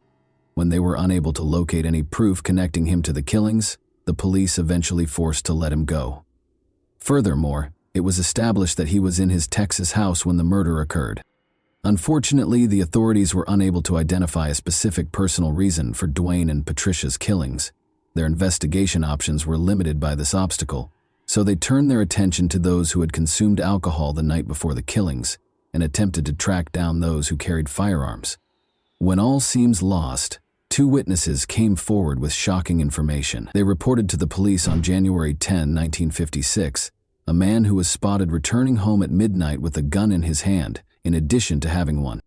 When they were unable to locate any proof connecting him to the killings, the police eventually forced to let him go. Furthermore, it was established that he was in his Texas house when the murder occurred. Unfortunately, the authorities were unable to identify a specific personal reason for Dwayne and Patricia's killings. Their investigation options were limited by this obstacle, so they turned their attention to those who had consumed alcohol the night before the killings and attempted to track down those who carried firearms. When all seems lost, 2 witnesses came forward with shocking information. They reported to the police on January 10, 1956, a man who was spotted returning home at midnight with a gun in his hand, in addition to having one.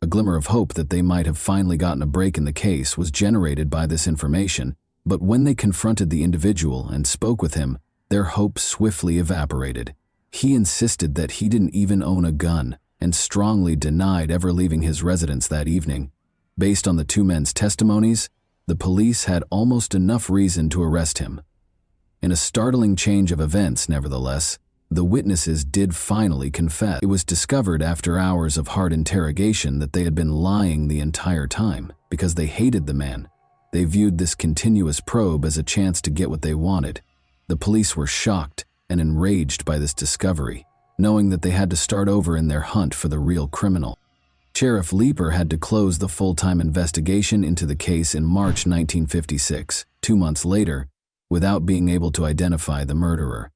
A glimmer of hope that they might have finally gotten a break in the case was generated by this information, but when they confronted the individual and spoke with him, their hope swiftly evaporated. He insisted that he didn't even own a gun and strongly denied ever leaving his residence that evening. Based on the 2 men's testimonies, the police had almost enough reason to arrest him. In a startling change of events, nevertheless, the witnesses did finally confess. It was discovered after hours of hard interrogation that they had been lying the entire time because they hated the man. They viewed this continuous probe as a chance to get what they wanted. The police were shocked and enraged by this discovery, knowing that they had to start over in their hunt for the real criminal. Sheriff Leeper had to close the full-time investigation into the case in March 1956, 2 months later, without being able to identify the murderer.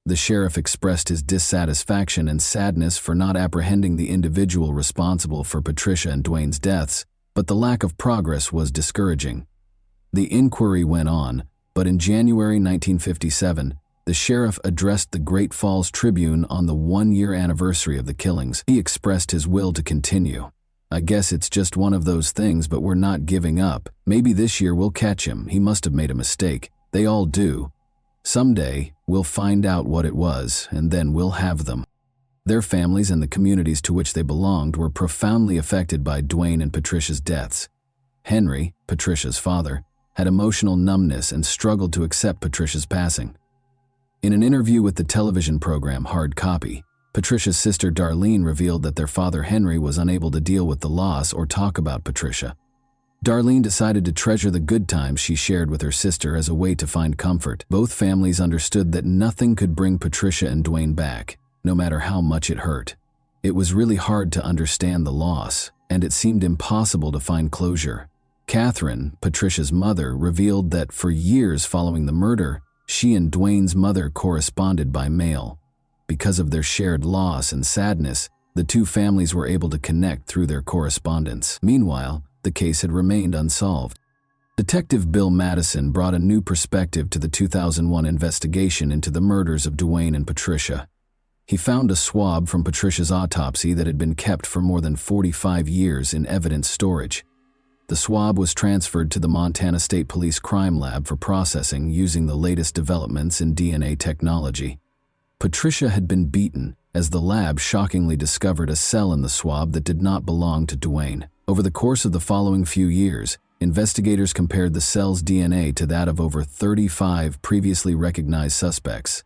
The sheriff expressed his dissatisfaction and sadness for not apprehending the individual responsible for Patricia and Dwayne's deaths, but the lack of progress was discouraging. The inquiry went on, but in January 1957, the sheriff addressed the Great Falls Tribune on the 1-year anniversary of the killings. He expressed his will to continue. "I guess it's just one of those things, but we're not giving up. Maybe this year we'll catch him. He must have made a mistake. They all do. Someday, we'll find out what it was, and then we'll have them." Their families and the communities to which they belonged were profoundly affected by Dwayne and Patricia's deaths. Henry, Patricia's father, had emotional numbness and struggled to accept Patricia's passing. In an interview with the television program Hard Copy, Patricia's sister Darlene revealed that their father Henry was unable to deal with the loss or talk about Patricia. Darlene decided to treasure the good times she shared with her sister as a way to find comfort. Both families understood that nothing could bring Patricia and Dwayne back, no matter how much it hurt. It was really hard to understand the loss, and it seemed impossible to find closure. Catherine, Patricia's mother, revealed that for years following the murder, she and Dwayne's mother corresponded by mail. Because of their shared loss and sadness, the 2 families were able to connect through their correspondence. Meanwhile, the case had remained unsolved. Detective Bill Madison brought a new perspective to the 2001 investigation into the murders of Dwayne and Patricia. He found a swab from Patricia's autopsy that had been kept for more than 45 years in evidence storage. The swab was transferred to the Montana State Police Crime Lab for processing using the latest developments in DNA technology. Patricia had been beaten, as the lab shockingly discovered a cell in the swab that did not belong to Dwayne. Over the course of the following few years, investigators compared the cell's DNA to that of over 35 previously recognized suspects.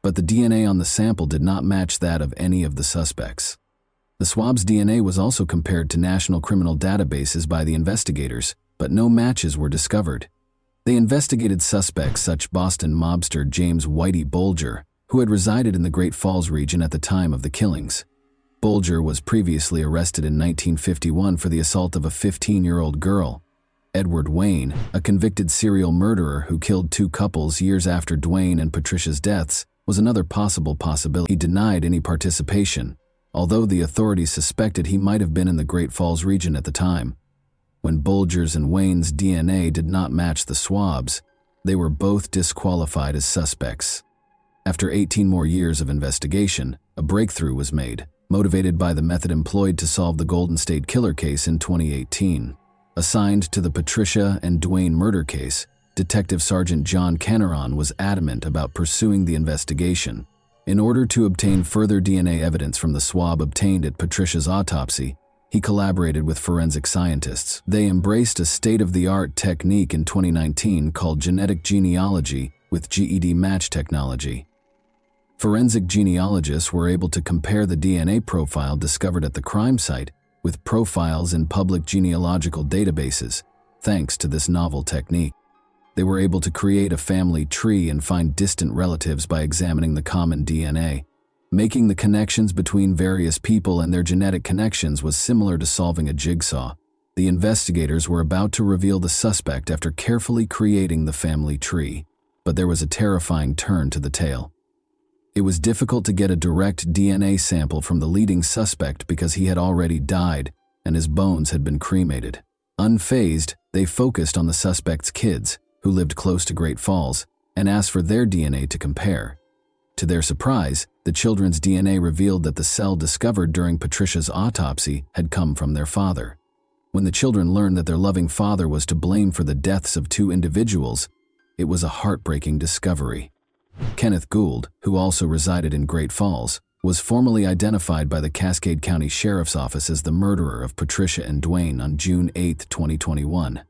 But the DNA on the sample did not match that of any of the suspects. The swab's DNA was also compared to national criminal databases by the investigators, but no matches were discovered. They investigated suspects such Boston mobster James Whitey Bulger, who had resided in the Great Falls region at the time of the killings. Bulger was previously arrested in 1951 for the assault of a 15-year-old girl. Edward Wayne, a convicted serial murderer who killed two couples years after Dwayne and Patricia's deaths, was another possibility. He denied any participation, although the authorities suspected he might have been in the Great Falls region at the time. When Bulger's and Wayne's DNA did not match the swabs, they were both disqualified as suspects. After 18 more years of investigation, a breakthrough was made, motivated by the method employed to solve the Golden State Killer case in 2018. Assigned to the Patricia and Dwayne murder case, Detective Sergeant John Kenneron was adamant about pursuing the investigation. In order to obtain further DNA evidence from the swab obtained at Patricia's autopsy, he collaborated with forensic scientists. They embraced a state-of-the-art technique in 2019 called genetic genealogy with GED match technology. Forensic genealogists were able to compare the DNA profile discovered at the crime site with profiles in public genealogical databases. Thanks to this novel technique, they were able to create a family tree and find distant relatives by examining the common DNA. Making the connections between various people and their genetic connections was similar to solving a jigsaw. The investigators were about to reveal the suspect after carefully creating the family tree, but there was a terrifying turn to the tale. It was difficult to get a direct DNA sample from the leading suspect because he had already died and his bones had been cremated. Unfazed, they focused on the suspect's kids, who lived close to Great Falls, and asked for their DNA to compare. To their surprise, the children's DNA revealed that the cell discovered during Patricia's autopsy had come from their father. When the children learned that their loving father was to blame for the deaths of two individuals, it was a heartbreaking discovery. Kenneth Gould, who also resided in Great Falls, was formally identified by the Cascade County Sheriff's Office as the murderer of Patricia and Dwayne on June 8, 2021.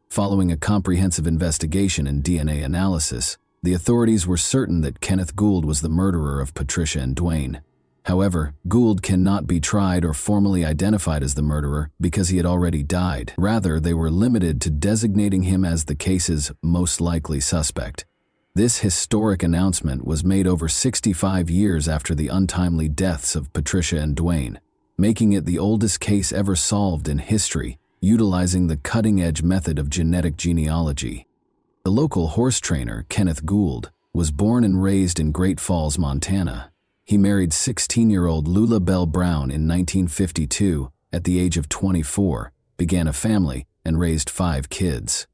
Following a comprehensive investigation and DNA analysis, the authorities were certain that Kenneth Gould was the murderer of Patricia and Dwayne. However, Gould cannot be tried or formally identified as the murderer because he had already died. Rather, they were limited to designating him as the case's most likely suspect. This historic announcement was made over 65 years after the untimely deaths of Patricia and Dwayne, making it the oldest case ever solved in history, utilizing the cutting-edge method of genetic genealogy. The local horse trainer, Kenneth Gould, was born and raised in Great Falls, Montana. He married 16-year-old Lula Bell Brown in 1952. At the age of 24, began a family and raised 5 kids.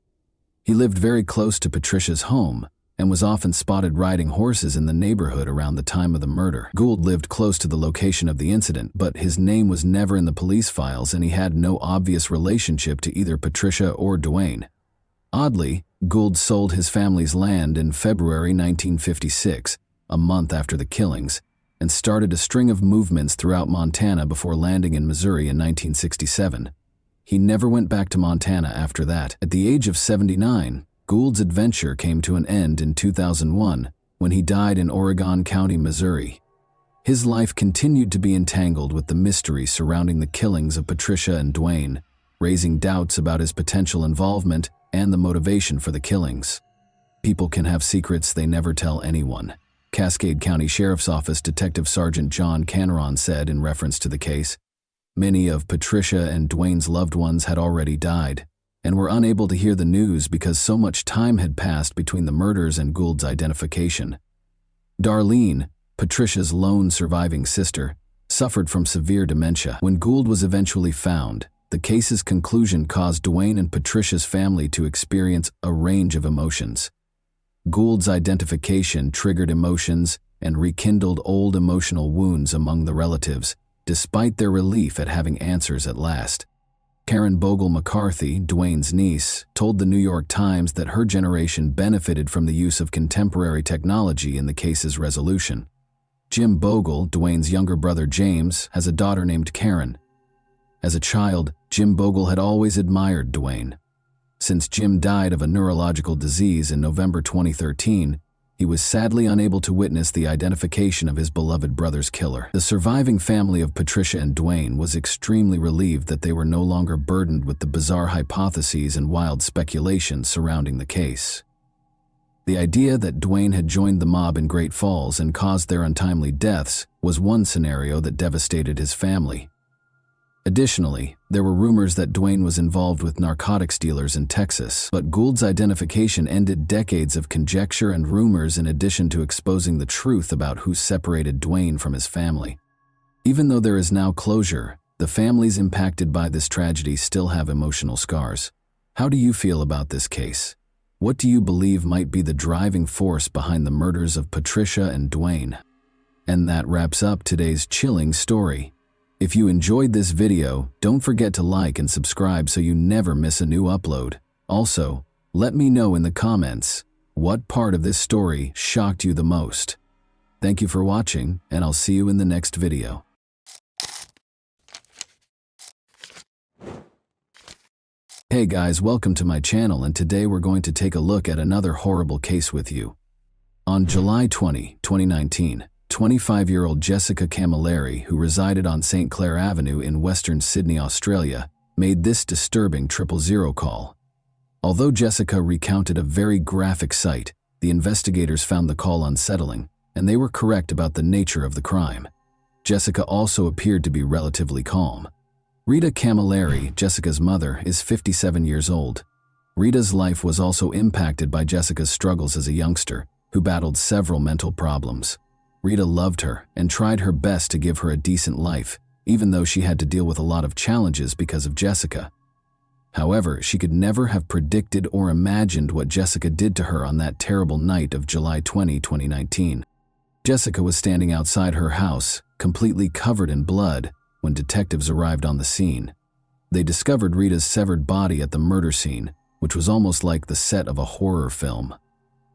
He lived very close to Patricia's home and was often spotted riding horses in the neighborhood around the time of the murder. Gould lived close to the location of the incident, but his name was never in the police files and he had no obvious relationship to either Patricia or Dwayne. Oddly, Gould sold his family's land in February 1956, a month after the killings, and started a string of movements throughout Montana before landing in Missouri in 1967. He never went back to Montana after that. At the age of 79, Gould's adventure came to an end in 2001 when he died in Oregon County, Missouri. His life continued to be entangled with the mystery surrounding the killings of Patricia and Dwayne, raising doubts about his potential involvement and the motivation for the killings. People can have secrets they never tell anyone, Cascade County Sheriff's Office Detective Sergeant John Kenneron said in reference to the case. Many of Patricia and Dwayne's loved ones had already died and were unable to hear the news because so much time had passed between the murders and Gould's identification. Darlene, Patricia's lone surviving sister, suffered from severe dementia. When Gould was eventually found, the case's conclusion caused Dwayne and Patricia's family to experience a range of emotions. Gould's identification triggered emotions and rekindled old emotional wounds among the relatives, despite their relief at having answers at last. Karen Bogle McCarthy, Dwayne's niece, told the New York Times that her generation benefited from the use of contemporary technology in the case's resolution. Jim Bogle, Dwayne's younger brother James, has a daughter named Karen. As a child, Jim Bogle had always admired Dwayne. Since Jim died of a neurological disease in November 2013, he was sadly unable to witness the identification of his beloved brother's killer. The surviving family of Patricia and Dwayne was extremely relieved that they were no longer burdened with the bizarre hypotheses and wild speculations surrounding the case. The idea that Dwayne had joined the mob in Great Falls and caused their untimely deaths was one scenario that devastated his family. Additionally, there were rumors that Dwayne was involved with narcotics dealers in Texas, but Gould's identification ended decades of conjecture and rumors in addition to exposing the truth about who separated Dwayne from his family. Even though there is now closure, the families impacted by this tragedy still have emotional scars. How do you feel about this case? What do you believe might be the driving force behind the murders of Patricia and Dwayne? And that wraps up today's chilling story. If you enjoyed this video, don't forget to like and subscribe so you never miss a new upload. Also, let me know in the comments what part of this story shocked you the most. Thank you for watching, and I'll see you in the next video. Hey guys, welcome to my channel, and today we're going to take a look at another horrible case with you. On July 20, 2019, 25-year-old Jessica Camilleri, who resided on St. Clair Avenue in Western Sydney, Australia, made this disturbing 000 call. Although Jessica recounted a very graphic sight, the investigators found the call unsettling, and they were correct about the nature of the crime. Jessica also appeared to be relatively calm. Rita Camilleri, Jessica's mother, is 57 years old. Rita's life was also impacted by Jessica's struggles as a youngster, who battled several mental problems. Rita loved her and tried her best to give her a decent life, even though she had to deal with a lot of challenges because of Jessica. However, she could never have predicted or imagined what Jessica did to her on that terrible night of July 20, 2019. Jessica was standing outside her house, completely covered in blood, when detectives arrived on the scene. They discovered Rita's severed body at the murder scene, which was almost like the set of a horror film.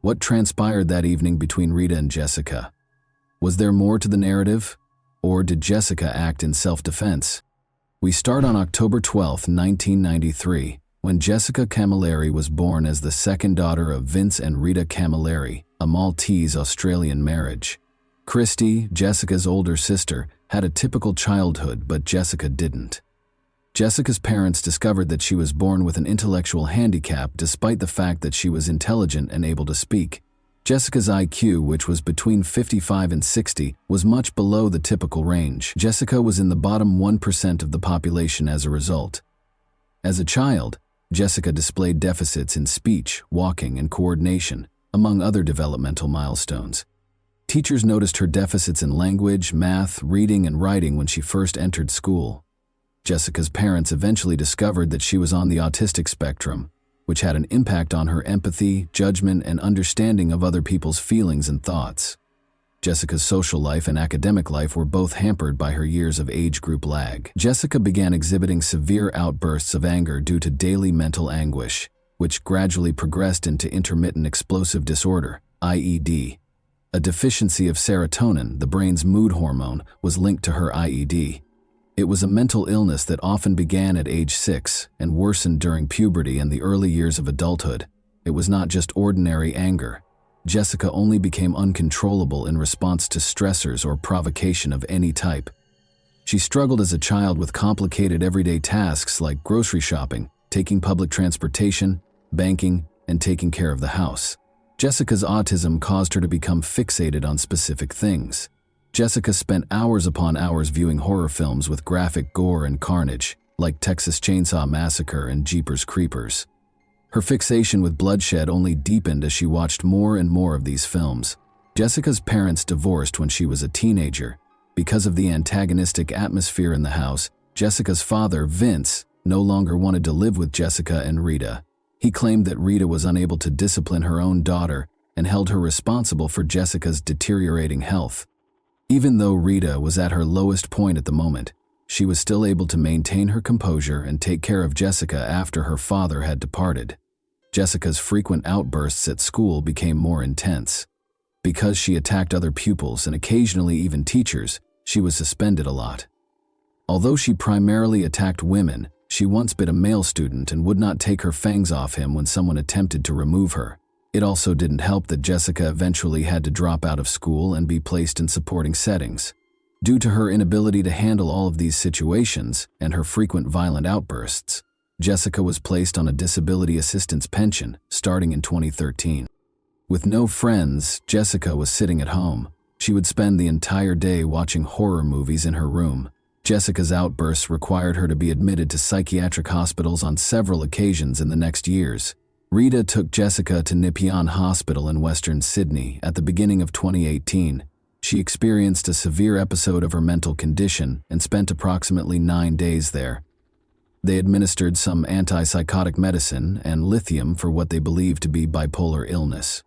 What transpired that evening between Rita and Jessica? Was there more to the narrative? Or did Jessica act in self-defense? We start on October 12, 1993, when Jessica Camilleri was born as the second daughter of Vince and Rita Camilleri, a Maltese-Australian marriage. Christy, Jessica's older sister, had a typical childhood, but Jessica didn't. Jessica's parents discovered that she was born with an intellectual handicap despite the fact that she was intelligent and able to speak. Jessica's IQ, which was between 55 and 60, was much below the typical range. Jessica was in the bottom 1% of the population as a result. As a child, Jessica displayed deficits in speech, walking, and coordination, among other developmental milestones. Teachers noticed her deficits in language, math, reading, and writing when she first entered school. Jessica's parents eventually discovered that she was on the autistic spectrum, which had an impact on her empathy, judgment, and understanding of other people's feelings and thoughts. Jessica's social life and academic life were both hampered by her years of age group lag. Jessica began exhibiting severe outbursts of anger due to daily mental anguish, which gradually progressed into intermittent explosive disorder, IED. A deficiency of serotonin, the brain's mood hormone, was linked to her IED. It was a mental illness that often began at age 6 and worsened during puberty and the early years of adulthood. It was not just ordinary anger. Jessica only became uncontrollable in response to stressors or provocation of any type. She struggled as a child with complicated everyday tasks like grocery shopping, taking public transportation, banking, and taking care of the house. Jessica's autism caused her to become fixated on specific things. Jessica spent hours upon hours viewing horror films with graphic gore and carnage, like Texas Chainsaw Massacre and Jeepers Creepers. Her fixation with bloodshed only deepened as she watched more and more of these films. Jessica's parents divorced when she was a teenager. Because of the antagonistic atmosphere in the house, Jessica's father, Vince, no longer wanted to live with Jessica and Rita. He claimed that Rita was unable to discipline her own daughter and held her responsible for Jessica's deteriorating health. Even though Rita was at her lowest point at the moment, she was still able to maintain her composure and take care of Jessica after her father had departed. Jessica's frequent outbursts at school became more intense. Because she attacked other pupils and occasionally even teachers, she was suspended a lot. Although she primarily attacked women, she once bit a male student and would not take her fangs off him when someone attempted to remove her. It also didn't help that Jessica eventually had to drop out of school and be placed in supporting settings. Due to her inability to handle all of these situations and her frequent violent outbursts, Jessica was placed on a disability assistance pension starting in 2013. With no friends, Jessica was sitting at home. She would spend the entire day watching horror movies in her room. Jessica's outbursts required her to be admitted to psychiatric hospitals on several occasions in the next years. Rita took Jessica to Nepean Hospital in Western Sydney at the beginning of 2018. She experienced a severe episode of her mental condition and spent approximately 9 days there. They administered some antipsychotic medicine and lithium for what they believed to be bipolar illness.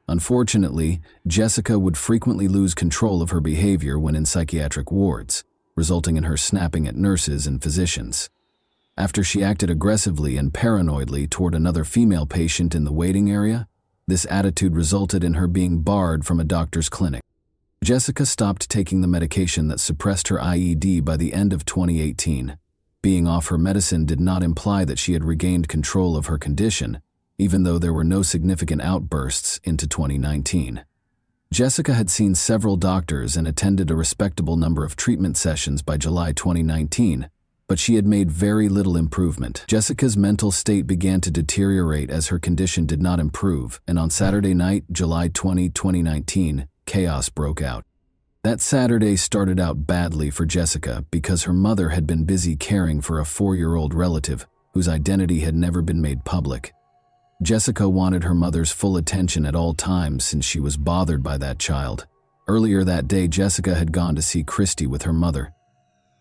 Unfortunately, Jessica would frequently lose control of her behavior when in psychiatric wards, resulting in her snapping at nurses and physicians. After she acted aggressively and paranoidly toward another female patient in the waiting area, this attitude resulted in her being barred from a doctor's clinic. Jessica stopped taking the medication that suppressed her IED by the end of 2018. Being off her medicine did not imply that she had regained control of her condition, even though there were no significant outbursts into 2019. Jessica had seen several doctors and attended a respectable number of treatment sessions by July 2019, but she had made very little improvement. Jessica's mental state began to deteriorate as her condition did not improve, and on Saturday night, July 20, 2019, chaos broke out. That Saturday started out badly for Jessica because her mother had been busy caring for a 4-year-old relative whose identity had never been made public. Jessica wanted her mother's full attention at all times since she was bothered by that child. Earlier that day, Jessica had gone to see Christy with her mother.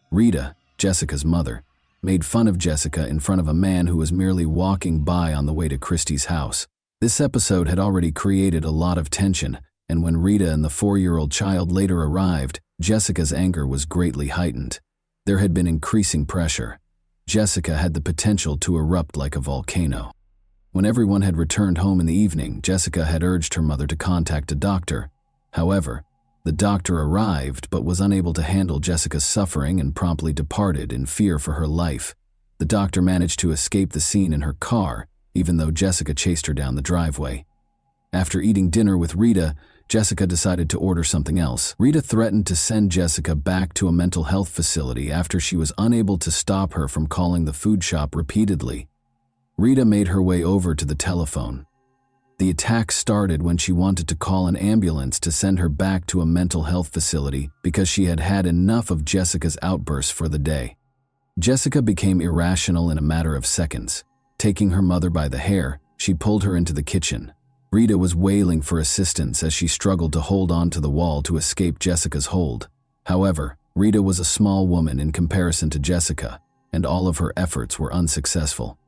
Rita, Jessica's mother, made fun of Jessica in front of a man who was merely walking by on the way to Christy's house. This episode had already created a lot of tension, and when Rita and the 4-year-old child later arrived, Jessica's anger was greatly heightened. There had been increasing pressure. Jessica had the potential to erupt like a volcano. When everyone had returned home in the evening, Jessica had urged her mother to contact a doctor. However, the doctor arrived but was unable to handle Jessica's suffering and promptly departed in fear for her life. The doctor managed to escape the scene in her car, even though Jessica chased her down the driveway. After eating dinner with Rita, Jessica decided to order something else. Rita threatened to send Jessica back to a mental health facility after she was unable to stop her from calling the food shop repeatedly. Rita made her way over to the telephone. The attack started when she wanted to call an ambulance to send her back to a mental health facility because she had had enough of Jessica's outbursts for the day. Jessica became irrational in a matter of seconds. Taking her mother by the hair, she pulled her into the kitchen. Rita was wailing for assistance as she struggled to hold on to the wall to escape Jessica's hold. However, Rita was a small woman in comparison to Jessica, and all of her efforts were unsuccessful.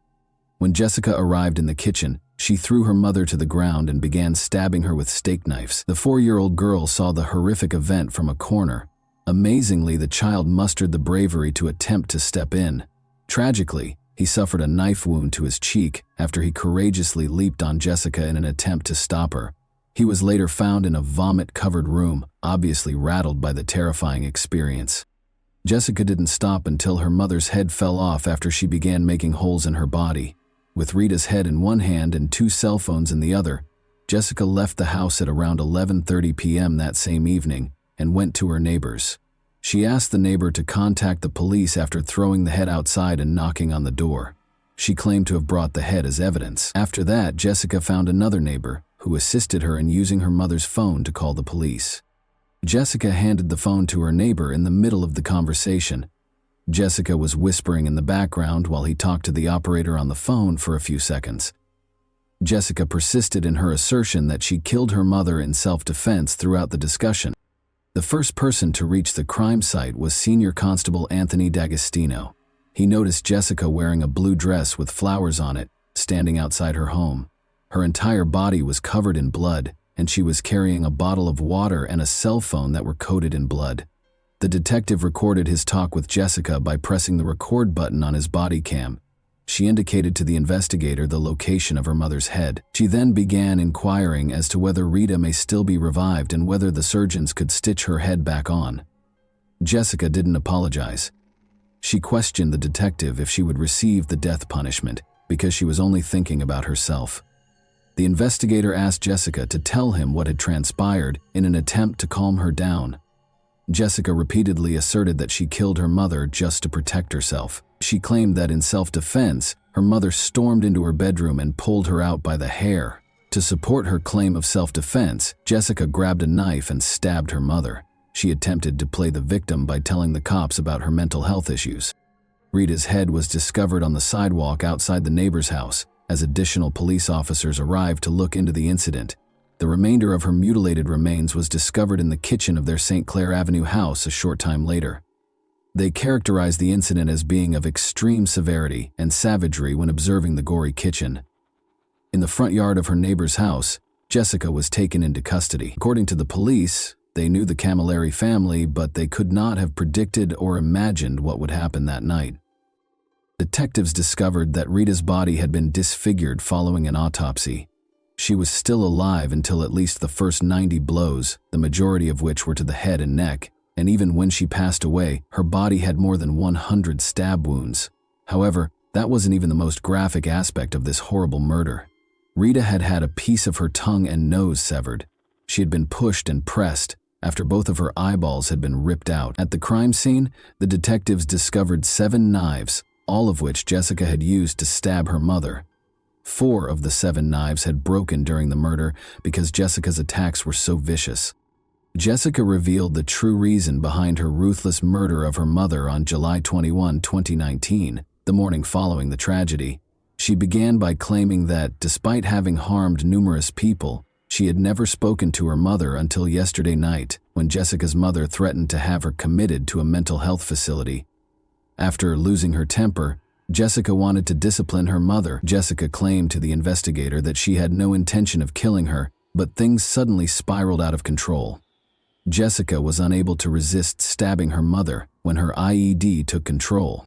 When Jessica arrived in the kitchen, she threw her mother to the ground and began stabbing her with steak knives. The 4-year-old girl saw the horrific event from a corner. Amazingly, the child mustered the bravery to attempt to step in. Tragically, he suffered a knife wound to his cheek after he courageously leaped on Jessica in an attempt to stop her. He was later found in a vomit-covered room, obviously rattled by the terrifying experience. Jessica didn't stop until her mother's head fell off after she began making holes in her body. With Rita's head in one hand and 2 cell phones in the other, Jessica left the house at around 11:30 p.m. that same evening and went to her neighbor's. She asked the neighbor to contact the police after throwing the head outside and knocking on the door. She claimed to have brought the head as evidence. After that, Jessica found another neighbor who assisted her in using her mother's phone to call the police. Jessica handed the phone to her neighbor in the middle of the conversation. Jessica was whispering in the background while he talked to the operator on the phone for a few seconds. Jessica persisted in her assertion that she killed her mother in self-defense throughout the discussion. The first person to reach the crime site was Senior Constable Anthony D'Agostino. He noticed Jessica wearing a blue dress with flowers on it, standing outside her home. Her entire body was covered in blood, and she was carrying a bottle of water and a cell phone that were coated in blood. The detective recorded his talk with Jessica by pressing the record button on his body cam. She indicated to the investigator the location of her mother's head. She then began inquiring as to whether Rita may still be revived and whether the surgeons could stitch her head back on. Jessica didn't apologize. She questioned the detective if she would receive the death punishment because she was only thinking about herself. The investigator asked Jessica to tell him what had transpired in an attempt to calm her down. Jessica repeatedly asserted that she killed her mother just to protect herself. She claimed that in self-defense, her mother stormed into her bedroom and pulled her out by the hair. To support her claim of self-defense, Jessica grabbed a knife and stabbed her mother. She attempted to play the victim by telling the cops about her mental health issues. Rita's head was discovered on the sidewalk outside the neighbor's house as additional police officers arrived to look into the incident. The remainder of her mutilated remains was discovered in the kitchen of their St. Clair Avenue house a short time later. They characterized the incident as being of extreme severity and savagery when observing the gory kitchen. In the front yard of her neighbor's house, Jessica was taken into custody. According to the police, they knew the Camilleri family, but they could not have predicted or imagined what would happen that night. Detectives discovered that Rita's body had been disfigured following an autopsy. She was still alive until at least the first 90 blows, the majority of which were to the head and neck, and even when she passed away, her body had more than 100 stab wounds. However, that wasn't even the most graphic aspect of this horrible murder. Rita had had a piece of her tongue and nose severed. She had been pushed and pressed after both of her eyeballs had been ripped out. At the crime scene, the detectives discovered 7 knives, all of which Jessica had used to stab her mother. 4 of the 7 knives had broken during the murder because Jessica's attacks were so vicious. Jessica revealed the true reason behind her ruthless murder of her mother on July 21, 2019, the morning following the tragedy. She began by claiming that, despite having harmed numerous people, she had never spoken to her mother until yesterday night, when Jessica's mother threatened to have her committed to a mental health facility. After losing her temper, Jessica wanted to discipline her mother. Jessica claimed to the investigator that she had no intention of killing her, but things suddenly spiraled out of control. Jessica was unable to resist stabbing her mother when her IED took control.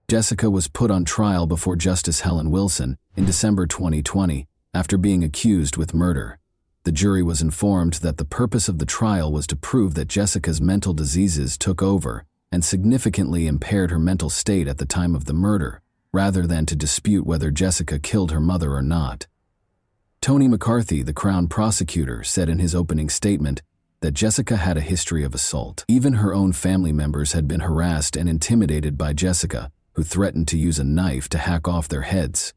Jessica was put on trial before Justice Helen Wilson in December 2020 after being accused with murder. The jury was informed that the purpose of the trial was to prove that Jessica's mental diseases took over and significantly impaired her mental state at the time of the murder, rather than to dispute whether Jessica killed her mother or not. Tony McCarthy, the Crown prosecutor, said in his opening statement that Jessica had a history of assault. Even her own family members had been harassed and intimidated by Jessica, who threatened to use a knife to hack off their heads.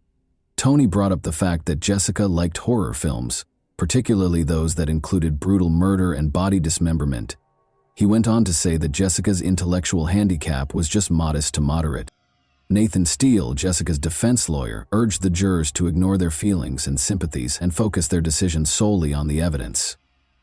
Tony brought up the fact that Jessica liked horror films, particularly those that included brutal murder and body dismemberment. He went on to say that Jessica's intellectual handicap was just modest to moderate. Nathan Steele, Jessica's defense lawyer, urged the jurors to ignore their feelings and sympathies and focus their decision solely on the evidence.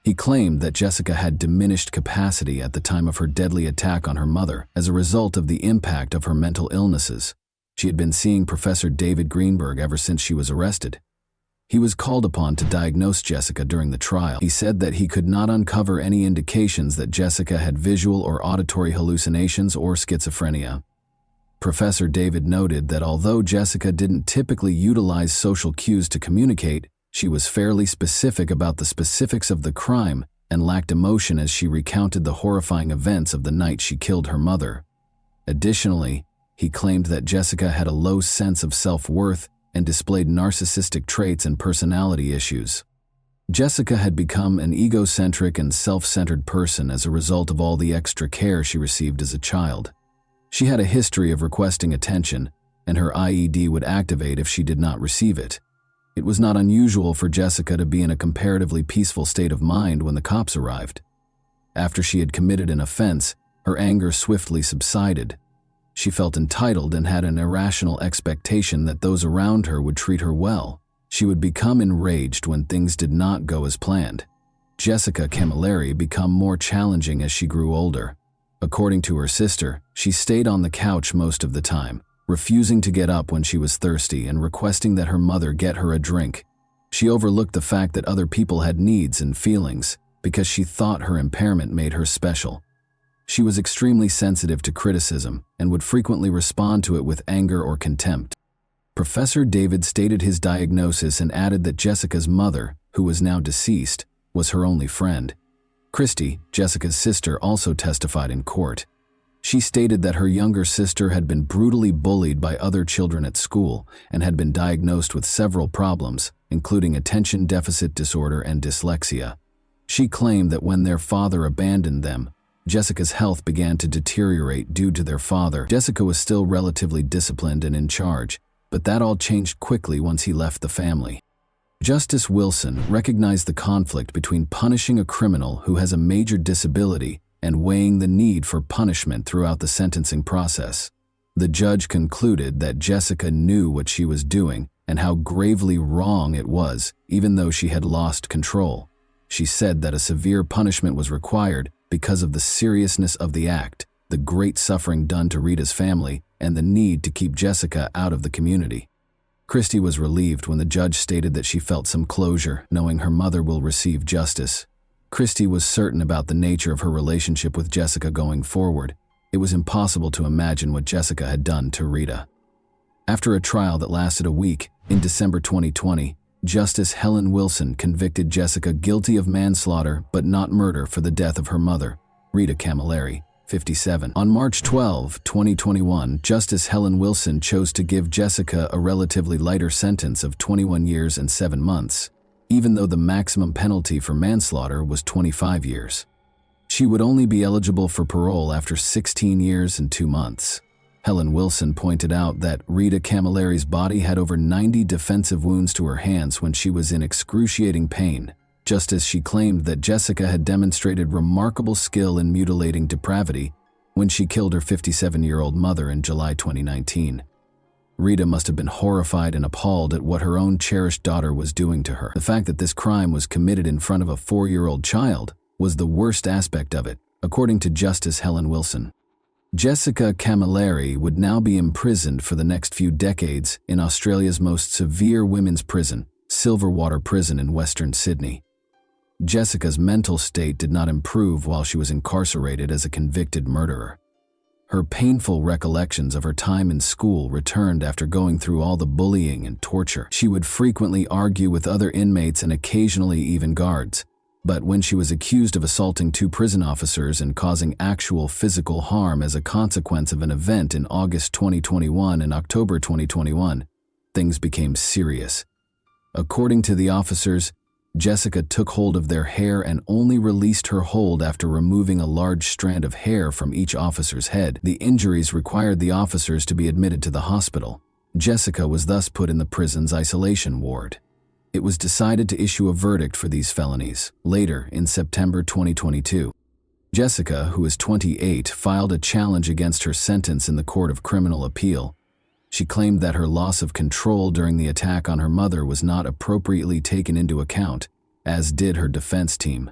He claimed that Jessica had diminished capacity at the time of her deadly attack on her mother as a result of the impact of her mental illnesses. She had been seeing Professor David Greenberg ever since she was arrested. He was called upon to diagnose Jessica during the trial. He said that he could not uncover any indications that Jessica had visual or auditory hallucinations or schizophrenia. Professor David noted that although Jessica didn't typically utilize social cues to communicate, she was fairly specific about the specifics of the crime and lacked emotion as she recounted the horrifying events of the night she killed her mother. Additionally, he claimed that Jessica had a low sense of self-worth and displayed narcissistic traits and personality issues. Jessica had become an egocentric and self-centered person as a result of all the extra care she received as a child. She had a history of requesting attention, and her IED would activate if she did not receive it. It was not unusual for Jessica to be in a comparatively peaceful state of mind when the cops arrived. After she had committed an offense, her anger swiftly subsided. She felt entitled and had an irrational expectation that those around her would treat her well. She would become enraged when things did not go as planned. Jessica Camilleri became more challenging as she grew older. According to her sister, she stayed on the couch most of the time, refusing to get up when she was thirsty and requesting that her mother get her a drink. She overlooked the fact that other people had needs and feelings because she thought her impairment made her special. She was extremely sensitive to criticism and would frequently respond to it with anger or contempt. Professor David stated his diagnosis and added that Jessica's mother, who was now deceased, was her only friend. Christy, Jessica's sister, also testified in court. She stated that her younger sister had been brutally bullied by other children at school and had been diagnosed with several problems, including attention deficit disorder and dyslexia. She claimed that when their father abandoned them, Jessica's health began to deteriorate due to their father. Jessica was still relatively disciplined and in charge, but that all changed quickly once he left the family. Justice Wilson recognized the conflict between punishing a criminal who has a major disability and weighing the need for punishment throughout the sentencing process. The judge concluded that Jessica knew what she was doing and how gravely wrong it was, even though she had lost control. She said that a severe punishment was required because of the seriousness of the act, the great suffering done to Rita's family, and the need to keep Jessica out of the community. Christy was relieved when the judge stated that she felt some closure, knowing her mother will receive justice. Christy was certain about the nature of her relationship with Jessica going forward. It was impossible to imagine what Jessica had done to Rita. After a trial that lasted a week, in December 2020, Justice Helen Wilson convicted Jessica guilty of manslaughter but not murder for the death of her mother, Rita Camilleri, 57. On March 12, 2021, Justice Helen Wilson chose to give Jessica a relatively lighter sentence of 21 years and 7 months, even though the maximum penalty for manslaughter was 25 years. She would only be eligible for parole after 16 years and 2 months. Helen Wilson pointed out that Rita Camilleri's body had over 90 defensive wounds to her hands when she was in excruciating pain, just as she claimed that Jessica had demonstrated remarkable skill in mutilating depravity when she killed her 57-year-old mother in July 2019. Rita must have been horrified and appalled at what her own cherished daughter was doing to her. The fact that this crime was committed in front of a 4-year-old child was the worst aspect of it, according to Justice Helen Wilson. Jessica Camilleri would now be imprisoned for the next few decades in Australia's most severe women's prison, Silverwater Prison in Western Sydney. Jessica's mental state did not improve while she was incarcerated as a convicted murderer. Her painful recollections of her time in school returned after going through all the bullying and torture. She would frequently argue with other inmates and occasionally even guards. But when she was accused of assaulting 2 prison officers and causing actual physical harm as a consequence of an event in August 2021 and October 2021, things became serious. According to the officers, Jessica took hold of their hair and only released her hold after removing a large strand of hair from each officer's head. The injuries required the officers to be admitted to the hospital. Jessica was thus put in the prison's isolation ward. It was decided to issue a verdict for these felonies, later in September 2022. Jessica, who is 28, filed a challenge against her sentence in the Court of Criminal Appeal. She claimed that her loss of control during the attack on her mother was not appropriately taken into account, as did her defense team.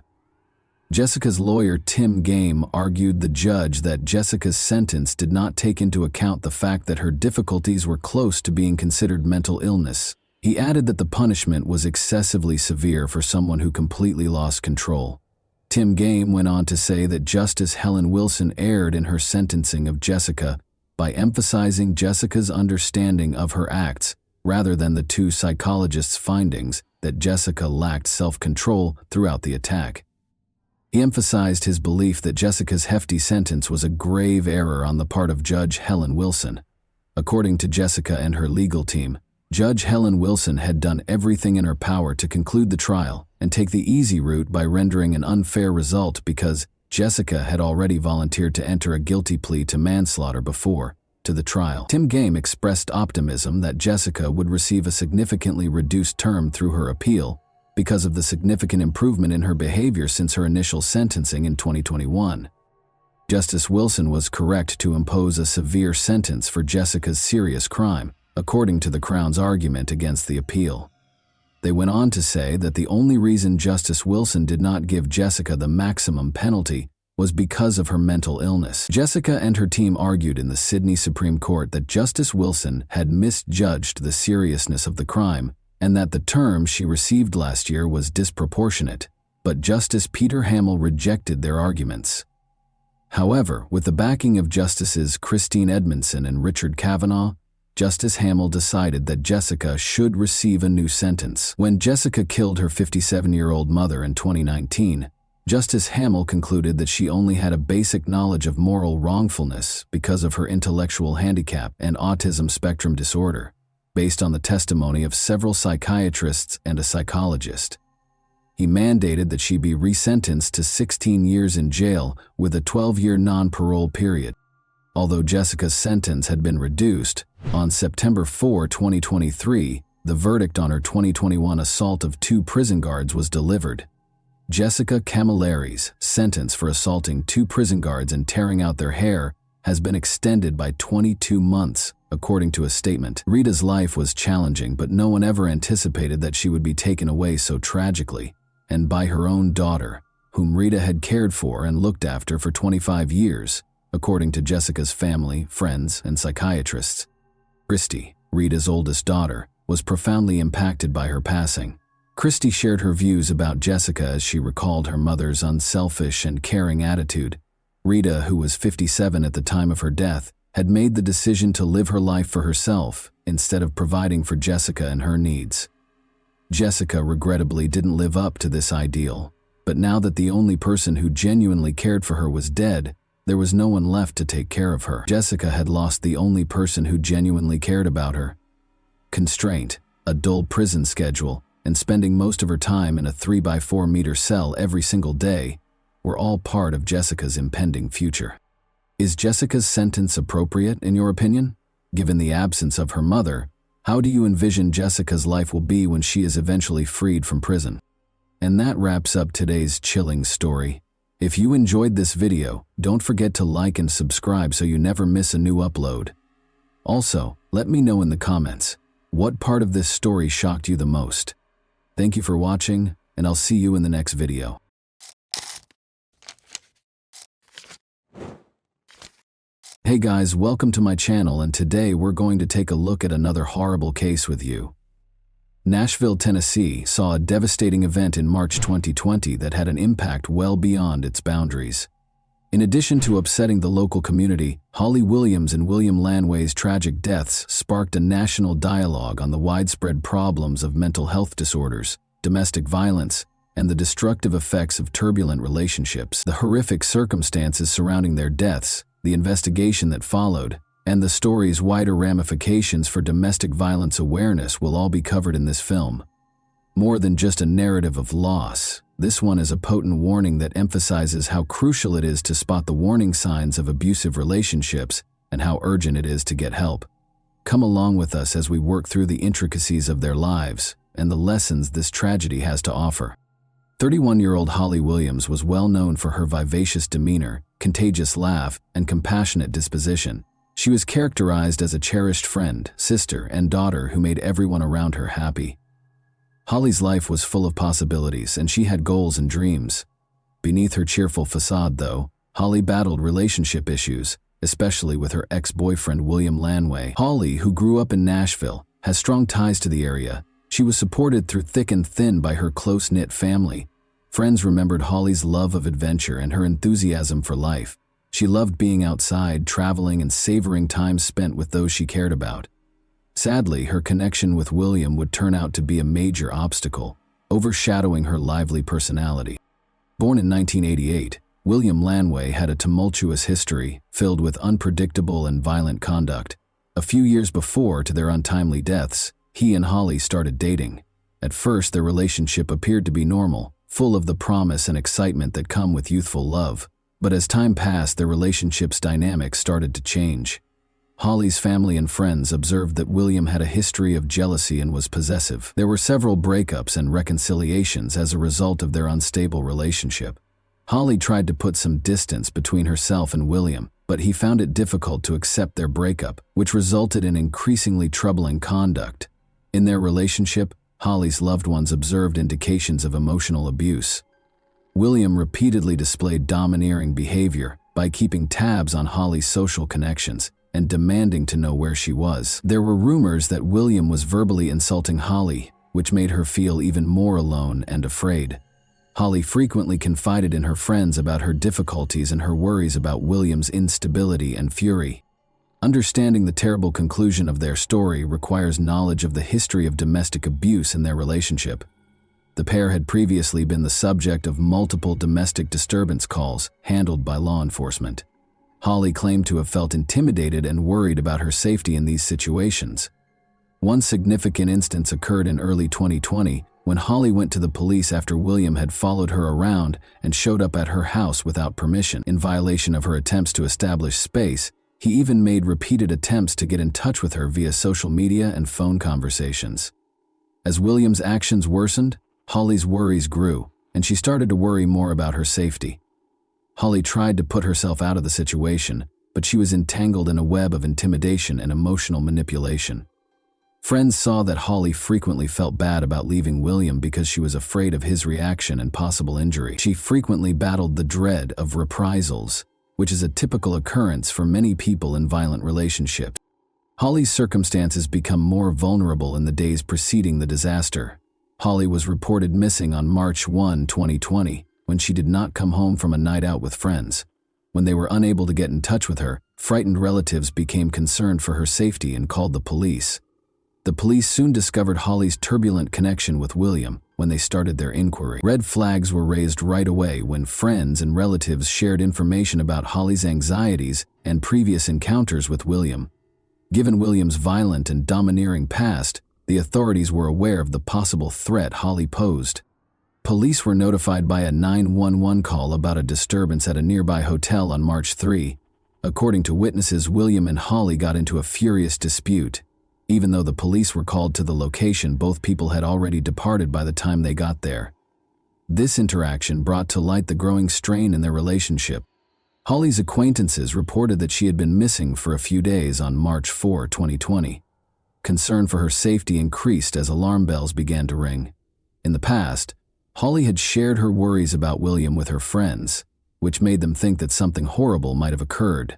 Jessica's lawyer Tim Game argued the judge that Jessica's sentence did not take into account the fact that her difficulties were close to being considered mental illness. He added that the punishment was excessively severe for someone who completely lost control. Tim Game went on to say that Justice Helen Wilson erred in her sentencing of Jessica by emphasizing Jessica's understanding of her acts rather than the 2 psychologists' findings that Jessica lacked self-control throughout the attack. He emphasized his belief that Jessica's hefty sentence was a grave error on the part of Judge Helen Wilson. According to Jessica and her legal team, Judge Helen Wilson had done everything in her power to conclude the trial and take the easy route by rendering an unfair result because Jessica had already volunteered to enter a guilty plea to manslaughter before to the trial. Tim Game expressed optimism that Jessica would receive a significantly reduced term through her appeal because of the significant improvement in her behavior since her initial sentencing in 2021. Justice Wilson was correct to impose a severe sentence for Jessica's serious crime, according to the Crown's argument against the appeal. They went on to say that the only reason Justice Wilson did not give Jessica the maximum penalty was because of her mental illness. Jessica and her team argued in the Sydney Supreme Court that Justice Wilson had misjudged the seriousness of the crime and that the term she received last year was disproportionate, but Justice Peter Hamill rejected their arguments. However, with the backing of Justices Christine Edmondson and Richard Kavanaugh, Justice Hamill decided that Jessica should receive a new sentence. When Jessica killed her 57-year-old mother in 2019, Justice Hamill concluded that she only had a basic knowledge of moral wrongfulness because of her intellectual handicap and autism spectrum disorder, based on the testimony of several psychiatrists and a psychologist. He mandated that she be resentenced to 16 years in jail with a 12-year non-parole period. Although Jessica's sentence had been reduced, on September 4, 2023, the verdict on her 2021 assault of 2 prison guards was delivered. Jessica Camilleri's sentence for assaulting 2 prison guards and tearing out their hair has been extended by 22 months, according to a statement. Rita's life was challenging, but no one ever anticipated that she would be taken away so tragically, and by her own daughter, whom Rita had cared for and looked after for 25 years, according to Jessica's family, friends, and psychiatrists. Christy, Rita's oldest daughter, was profoundly impacted by her passing. Christy shared her views about Jessica as she recalled her mother's unselfish and caring attitude. Rita, who was 57 at the time of her death, had made the decision to live her life for herself instead of providing for Jessica and her needs. Jessica regrettably didn't live up to this ideal, but now that the only person who genuinely cared for her was dead, there was no one left to take care of her. Jessica had lost the only person who genuinely cared about her. Constraint, a dull prison schedule, and spending most of her time in a 3x4-meter cell every single day were all part of Jessica's impending future. Is Jessica's sentence appropriate, in your opinion? Given the absence of her mother, how do you envision Jessica's life will be when she is eventually freed from prison? And that wraps up today's chilling story. If you enjoyed this video, don't forget to like and subscribe so you never miss a new upload. Also, let me know in the comments, what part of this story shocked you the most? Thank you for watching, and I'll see you in the next video. Hey guys, welcome to my channel, and today we're going to take a look at another horrible case with you. Nashville, Tennessee saw a devastating event in March 2020 that had an impact well beyond its boundaries. In addition to upsetting the local community, Holly Williams and William Lanway's tragic deaths sparked a national dialogue on the widespread problems of mental health disorders, domestic violence, and the destructive effects of turbulent relationships. The horrific circumstances surrounding their deaths, the investigation that followed, and the story's wider ramifications for domestic violence awareness will all be covered in this film. More than just a narrative of loss, this one is a potent warning that emphasizes how crucial it is to spot the warning signs of abusive relationships and how urgent it is to get help. Come along with us as we work through the intricacies of their lives and the lessons this tragedy has to offer. 31-year-old Holly Williams was well known for her vivacious demeanor, contagious laugh, and compassionate disposition. She was characterized as a cherished friend, sister, and daughter who made everyone around her happy. Holly's life was full of possibilities, and she had goals and dreams. Beneath her cheerful facade, though, Holly battled relationship issues, especially with her ex-boyfriend William Lanway. Holly, who grew up in Nashville, has strong ties to the area. She was supported through thick and thin by her close-knit family. Friends remembered Holly's love of adventure and her enthusiasm for life. She loved being outside, traveling, and savoring time spent with those she cared about. Sadly, her connection with William would turn out to be a major obstacle, overshadowing her lively personality. Born in 1988, William Lanway had a tumultuous history filled with unpredictable and violent conduct. A few years before to their untimely deaths, he and Holly started dating. At first, their relationship appeared to be normal, full of the promise and excitement that come with youthful love. But as time passed, their relationship's dynamics started to change. Holly's family and friends observed that William had a history of jealousy and was possessive. There were several breakups and reconciliations as a result of their unstable relationship. Holly tried to put some distance between herself and William, but he found it difficult to accept their breakup, which resulted in increasingly troubling conduct. In their relationship, Holly's loved ones observed indications of emotional abuse. William repeatedly displayed domineering behavior by keeping tabs on Holly's social connections and demanding to know where she was. There were rumors that William was verbally insulting Holly, which made her feel even more alone and afraid. Holly frequently confided in her friends about her difficulties and her worries about William's instability and fury. Understanding the terrible conclusion of their story requires knowledge of the history of domestic abuse in their relationship. The pair had previously been the subject of multiple domestic disturbance calls handled by law enforcement. Holly claimed to have felt intimidated and worried about her safety in these situations. One significant instance occurred in early 2020 when Holly went to the police after William had followed her around and showed up at her house without permission. In violation of her attempts to establish space, he even made repeated attempts to get in touch with her via social media and phone conversations. As William's actions worsened, Holly's worries grew, and she started to worry more about her safety. Holly tried to put herself out of the situation, but she was entangled in a web of intimidation and emotional manipulation. Friends saw that Holly frequently felt bad about leaving William because she was afraid of his reaction and possible injury. She frequently battled the dread of reprisals, which is a typical occurrence for many people in violent relationships. Holly's circumstances become more vulnerable in the days preceding the disaster. Holly was reported missing on March 1, 2020, when she did not come home from a night out with friends. When they were unable to get in touch with her, frightened relatives became concerned for her safety and called the police. The police soon discovered Holly's turbulent connection with William when they started their inquiry. Red flags were raised right away when friends and relatives shared information about Holly's anxieties and previous encounters with William. Given William's violent and domineering past, the authorities were aware of the possible threat Holly posed. Police were notified by a 911 call about a disturbance at a nearby hotel on March 3. According to witnesses, William and Holly got into a furious dispute. Even though the police were called to the location, both people had already departed by the time they got there. This interaction brought to light the growing strain in their relationship. Holly's acquaintances reported that she had been missing for a few days on March 4, 2020. Concern for her safety increased as alarm bells began to ring. In the past, Holly had shared her worries about William with her friends, which made them think that something horrible might have occurred.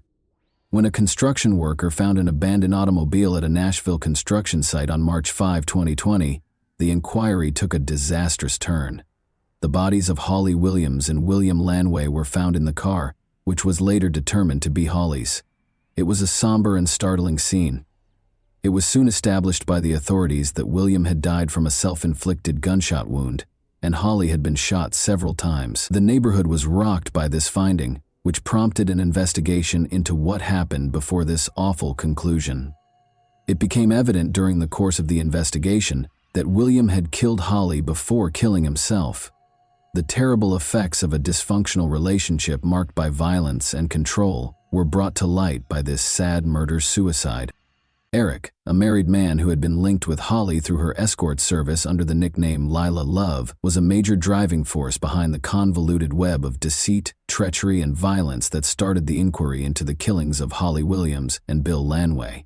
When a construction worker found an abandoned automobile at a Nashville construction site on March 5, 2020, the inquiry took a disastrous turn. The bodies of Holly Williams and William Lanway were found in the car, which was later determined to be Holly's. It was a somber and startling scene. It was soon established by the authorities that William had died from a self-inflicted gunshot wound, and Holly had been shot several times. The neighborhood was rocked by this finding, which prompted an investigation into what happened before this awful conclusion. It became evident during the course of the investigation that William had killed Holly before killing himself. The terrible effects of a dysfunctional relationship marked by violence and control were brought to light by this sad murder-suicide. Eric, a married man who had been linked with Holly through her escort service under the nickname Lila Love, was a major driving force behind the convoluted web of deceit, treachery, and violence that started the inquiry into the killings of Holly Williams and Bill Lanway.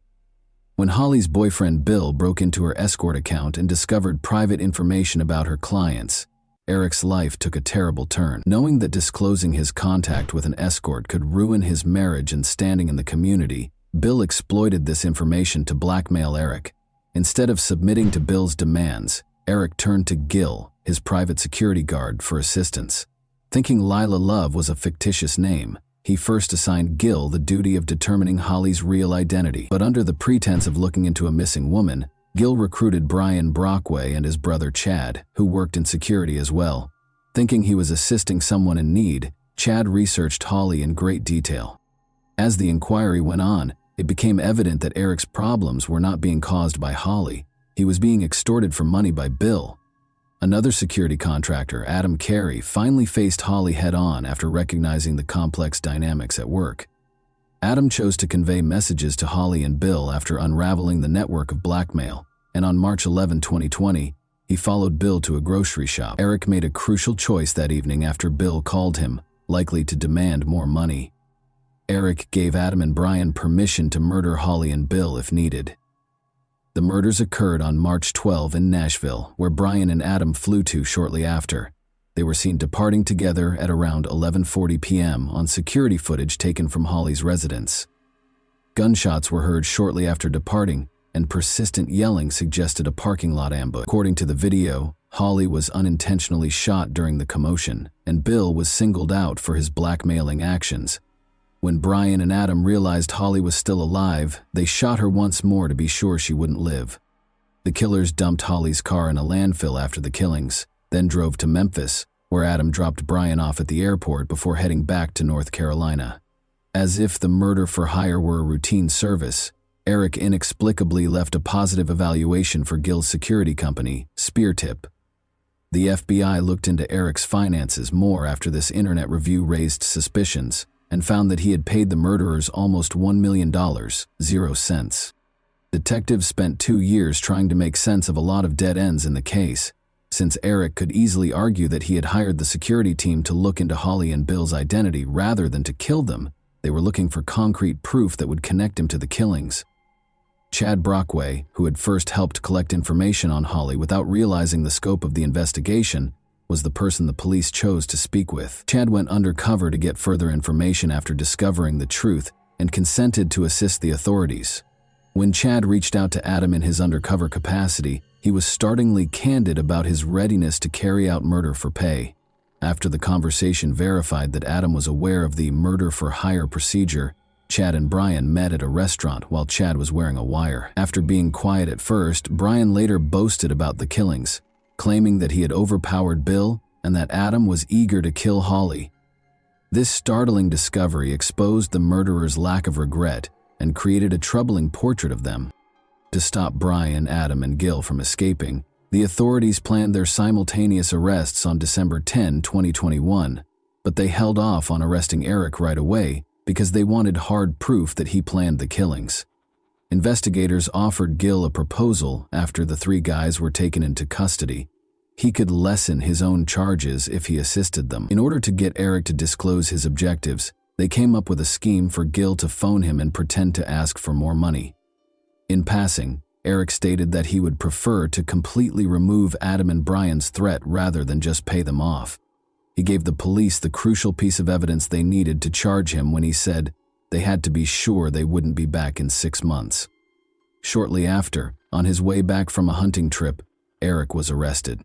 When Holly's boyfriend Bill broke into her escort account and discovered private information about her clients, Eric's life took a terrible turn. Knowing that disclosing his contact with an escort could ruin his marriage and standing in the community, Bill exploited this information to blackmail Eric. Instead of submitting to Bill's demands, Eric turned to Gil, his private security guard, for assistance. Thinking Lila Love was a fictitious name, he first assigned Gil the duty of determining Holly's real identity. But under the pretense of looking into a missing woman, Gil recruited Brian Brockway and his brother Chad, who worked in security as well. Thinking he was assisting someone in need, Chad researched Holly in great detail. As the inquiry went on, it became evident that Eric's problems were not being caused by Holly. He was being extorted for money by Bill. Another security contractor, Adam Carey, finally faced Holly head-on after recognizing the complex dynamics at work. Adam chose to convey messages to Holly and Bill after unraveling the network of blackmail, and on March 11, 2020, he followed Bill to a grocery shop. Eric made a crucial choice that evening after Bill called him, likely to demand more money. Eric gave Adam and Brian permission to murder Holly and Bill if needed. The murders occurred on March 12 in Nashville, where Brian and Adam flew to shortly after. They were seen departing together at around 11:40 p.m. on security footage taken from Holly's residence. Gunshots were heard shortly after departing, and persistent yelling suggested a parking lot ambush. According to the video, Holly was unintentionally shot during the commotion, and Bill was singled out for his blackmailing actions. When Brian and Adam realized Holly was still alive, they shot her once more to be sure she wouldn't live. The killers dumped Holly's car in a landfill after the killings, then drove to Memphis, where Adam dropped Brian off at the airport before heading back to North Carolina. As if the murder for hire were a routine service, Eric inexplicably left a positive evaluation for Gil's security company, Speartip. The FBI looked into Eric's finances more after this internet review raised suspicions, and found that he had paid the murderers almost $1 million, 0 cents. Detectives spent 2 years trying to make sense of a lot of dead ends in the case. Since Eric could easily argue that he had hired the security team to look into Holly and Bill's identity rather than to kill them, they were looking for concrete proof that would connect him to the killings. Chad Brockway, who had first helped collect information on Holly without realizing the scope of the investigation, was the person the police chose to speak with. Chad went undercover to get further information after discovering the truth and consented to assist the authorities. When Chad reached out to Adam in his undercover capacity, he was startlingly candid about his readiness to carry out murder for pay. After the conversation verified that Adam was aware of the murder-for-hire procedure, Chad and Brian met at a restaurant while Chad was wearing a wire. After being quiet at first, Brian later boasted about the killings, claiming that he had overpowered Bill and that Adam was eager to kill Holly. This startling discovery exposed the murderer's lack of regret and created a troubling portrait of them. To stop Brian, Adam, and Gil from escaping, the authorities planned their simultaneous arrests on December 10, 2021, but they held off on arresting Eric right away because they wanted hard proof that he planned the killings. Investigators offered Gil a proposal after the 3 guys were taken into custody. He could lessen his own charges if he assisted them. In order to get Eric to disclose his objectives, they came up with a scheme for Gil to phone him and pretend to ask for more money. In passing, Eric stated that he would prefer to completely remove Adam and Brian's threat rather than just pay them off. He gave the police the crucial piece of evidence they needed to charge him when he said they had to be sure they wouldn't be back in 6 months. Shortly after, on his way back from a hunting trip, Eric was arrested.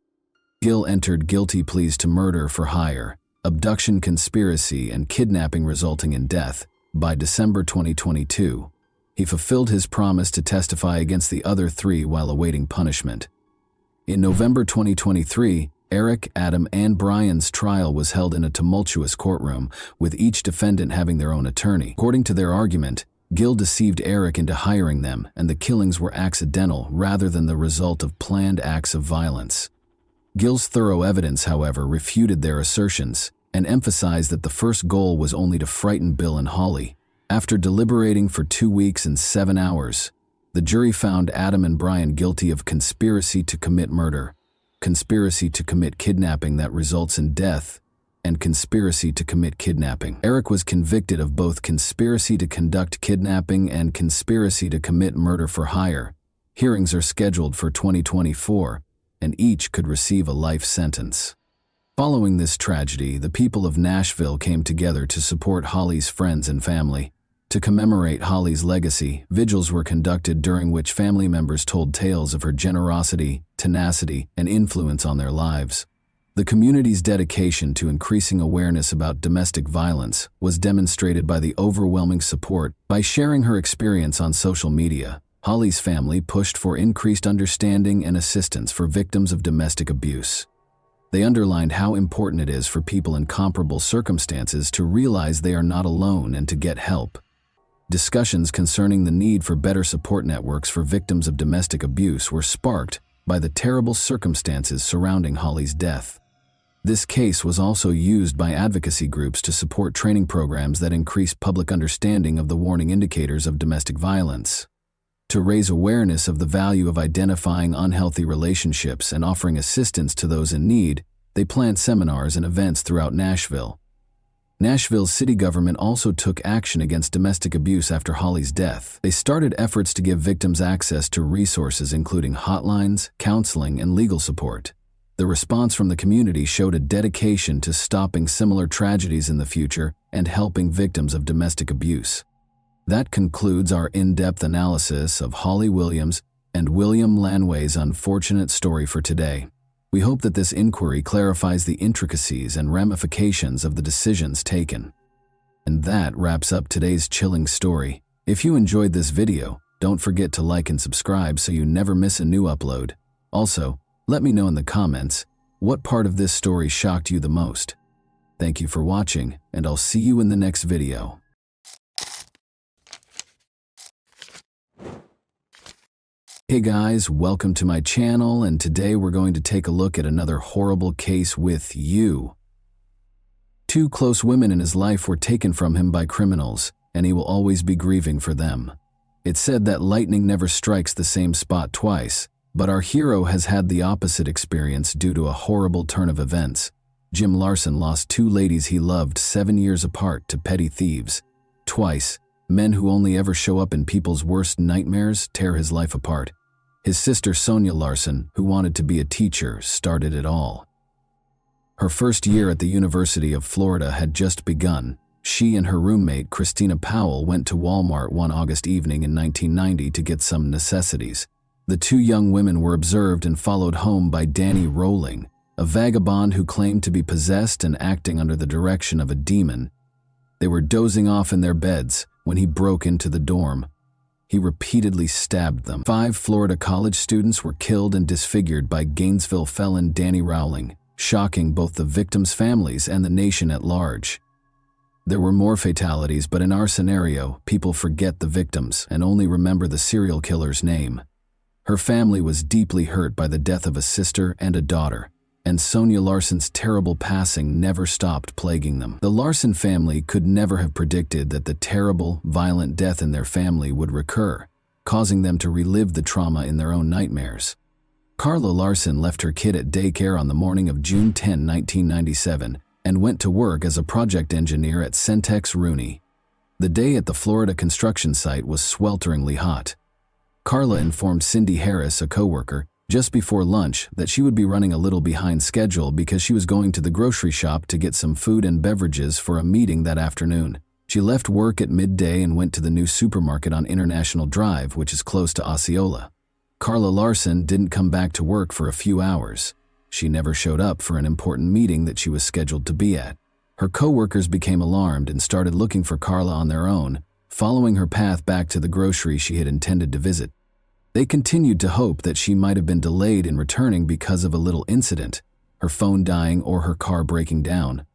Gil entered guilty pleas to murder for hire, abduction conspiracy, and kidnapping resulting in death. By December 2022, he fulfilled his promise to testify against the other 3 while awaiting punishment. In November 2023, Eric, Adam, and Brian's trial was held in a tumultuous courtroom, with each defendant having their own attorney. According to their argument, Gil deceived Eric into hiring them, and the killings were accidental rather than the result of planned acts of violence. Gil's thorough evidence, however, refuted their assertions and emphasized that the first goal was only to frighten Bill and Holly. After deliberating for 2 weeks and 7 hours, the jury found Adam and Brian guilty of conspiracy to commit murder, conspiracy to commit kidnapping that results in death, and conspiracy to commit kidnapping. Eric was convicted of both conspiracy to conduct kidnapping and conspiracy to commit murder for hire. Hearings are scheduled for 2024, and each could receive a life sentence. Following this tragedy, the people of Nashville came together to support Holly's friends and family. To commemorate Holly's legacy, vigils were conducted during which family members told tales of her generosity, tenacity, and influence on their lives. The community's dedication to increasing awareness about domestic violence was demonstrated by the overwhelming support. By sharing her experience on social media, Holly's family pushed for increased understanding and assistance for victims of domestic abuse. They underlined how important it is for people in comparable circumstances to realize they are not alone and to get help. Discussions concerning the need for better support networks for victims of domestic abuse were sparked by the terrible circumstances surrounding Holly's death. This case was also used by advocacy groups to support training programs that increase public understanding of the warning indicators of domestic violence. To raise awareness of the value of identifying unhealthy relationships and offering assistance to those in need, they planned seminars and events throughout Nashville. Nashville's city government also took action against domestic abuse after Holly's death. They started efforts to give victims access to resources including hotlines, counseling, and legal support. The response from the community showed a dedication to stopping similar tragedies in the future and helping victims of domestic abuse. That concludes our in-depth analysis of Holly Williams and William Lanway's unfortunate story for today. We hope that this inquiry clarifies the intricacies and ramifications of the decisions taken. And that wraps up today's chilling story. If you enjoyed this video, don't forget to like and subscribe so you never miss a new upload. Also, let me know in the comments what part of this story shocked you the most. Thank you for watching, and I'll see you in the next video. Hey guys, welcome to my channel, and today we're going to take a look at another horrible case with you. 2 close women in his life were taken from him by criminals, and he will always be grieving for them. It's said that lightning never strikes the same spot twice, but our hero has had the opposite experience due to a horrible turn of events. Jim Larson lost two ladies he loved 7 years apart to petty thieves. Twice, men who only ever show up in people's worst nightmares tear his life apart. His sister Sonia Larson, who wanted to be a teacher, started it all. Her first year at the University of Florida had just begun. She and her roommate, Christina Powell, went to Walmart one August evening in 1990 to get some necessities. The two young women were observed and followed home by Danny Rowling, a vagabond who claimed to be possessed and acting under the direction of a demon. They were dozing off in their beds when he broke into the dorm. He repeatedly stabbed them. 5 Florida college students were killed and disfigured by Gainesville felon Danny Rowling, shocking both the victims' families and the nation at large. There were more fatalities, but in our scenario, people forget the victims and only remember the serial killer's name. Her family was deeply hurt by the death of a sister and a daughter, and Sonia Larson's terrible passing never stopped plaguing them. The Larson family could never have predicted that the terrible, violent death in their family would recur, causing them to relive the trauma in their own nightmares. Carla Larson left her kid at daycare on the morning of June 10, 1997, and went to work as a project engineer at Centex Rooney. The day at the Florida construction site was swelteringly hot. Carla informed Cindy Harris, a coworker, just before lunch that she would be running a little behind schedule because she was going to the grocery shop to get some food and beverages for a meeting that afternoon. She left work at midday and went to the new supermarket on International Drive, which is close to Osceola. Carla Larson didn't come back to work for a few hours. She never showed up for an important meeting that she was scheduled to be at. Her coworkers became alarmed and started looking for Carla on their own, following her path back to the grocery she had intended to visit. They continued to hope that she might have been delayed in returning because of a little incident, her phone dying or her car breaking down.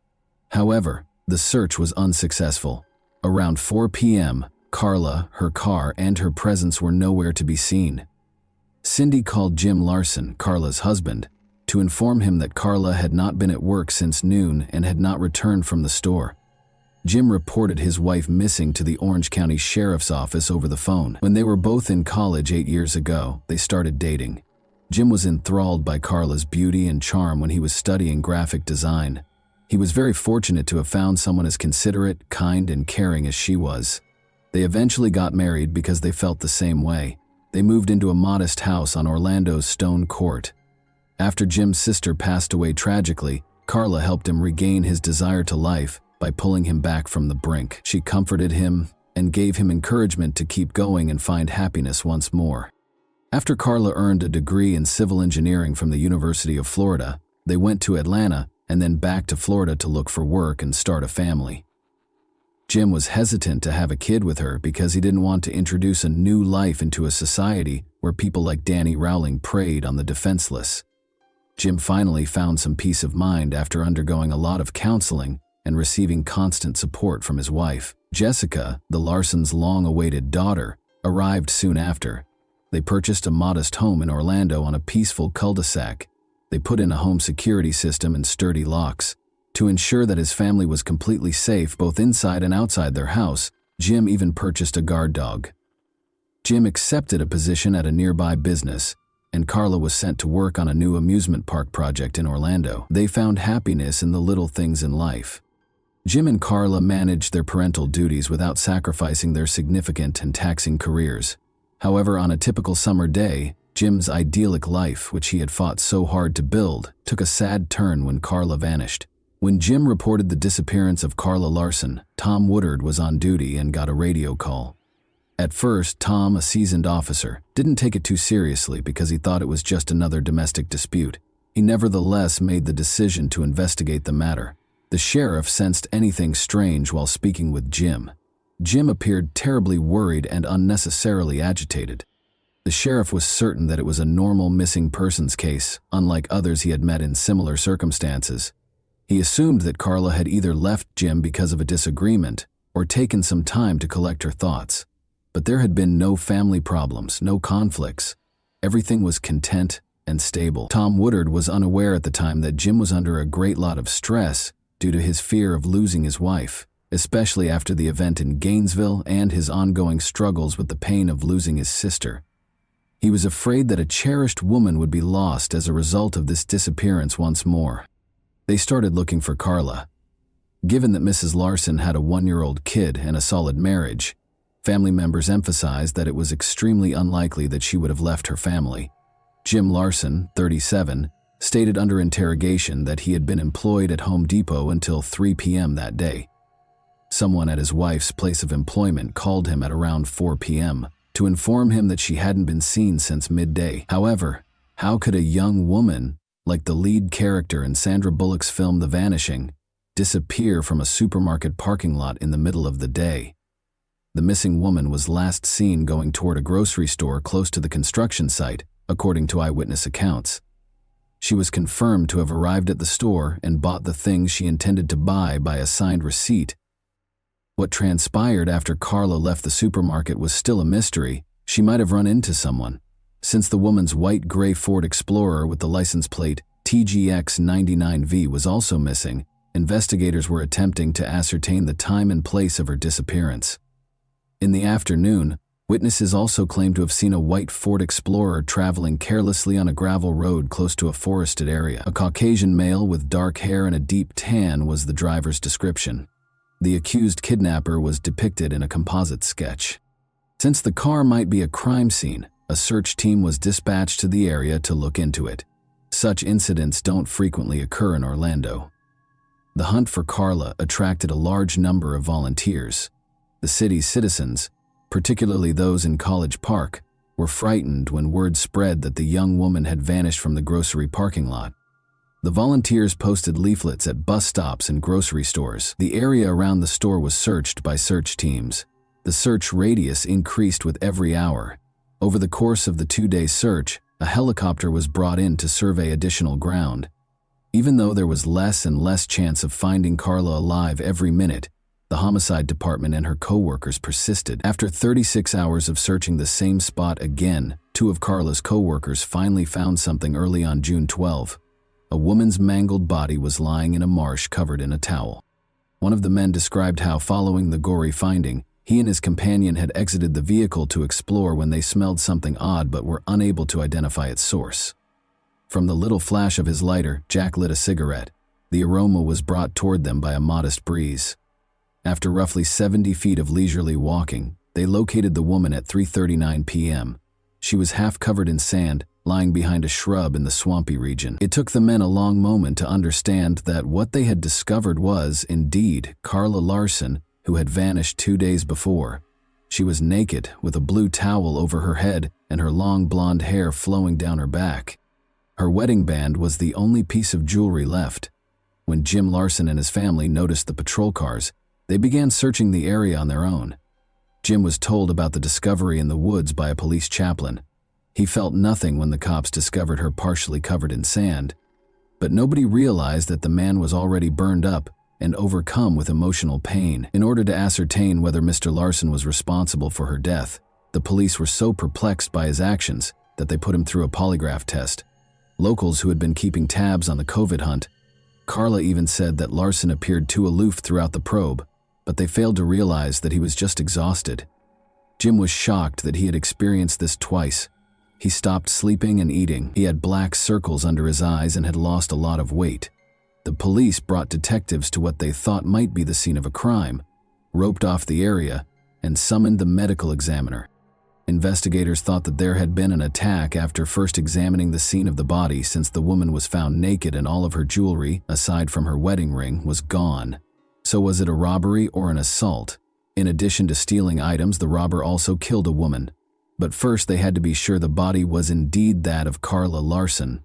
However, the search was unsuccessful. Around 4 p.m., Carla, her car, and her presence were nowhere to be seen. Cindy called Jim Larson, Carla's husband, to inform him that Carla had not been at work since noon and had not returned from the store. Jim reported his wife missing to the Orange County Sheriff's Office over the phone. When they were both in college 8 years ago, they started dating. Jim was enthralled by Carla's beauty and charm when he was studying graphic design. He was very fortunate to have found someone as considerate, kind, and caring as she was. They eventually got married because they felt the same way. They moved into a modest house on Orlando's Stone Court. After Jim's sister passed away tragically, Carla helped him regain his desire to life by pulling him back from the brink. She comforted him and gave him encouragement to keep going and find happiness once more. After Carla earned a degree in civil engineering from the University of Florida, they went to Atlanta and then back to Florida to look for work and start a family. Jim was hesitant to have a kid with her because he didn't want to introduce a new life into a society where people like Danny Rowling preyed on the defenseless. Jim finally found some peace of mind after undergoing a lot of counseling and receiving constant support from his wife. Jessica, the Larsons' long-awaited daughter, arrived soon after. They purchased a modest home in Orlando on a peaceful cul-de-sac. They put in a home security system and sturdy locks. To ensure that his family was completely safe both inside and outside their house, Jim even purchased a guard dog. Jim accepted a position at a nearby business, and Carla was sent to work on a new amusement park project in Orlando. They found happiness in the little things in life. Jim and Carla managed their parental duties without sacrificing their significant and taxing careers. However, on a typical summer day, Jim's idyllic life, which he had fought so hard to build, took a sad turn when Carla vanished. When Jim reported the disappearance of Carla Larson, Tom Woodard was on duty and got a radio call. At first, Tom, a seasoned officer, didn't take it too seriously because he thought it was just another domestic dispute. He nevertheless made the decision to investigate the matter. The sheriff sensed anything strange while speaking with Jim. Jim appeared terribly worried and unnecessarily agitated. The sheriff was certain that it was a normal missing persons case, unlike others he had met in similar circumstances. He assumed that Carla had either left Jim because of a disagreement or taken some time to collect her thoughts. But there had been no family problems, no conflicts. Everything was content and stable. Tom Woodard was unaware at the time that Jim was under a great lot of stress due to his fear of losing his wife. especially after the event in Gainesville and his ongoing struggles with the pain of losing his sister. He was afraid that a cherished woman would be lost as a result of this disappearance once more. They started looking for Carla. Given that Mrs. Larson had a 1-year-old kid and a solid marriage, family members emphasized that it was extremely unlikely that she would have left her family. Jim Larson, 37, stated under interrogation that he had been employed at Home Depot until 3 p.m. that day. Someone at his wife's place of employment called him at around 4 p.m. to inform him that she hadn't been seen since midday. However, how could a young woman, like the lead character in Sandra Bullock's film The Vanishing, disappear from a supermarket parking lot in the middle of the day? The missing woman was last seen going toward a grocery store close to the construction site, according to eyewitness accounts. She was confirmed to have arrived at the store and bought the things she intended to buy by a signed receipt. What transpired after Carla left the supermarket was still a mystery. She might have run into someone. Since the woman's white-gray Ford Explorer with the license plate TGX99V was also missing, investigators were attempting to ascertain the time and place of her disappearance. In the afternoon, witnesses also claimed to have seen a white Ford Explorer traveling carelessly on a gravel road close to a forested area. A Caucasian male with dark hair and a deep tan was the driver's description. The accused kidnapper was depicted in a composite sketch. Since the car might be a crime scene, a search team was dispatched to the area to look into it. Such incidents don't frequently occur in Orlando. The hunt for Carla attracted a large number of volunteers. The city's citizens, particularly those in College Park, were frightened when word spread that the young woman had vanished from the grocery parking lot. The volunteers posted leaflets at bus stops and grocery stores. The area around the store was searched by search teams. The search radius increased with every hour. Over the course of the 2-day search, a helicopter was brought in to survey additional ground. Even though there was less and less chance of finding Carla alive every minute, the homicide department and her co-workers persisted. After 36 hours of searching the same spot again, 2 of Carla's co-workers finally found something early on June 12. A woman's mangled body was lying in a marsh covered in a towel. One of the men described how, following the gory finding, he and his companion had exited the vehicle to explore when they smelled something odd but were unable to identify its source. From the little flash of his lighter, Jack lit a cigarette. The aroma was brought toward them by a modest breeze. After roughly 70 feet of leisurely walking, they located the woman at 3:39 p.m. She was half covered in sand, lying behind a shrub in the swampy region. It took the men a long moment to understand that what they had discovered was, indeed, Carla Larson, who had vanished 2 days before. She was naked, with a blue towel over her head and her long blonde hair flowing down her back. Her wedding band was the only piece of jewelry left. When Jim Larson and his family noticed the patrol cars, they began searching the area on their own. Jim was told about the discovery in the woods by a police chaplain. He felt nothing when the cops discovered her partially covered in sand, but nobody realized that the man was already burned up and overcome with emotional pain. In order to ascertain whether Mr. Larson was responsible for her death, the police were so perplexed by his actions that they put him through a polygraph test. Locals who had been keeping tabs on the COVID hunt, Carla even said that Larson appeared too aloof throughout the probe, but they failed to realize that he was just exhausted. Jim was shocked that he had experienced this twice. He stopped sleeping and eating. He had black circles under his eyes and had lost a lot of weight. The police brought detectives to what they thought might be the scene of a crime, roped off the area, and summoned the medical examiner. Investigators thought that there had been an attack after first examining the scene of the body, since the woman was found naked and all of her jewelry, aside from her wedding ring, was gone. So was it a robbery or an assault? In addition to stealing items, the robber also killed a woman. But first they had to be sure the body was indeed that of Carla Larson.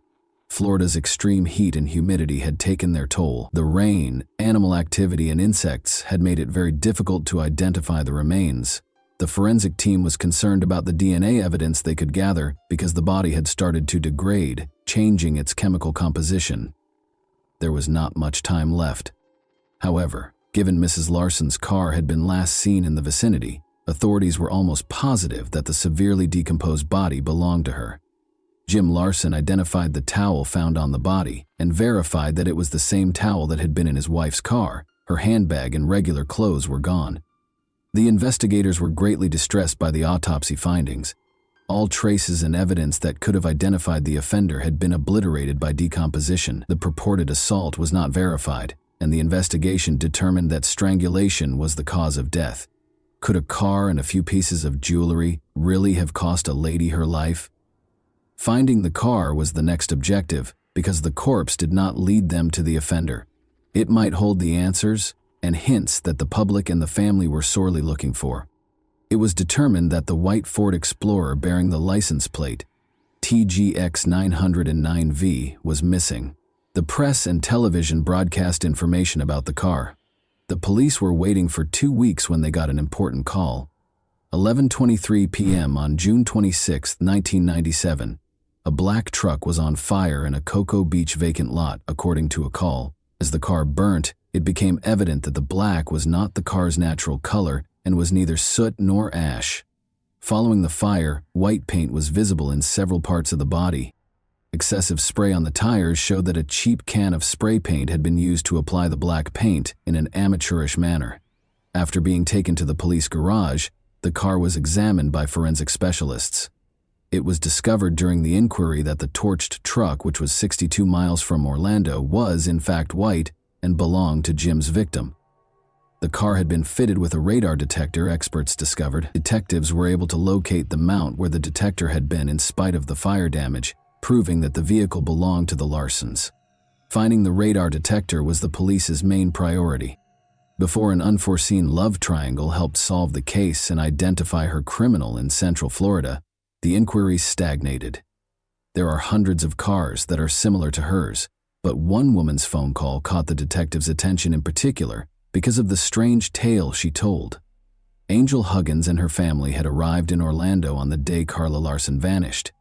Florida's extreme heat and humidity had taken their toll. The rain, animal activity, and insects had made it very difficult to identify the remains. The forensic team was concerned about the DNA evidence they could gather because the body had started to degrade, changing its chemical composition. There was not much time left. However, given Mrs. Larson's car had been last seen in the vicinity, authorities were almost positive that the severely decomposed body belonged to her. Jim Larson identified the towel found on the body and verified that it was the same towel that had been in his wife's car. Her handbag and regular clothes were gone. The investigators were greatly distressed by the autopsy findings. All traces and evidence that could have identified the offender had been obliterated by decomposition. The purported assault was not verified, and the investigation determined that strangulation was the cause of death. Could a car and a few pieces of jewelry really have cost a lady her life? Finding the car was the next objective, because the corpse did not lead them to the offender. It might hold the answers and hints that the public and the family were sorely looking for. It was determined that the white Ford Explorer bearing the license plate TGX 909V was missing. The press and television broadcast information about the car. The police were waiting for 2 weeks when they got an important call. 11:23 p.m. on June 26, 1997. A black truck was on fire in a Cocoa Beach vacant lot, according to a call. As the car burnt, it became evident that the black was not the car's natural color and was neither soot nor ash. Following the fire, white paint was visible in several parts of the body. Excessive spray on the tires showed that a cheap can of spray paint had been used to apply the black paint in an amateurish manner. After being taken to the police garage, the car was examined by forensic specialists. It was discovered during the inquiry that the torched truck, which was 62 miles from Orlando, was in fact white and belonged to Jim's victim. The car had been fitted with a radar detector, experts discovered. Detectives were able to locate the mount where the detector had been in spite of the fire damage, proving that the vehicle belonged to the Larsons. Finding the radar detector was the police's main priority. Before an unforeseen love triangle helped solve the case and identify her criminal in Central Florida, the inquiry stagnated. There are hundreds of cars that are similar to hers, but one woman's phone call caught the detective's attention in particular because of the strange tale she told. Angel Huggins and her family had arrived in Orlando on the day Carla Larson vanished.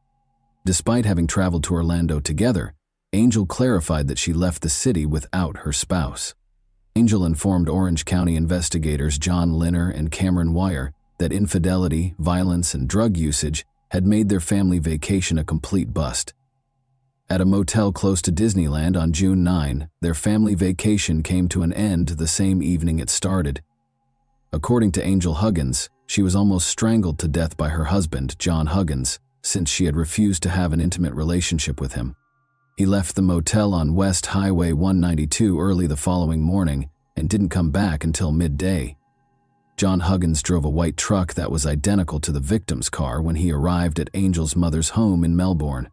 Despite having traveled to Orlando together, Angel clarified that she left the city without her spouse. Angel informed Orange County investigators John Linner and Cameron Wire that infidelity, violence, and drug usage had made their family vacation a complete bust. At a motel close to Disneyland on June 9, their family vacation came to an end the same evening it started. According to Angel Huggins, she was almost strangled to death by her husband, John Huggins, since she had refused to have an intimate relationship with him. He left the motel on West Highway 192 early the following morning and didn't come back until midday. John Huggins drove a white truck that was identical to the victim's car when he arrived at Angel's mother's home in Melbourne.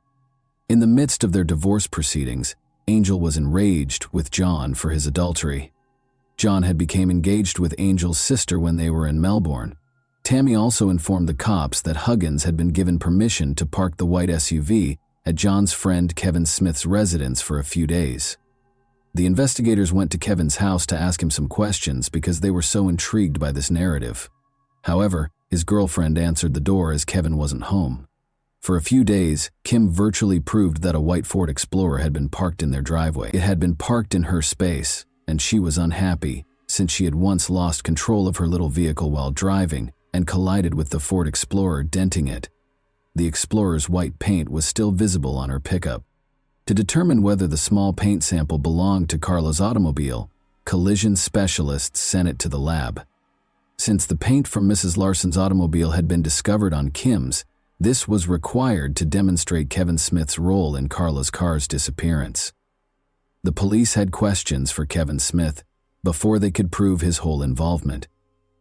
In the midst of their divorce proceedings, Angel was enraged with John for his adultery. John had become engaged with Angel's sister when they were in Melbourne. Tammy also informed the cops that Huggins had been given permission to park the white SUV at John's friend Kevin Smith's residence for a few days. The investigators went to Kevin's house to ask him some questions because they were so intrigued by this narrative. However, his girlfriend answered the door as Kevin wasn't home. For a few days, Kim virtually proved that a white Ford Explorer had been parked in their driveway. It had been parked in her space, and she was unhappy since she had once lost control of her little vehicle while driving and collided with the Ford Explorer, denting it. The Explorer's white paint was still visible on her pickup. To determine whether the small paint sample belonged to Carla's automobile, collision specialists sent it to the lab. Since the paint from Mrs. Larson's automobile had been discovered on Kim's, this was required to demonstrate Kevin Smith's role in Carla's car's disappearance. The police had questions for Kevin Smith before they could prove his whole involvement,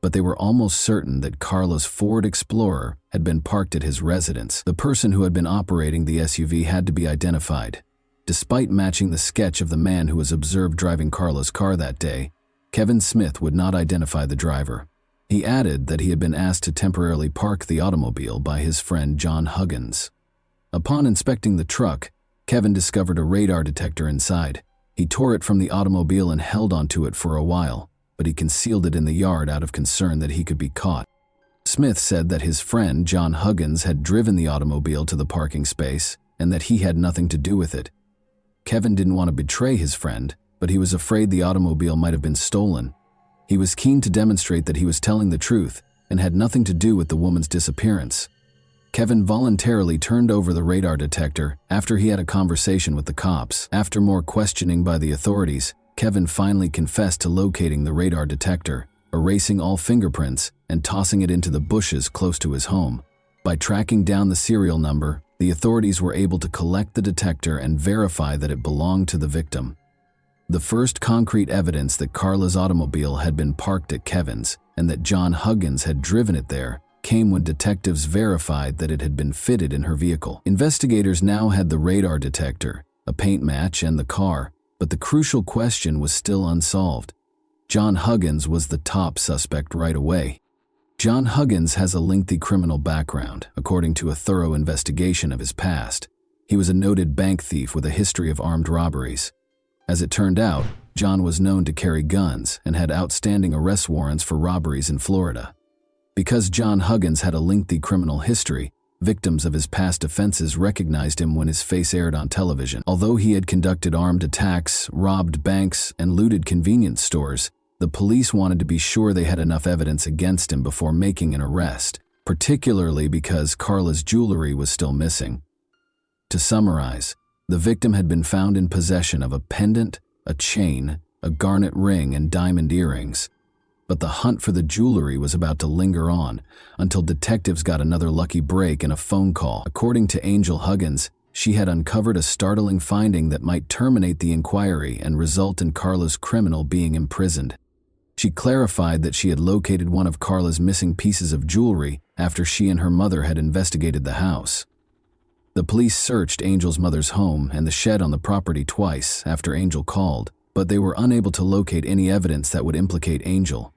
but they were almost certain that Carla's Ford Explorer had been parked at his residence. The person who had been operating the SUV had to be identified. Despite matching the sketch of the man who was observed driving Carla's car that day, Kevin Smith would not identify the driver. He added that he had been asked to temporarily park the automobile by his friend John Huggins. Upon inspecting the truck, Kevin discovered a radar detector inside. He tore it from the automobile and held onto it for a while, but he concealed it in the yard out of concern that he could be caught. Smith said that his friend John Huggins had driven the automobile to the parking space and that he had nothing to do with it. Kevin didn't want to betray his friend, but he was afraid the automobile might have been stolen. He was keen to demonstrate that he was telling the truth and had nothing to do with the woman's disappearance. Kevin voluntarily turned over the radar detector after he had a conversation with the cops. After more questioning by the authorities, Kevin finally confessed to locating the radar detector, erasing all fingerprints, and tossing it into the bushes close to his home. By tracking down the serial number, the authorities were able to collect the detector and verify that it belonged to the victim. The first concrete evidence that Carla's automobile had been parked at Kevin's and that John Huggins had driven it there came when detectives verified that it had been fitted in her vehicle. Investigators now had the radar detector, a paint match, and the car, but the crucial question was still unsolved. John Huggins was the top suspect right away. John Huggins has a lengthy criminal background, according to a thorough investigation of his past. He was a noted bank thief with a history of armed robberies. As it turned out, John was known to carry guns and had outstanding arrest warrants for robberies in Florida. Because John Huggins had a lengthy criminal history, victims of his past offenses recognized him when his face aired on television. Although he had conducted armed attacks, robbed banks, and looted convenience stores, the police wanted to be sure they had enough evidence against him before making an arrest, particularly because Carla's jewelry was still missing. To summarize, the victim had been found in possession of a pendant, a chain, a garnet ring, and diamond earrings. But the hunt for the jewelry was about to linger on until detectives got another lucky break in a phone call. According to Angel Huggins, she had uncovered a startling finding that might terminate the inquiry and result in Carla's criminal being imprisoned. She clarified that she had located one of Carla's missing pieces of jewelry after she and her mother had investigated the house. The police searched Angel's mother's home and the shed on the property twice after Angel called, but they were unable to locate any evidence that would implicate Angel.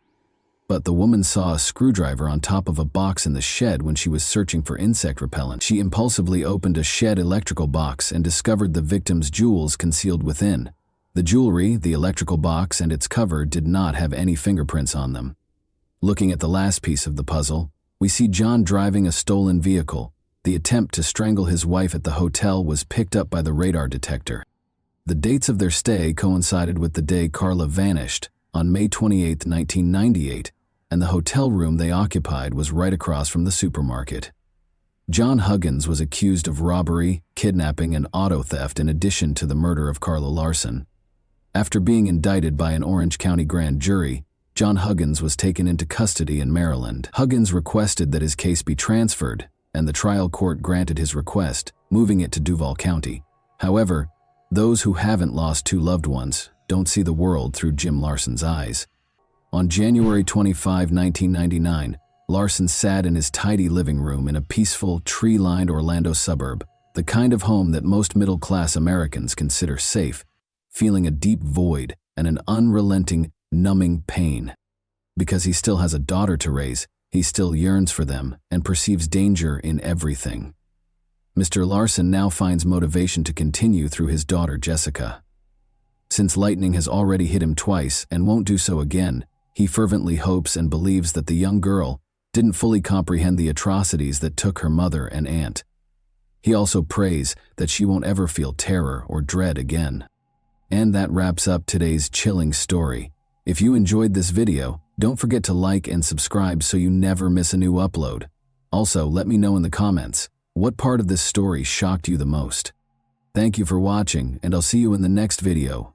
But the woman saw a screwdriver on top of a box in the shed when she was searching for insect repellent. She impulsively opened a shed electrical box and discovered the victim's jewels concealed within. The jewelry, the electrical box, and its cover did not have any fingerprints on them. Looking at the last piece of the puzzle, we see John driving a stolen vehicle. The attempt to strangle his wife at the hotel was picked up by the radar detector. The dates of their stay coincided with the day Carla vanished, on May 28, 1998, and the hotel room they occupied was right across from the supermarket. John Huggins was accused of robbery, kidnapping, and auto theft in addition to the murder of Carla Larson. After being indicted by an Orange County grand jury, John Huggins was taken into custody in Maryland. Huggins requested that his case be transferred, and the trial court granted his request, moving it to Duval County. However, those who haven't lost two loved ones don't see the world through Jim Larson's eyes. On January 25, 1999, Larson sat in his tidy living room in a peaceful, tree-lined Orlando suburb, the kind of home that most middle-class Americans consider safe, feeling a deep void and an unrelenting, numbing pain. Because he still has a daughter to raise, he still yearns for them and perceives danger in everything. Mr. Larson now finds motivation to continue through his daughter, Jessica. Since lightning has already hit him twice and won't do so again, he fervently hopes and believes that the young girl didn't fully comprehend the atrocities that took her mother and aunt. He also prays that she won't ever feel terror or dread again. And that wraps up today's chilling story. If you enjoyed this video, don't forget to like and subscribe so you never miss a new upload. Also, let me know in the comments, what part of this story shocked you the most? Thank you for watching, and I'll see you in the next video.